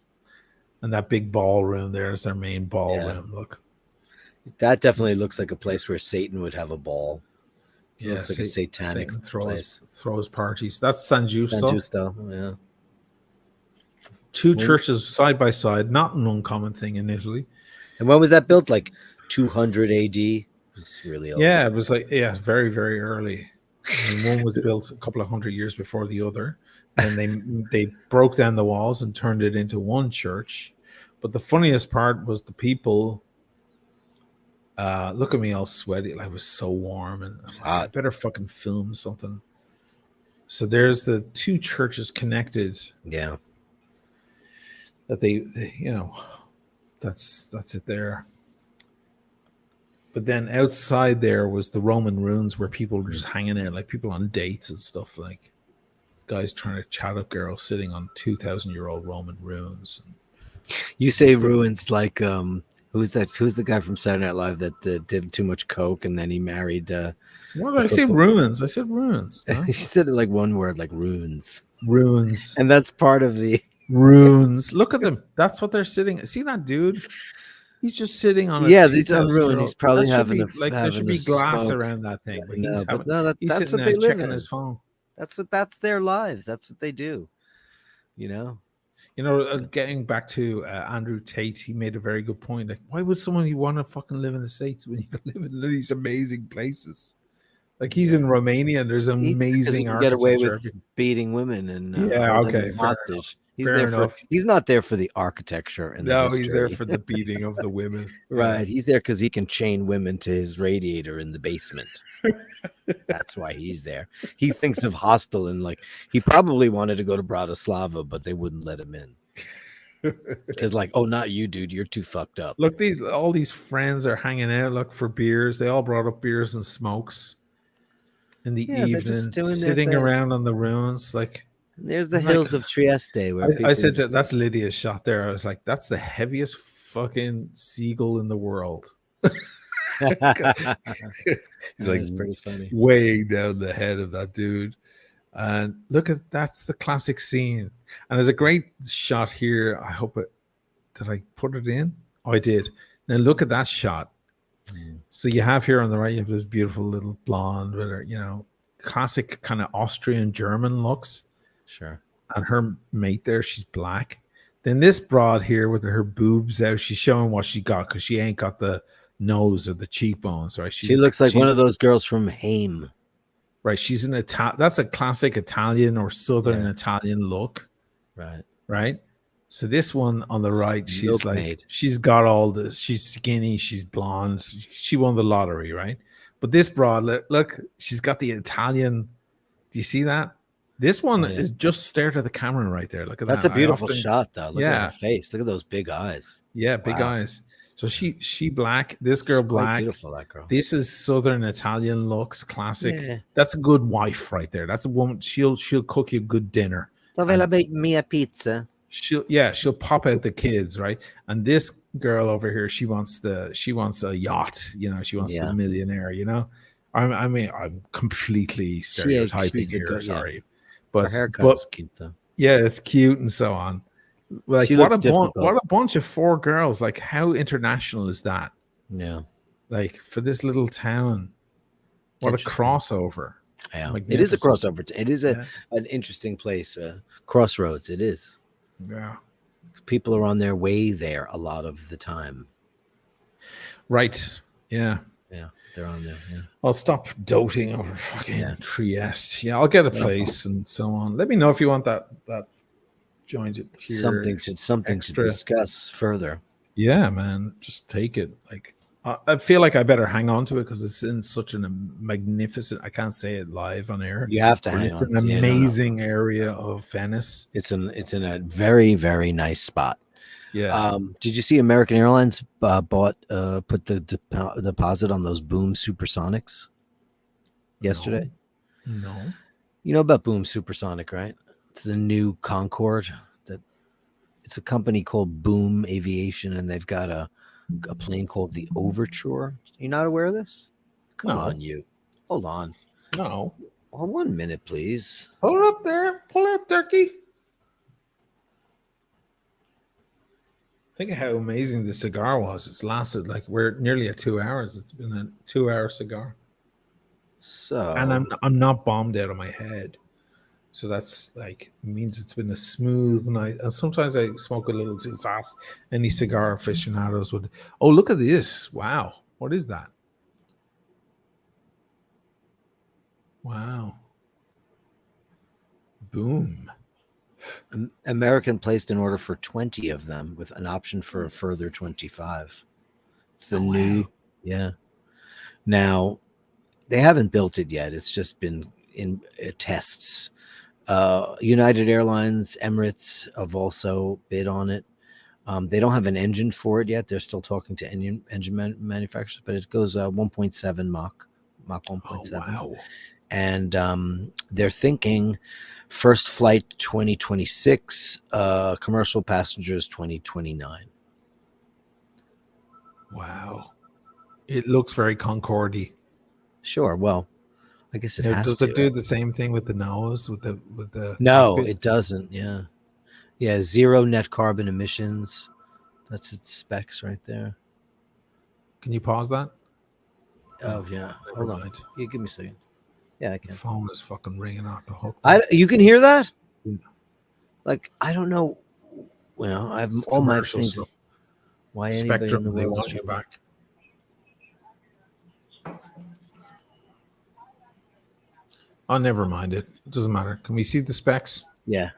And that big ballroom there is their main ballroom. Yeah. Look. That definitely looks like a place where Satan would have a ball. Yeah, looks like a satanic place. Throws parties. That's San Giusto. San Giusto, yeah. Two churches side by side, not an uncommon thing in Italy. And when was that built? Like 200 AD? It was really old. Yeah, it was very, very early. I mean, one was built a couple of 100 years before the other. And they broke down the walls and turned it into one church. But the funniest part was the people Look at me all sweaty. Like, it was so warm, and I'm like, I hot. better fucking film something. So there's the two churches connected Yeah. that they that's it there. But then outside there was the Roman ruins where people were just hanging out, like people on dates and stuff, like guys trying to chat up girls sitting on 2,000-year-old Roman ruins. You say ruins like who's that? Who's the guy from Saturday Night Live that did too much coke and then he married? What did I say? Ruins. I said ruins. No? You said it like one word, like ruins. Ruins. And that's part of the ruins. Look at them. That's what they're sitting. See that dude? He's just sitting on a these unruined. He's probably having there should be glass smoke around that thing. But he's that's sitting what there they live checking in. his phone. That's their lives. That's what they do. You know. Getting back to Andrew Tate, he made a very good point. Like, why would someone want to fucking live in the States when you can live in these amazing places? Like, he's in Romania and there's amazing architecture. Get away with everywhere. beating women and hostage. He's not there for the architecture and he's there for the beating of the women. Right. He's there because he can chain women to his radiator in the basement. That's why he's there. He thinks of hostel and like he probably wanted to go to Bratislava, but they wouldn't let him in. It's like, oh, not you, dude. You're too fucked up. Look, all these friends are hanging out. Look for beers. They all brought up beers and smokes in the evening, sitting around on the ruins. Like, there's the hills of Trieste. Where I said that's Lydia's shot there. I was like, that's the heaviest fucking seagull in the world. He's like, pretty funny, weighing down the head of that dude. And look at that's the classic scene. And there's a great shot here. I hope it. Did I put it in? Oh, I did. Now look at that shot. So you have here on the right, you have this beautiful little blonde with her, classic kind of Austrian German looks. Sure. And her mate there, she's black. Then this broad here with her boobs out, she's showing what she got because she ain't got the nose or the cheekbones, right? She looks like one of those girls from Haim. Right. She's an that's a classic Italian or Southern Italian look. Right. Right. So this one on the right, she's got all this. She's skinny. She's blonde. She won the lottery, right? But this broad, look, she's got the Italian. Do you see that? This one is just stare to the camera right there. Look at that. That's a beautiful shot, though. Look at her face. Look at those big eyes. Yeah, big eyes. So she black. This girl black. Beautiful, that girl. This is Southern Italian looks, classic. Yeah. That's a good wife right there. That's a woman. She'll cook you a good dinner. Dove la make me a pizza? She'll pop out the kids, right? And this girl over here, she wants a yacht. She wants the millionaire. I mean, I'm completely stereotyping here. Sorry, but her haircut's cute though. Yeah, it's cute and so on. Like, what a bunch of 4 girls. Like, how international is that? Yeah. Like, for this little town, what a crossover. Yeah, it is a crossover. It is an interesting place. Crossroads. It is. Yeah. People are on their way there a lot of the time. Right. Yeah. Yeah. They're on there. Yeah. I'll stop doting over fucking Trieste. Yeah, I'll get a place and so on. Let me know if you want that joint here. Something to discuss further. Yeah, man. Just take it. Like, I feel like I better hang on to it because it's in such a magnificent. I can't say it live on air. You have to hang on. It's an amazing area of Venice. It's in a very, very nice spot. Yeah. Did you see American Airlines put the deposit on those Boom Supersonics yesterday? No. You know about Boom Supersonic, right? It's the new Concorde. It's a company called Boom Aviation, and they've got a plane called the Overture. You're not aware of this? Come on, you. Hold on. No. Oh, 1 minute, please. Hold up there. Pull up, Turkey. Think of how amazing the cigar was. It's lasted we're nearly at 2 hours. It's been a 2-hour cigar. So, and I'm not bombed out of my head. So that's means it's been a smooth night. And sometimes I smoke a little too fast. Any cigar aficionados would. Oh, look at this! Wow, what is that? Wow. Boom. American placed an order for 20 of them with an option for a further 25. It's the new Yeah. Now, they haven't built it yet. It's just been in tests. United Airlines, Emirates have also bid on it. They don't have an engine for it yet. They're still talking to engine manufacturers, but it goes 1.7 Mach 1.7. Wow. And they're thinking first flight 2026, commercial passengers 2029. Wow. It looks very Concorde-y. Sure. Well, I guess it has Does to. it do the same thing with the nose, with the No, cockpit? it doesn't. Yeah. Yeah. 0 net carbon emissions. That's its specs right there. Can you pause that? Oh, yeah. Hold on. mind. Yeah, give me a second. Yeah, I The can. phone is fucking ringing off the hook. You can hear that? Yeah. Like, I don't know. Well, I have It's all my commercial things. stuff. Why anybody in Spectrum, the they world want is you trying to- back. Oh, never mind it. It doesn't matter. Can we see the specs? Yeah.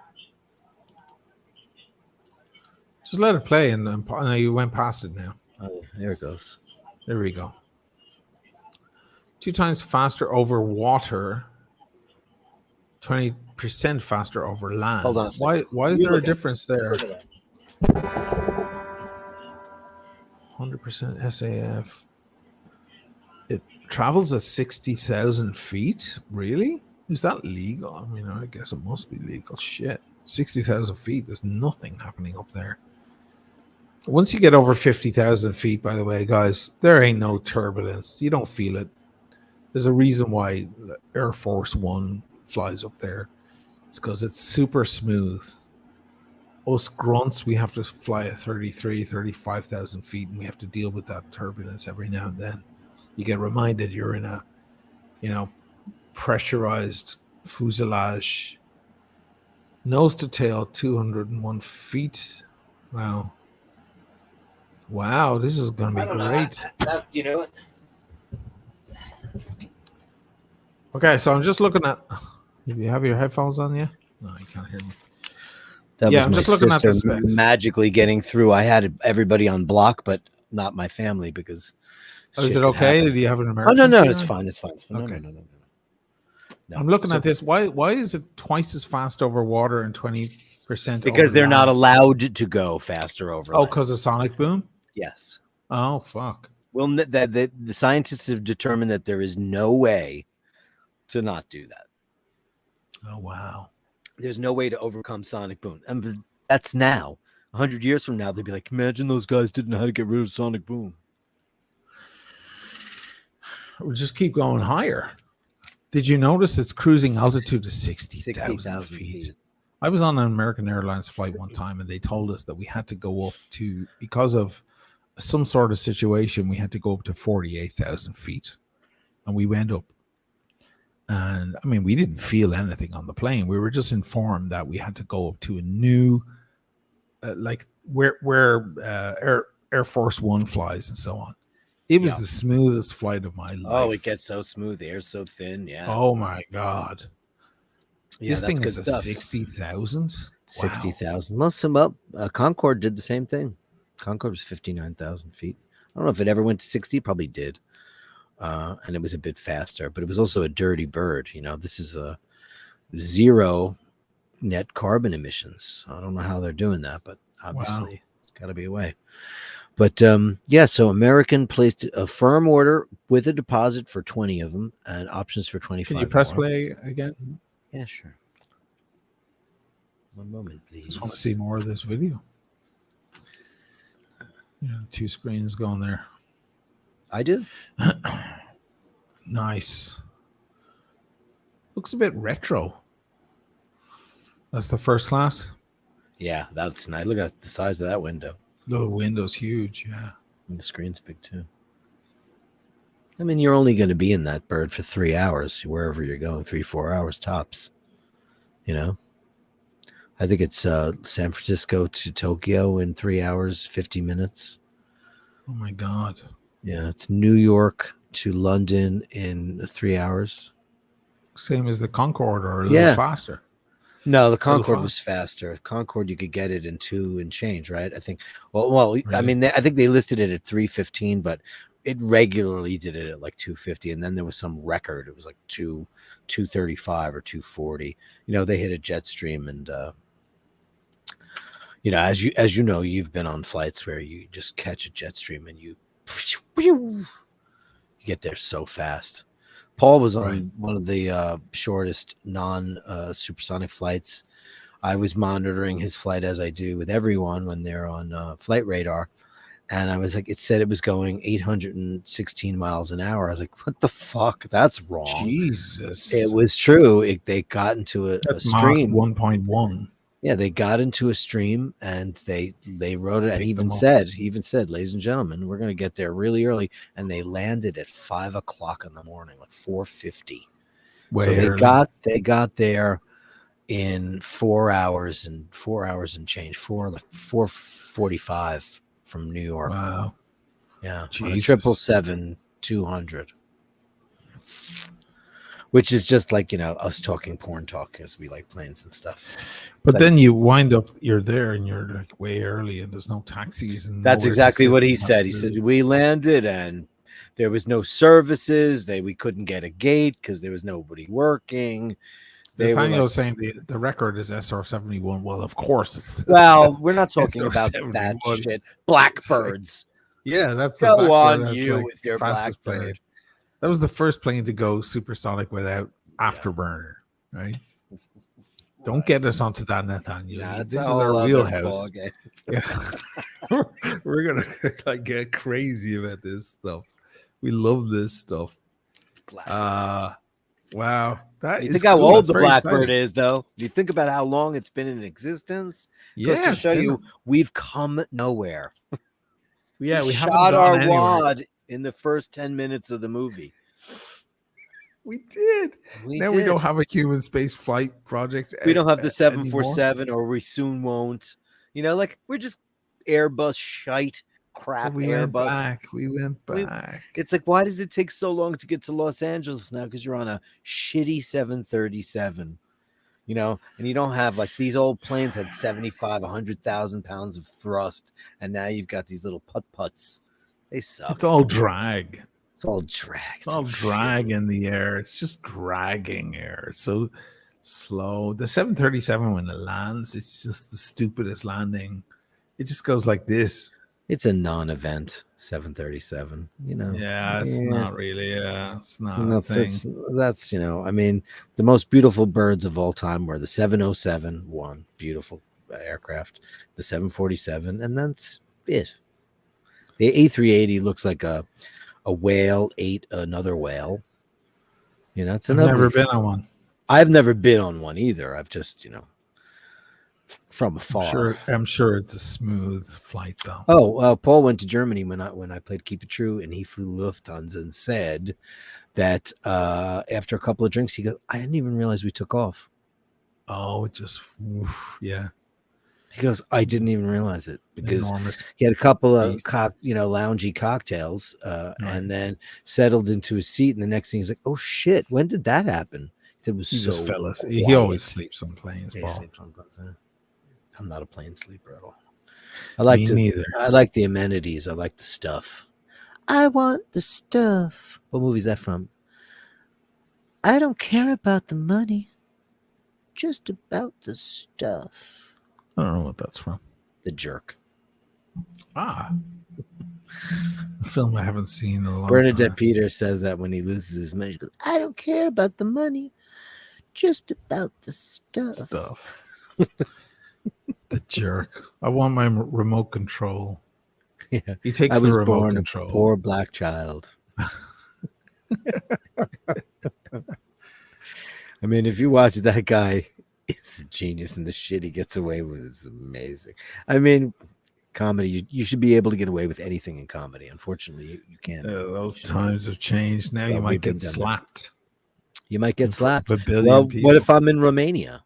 Just let it play, and no, you went past it now. Oh, there it goes. There we go. 2 times faster over water, 20% faster over land. Hold on a second. Why is You there a look at- difference there? Look at that. 100% SAF. It travels at 60,000 feet? Really? Is that legal? I mean, I guess it must be legal. Shit. 60,000 feet, there's nothing happening up there. Once you get over 50,000 feet, by the way, guys, there ain't no turbulence. You don't feel it. There's a reason why Air Force One flies up there. It's because it's super smooth. Us grunts, we have to fly at 35,000 feet, and we have to deal with that turbulence every now and then. You get reminded you're in a, pressurized fuselage. Nose to tail, 201 feet. Wow, this is going to be great. You know what? Okay, so I'm just looking at. You have your headphones on, yeah? No, you can't hear me. That Yeah, was I'm my just looking at the sister specs. magically getting through. I had everybody on block, but not my family because. Oh, is shit it could okay? happen. Do you have an Oh emergency? no, or it's fine. It's fine. It's fine. Okay. No. I'm looking So- at this. Why is it twice as fast over water and 20% because over they're not land? allowed to go faster over. Oh, land. because of sonic boom? Yes. Oh, fuck. Well, the scientists have determined that there is no way to not do that. Oh, wow. There's no way to overcome sonic boom, and that's now. 100 years from now, they'd be like, imagine those guys didn't know how to get rid of sonic boom. We'll just keep going higher. Did you notice its cruising altitude is 60,000 60,000 feet? feet. I was on an American Airlines flight one time, and they told us that we had to go up to, because of some sort of situation, we had to go up to 48,000 feet. And we went up. And I mean, we didn't feel anything on the plane. We were just informed that we had to go up to a new, like where Air Force One flies and so on. It was the smoothest flight of my life. Oh, it gets so smooth. The air's so thin. Yeah. Oh my God. Yeah, This that's thing good is a stuff. 60,000. 60,000. Most of them up. Concorde did the same thing. Concorde was 59,000 feet. I don't know if it ever went to 60. Probably did. And it was a bit faster, but it was also a dirty bird. This is a 0 net carbon emissions. I don't know how they're doing that, but obviously it's got to be a way. But so American placed a firm order with a deposit for 20 of them and options for 25. Can you press more. play again? Yeah, sure. One moment, please. Just want to see more of this video. Yeah, 2 screens going there. I do. Nice. Looks a bit retro. That's the first class. Yeah, that's nice. Look at the size of that window. The window's huge. Yeah. And the screen's big too. I mean, you're only going to be in that bird for 3 hours, wherever you're going, 3-4 hours tops. I think it's San Francisco to Tokyo in 3 hours, 50 minutes. Oh my God. Yeah, it's New York to London in 3 hours. Same as the Concorde, or a little faster. No, the Concorde was faster. Concorde, you could get it in 2 and change, right? I think. Well, Really? I mean, I think they listed it at 3:15, but it regularly did it at like 250, and then there was some record. It was like 235 or 240. They hit a jet stream, and as you know, you've been on flights where you just catch a jet stream and you get there so fast. Paul was on one of the shortest non-supersonic flights. I was monitoring his flight, as I do with everyone when they're on flight radar. And I was like, it said it was going 816 miles an hour. I was like, what the fuck? That's wrong. Jesus. It was true. They got into a stream. Mach 1.1. Yeah, they got into a stream and they wrote it. And he even said, ladies and gentlemen, we're going to get there really early. And they landed at 5 o'clock in the morning, like 4:50. So they got there in 4 hours and change, 4:45 from New York. Wow. Yeah. Jesus. 777-200. Which is just like, us talking porn talk because we like planes and stuff. But then you wind up, you're there and you're like way early and there's no taxis. And that's exactly what he said. He said, we landed and there was no services. We couldn't get a gate because there was nobody working. Nathaniel was saying the record is SR-71. Well, of course it's. Well, we're not talking about that shit. Blackbirds. Yeah, that's go on you like with your Blackbird. That was the first plane to go supersonic without afterburner, right? Don't get us onto that, Nathaniel. This is our wheelhouse. Yeah. We're gonna get crazy about this stuff. We love this stuff. Wow. You think how old the Blackbird is, though? Do you think about how long it's been in existence? Yeah, to show you we've come nowhere. Yeah, we shot our wad in the first 10 minutes of the movie. We did. We don't have a human space flight project. We don't have the 747, or we soon won't. We're just Airbus shite crap. We went back. It's like, why does it take so long to get to Los Angeles now? Because you're on a shitty 737. And you don't have like these old planes had 100,000 pounds of thrust, and now you've got these little putt-putts. They suck. It's all drag. It's all drag. It's all drag in the air. It's just dragging air. It's so slow. The 737, when it lands, it's just the stupidest landing. It just goes like this. It's a non-event 737. Yeah, it's not really. It's not a thing. That's the most beautiful birds of all time were the 707, one beautiful aircraft, the 747, and that's it. The A380 looks like a whale ate another whale. It's another. I've never been on one. I've never been on one either. I've just from afar. I'm sure it's a smooth flight though. Oh, Paul went to Germany when I played Keep It True, and he flew Lufthansa and said that after a couple of drinks, he goes, "I didn't even realize we took off." Oh, it just yeah. He goes, I didn't even realize it because he had a couple of loungy cocktails and then settled into his seat. And the next thing he's like, oh shit, when did that happen? He said, just fell asleep. He always sleeps on planes. I'm not a plane sleeper at all. I like the amenities. I like the stuff. I want the stuff. What movie is that from? I don't care about the money. Just about the stuff. I don't know what that's from. The Jerk. A film I haven't seen in a long Bernadette time. Peters says that when he loses his money, she goes, I don't care about the money, just about the stuff. The Jerk. I want my remote control. Yeah. He takes the remote control. A poor black child. If you watch that guy, it's a genius, and the shit he gets away with is amazing. Comedy, you should be able to get away with anything in comedy. Unfortunately, you can't. Those times have changed. Now you might get slapped. You might get slapped. Well, what if I'm in Romania?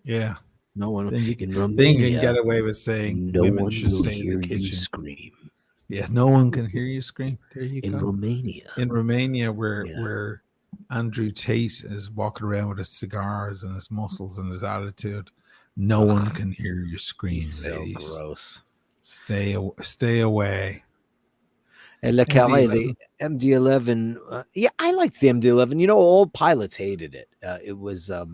Yeah. No one in Romania can get away with saying no women one should will stay in hear the kitchen. You scream. Yeah, no one can hear you scream. There you go. Romania. In Romania, where Andrew Tate is walking around with his cigars and his muscles and his attitude, no one can hear you scream, ladies. So gross. Stay away. And Le Carré, MD-11. the MD-11. Yeah, I liked the MD-11. You know, all pilots hated it. It was had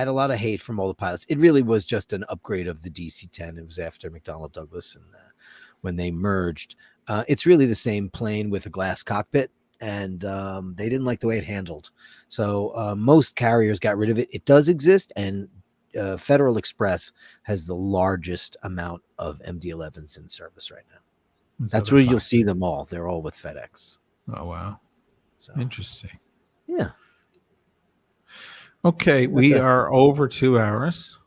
a lot of hate from all the pilots. It really was just an upgrade of the DC-10. It was after McDonnell Douglas and when they merged. It's really the same plane with a glass cockpit, and they didn't like the way it handled. So most carriers got rid of it. It does exist, and Federal Express has the largest amount of MD-11s in service right now. That's where you'll see them all. They're all with FedEx. Oh wow, So interesting. yeah. Okay, we are over 2 hours,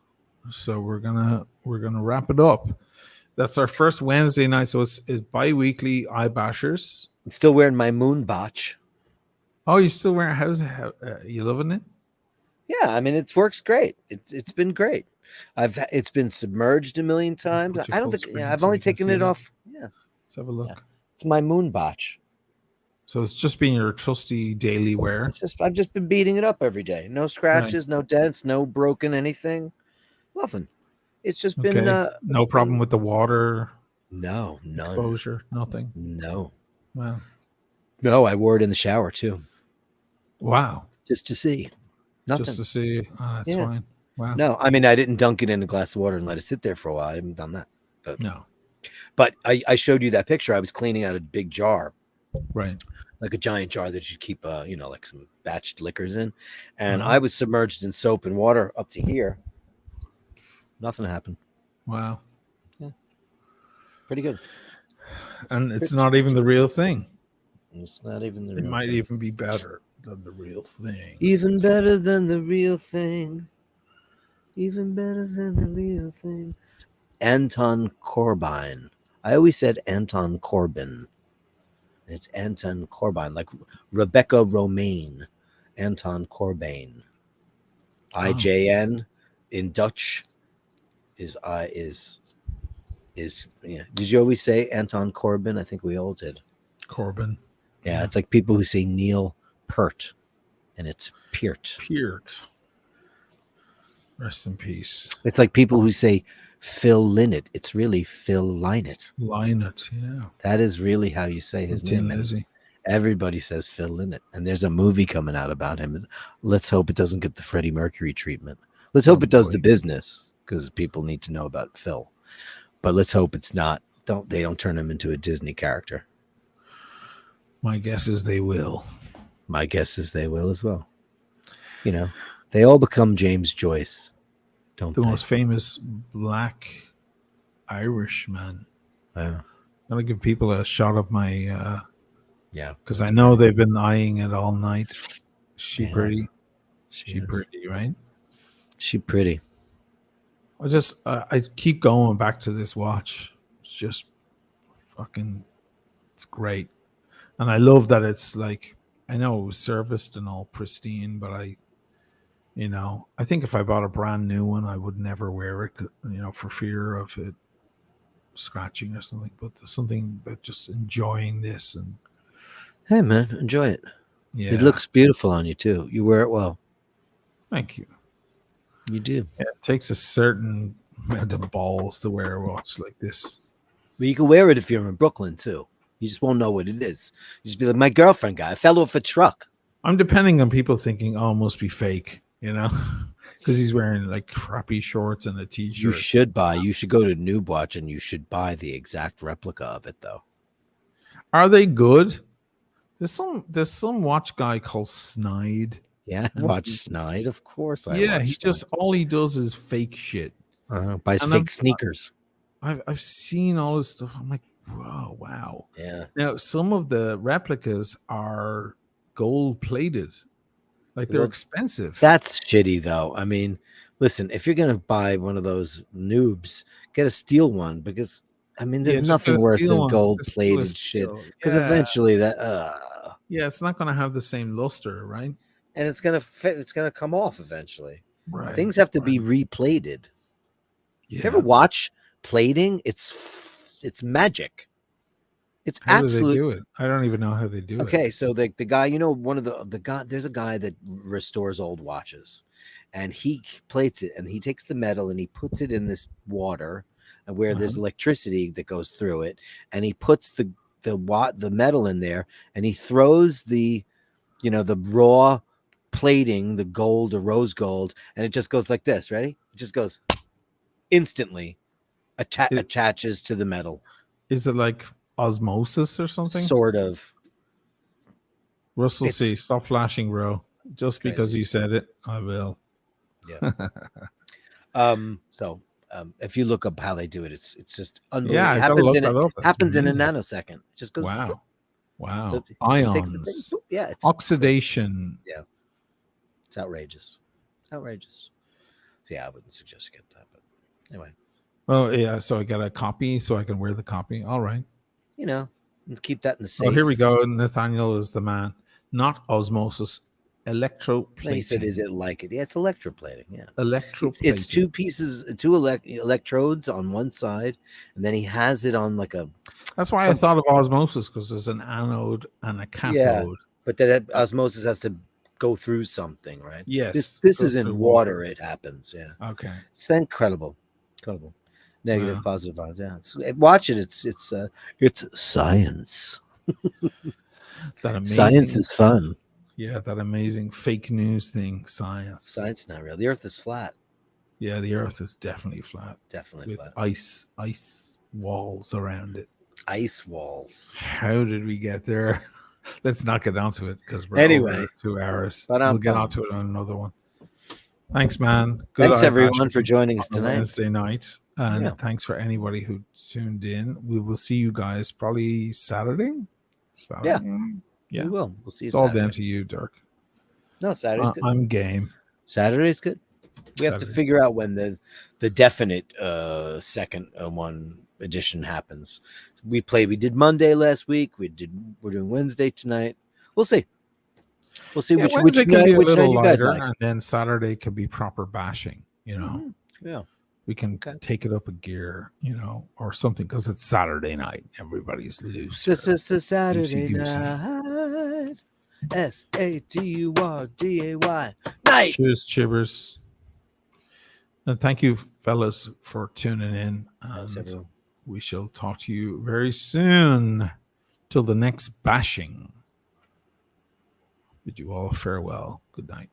so we're gonna wrap it up. That's our first Wednesday night, so it's bi-weekly eye bashers. I'm still wearing my moon botch. Oh, you still wearing? How's it? You loving it? Yeah, I mean it works great. It's been great. It's been submerged a million times. I don't think I've only taken it off. Yeah, let's have a look. Yeah. It's my moon botch. So it's just been your trusty daily wear. I've just been beating it up every day. No scratches, no dents, no broken anything, nothing. It's just been no problem with the water. No, none. Exposure, nothing. No. Wow. No, I wore it in the shower too. Wow. Just to see. Nothing. Just to see. Oh, that's fine. Wow. No, I mean I didn't dunk it in a glass of water and let it sit there for a while. I haven't done that. But no. But I showed you that picture. I was cleaning out a big jar. Right. Like a giant jar that you keep like some batched liquors in. And I was submerged in soap and water up to here. Nothing happened. Wow. Yeah. Pretty good. And it's not even the real thing. It's not even the real thing. It might even be better than the real thing. Even better than the real thing. Even better than the real thing. Anton Corbijn. I always said Anton Corbin. It's Anton Corbijn, like Rebecca Romaine. Anton Corbijn. IJN in Dutch is yeah. Did you always say Anton Corbin? I think we all did. Corbin. Yeah, it's like people who say Neil Peart, and it's Peart. Peart. Rest in peace. It's like people who say Phil Lynott. It's really Phil Lynott. Lynott, yeah. That is really how you say his name. Lizzie. Everybody says Phil Lynott, and there's a movie coming out about him. Let's hope it doesn't get the Freddie Mercury treatment. Let's hope it does the business, because people need to know about Phil. But let's hope it's not. They don't turn him into a Disney character. My guess is they will. My guess is they will as well. You know, they all become James Joyce, don't they? The most famous black Irishman. Yeah. I'm gonna give people a shot of my yeah, because I know they've been eyeing it all night. She pretty. She pretty, right? She pretty. I keep going back to this watch. It's just fucking, it's great. And I love that it's like, I know it was serviced and all pristine, but I think if I bought a brand new one, I would never wear it, for fear of it scratching or something. But there's something about just enjoying this. And hey, man, enjoy it. Yeah, it looks beautiful on you too. You wear it well. Thank you. You do. Yeah, it takes a certain amount of balls to wear a watch like this. But you can wear it if you're in Brooklyn too. You just won't know what it is. You just be like, my girlfriend guy, I fell off a truck. I'm depending on people thinking, oh, it must be fake, because he's wearing like crappy shorts and a t-shirt. You should go to Noob Watch and you should buy the exact replica of it though. Are they good? There's some watch guy called Snide. Yeah, watch Snide, of course. All he does is fake shit. Buys fake sneakers. I've seen all this stuff. I'm like, whoa, wow. Yeah. Now some of the replicas are gold plated, like they're expensive. That's shitty though. I mean, listen, if you're gonna buy one of those noobs, get a steel one, because I mean, there's nothing worse than gold plated shit. Because eventually it's not gonna have the same luster, right? And it's gonna fit. It's gonna come off eventually. Right. Things have to be replated. You ever watch plating? It's magic. It's how absolute. Do they do it? I don't even know how they do it. Okay, so the guy, one of the guy, there's a guy that restores old watches, and he plates it, and he takes the metal and he puts it in this water, and where there's electricity that goes through it, and he puts the metal in there, and he throws the raw plating, the gold or rose gold, and it just goes like this. Ready? It just goes instantly, attaches to the metal. Is it like osmosis or something? Sort of. Russell C, stop flashing, bro. Just because you said it, I will. Yeah. If you look up how they do it, it's just unbelievable. Yeah, it happens in a nanosecond. It just goes. Wow. Ions. Yeah. Oxidation. Yeah. It's outrageous. So yeah, I wouldn't suggest you get that, but anyway. Oh yeah, so I got a copy so I can wear the copy. All right. Keep that in the safe. Oh, here we go. Nathaniel is the man. Not osmosis, electroplating. He said, is it like it? Yeah, it's electroplating. Yeah. Electroplating. It's two electrodes on one side, and then he has it on like a. That's why I thought of osmosis, because there's an anode and a cathode. Yeah, but that osmosis has to go through something, right? Yes. This is in water. It happens. Yeah. Okay. It's incredible. Negative, positive ions. Yeah. Watch it. It's science. That amazing, science is fun. Yeah, that amazing fake news thing. Science is not real. The Earth is flat. Yeah, the Earth is definitely flat. Definitely with flat. Ice walls around it. Ice walls. How did we get there? Let's not get onto it because we're over 2 hours. We'll get onto it on another one. Thanks, man. Thanks everyone for joining us tonight. Wednesday night. And thanks for anybody who tuned in. We will see you guys probably Saturday. Yeah. We will. We'll see you. It's all down to you, Dirk. No, Saturday's good. I'm game. Saturday's good. We have to figure out when the definite second one edition happens. We did Monday last week. We're doing Wednesday tonight. We'll see. Which night you guys like. And then Saturday could be proper bashing. Yeah. We can take it up a gear, or something, because it's Saturday night. Everybody's loose. This is a Saturday night. SATURDAY night. Cheers, chibbers. And thank you, fellas, for tuning in. And we shall talk to you very soon. Till the next bashing. Bid you all farewell. Good night.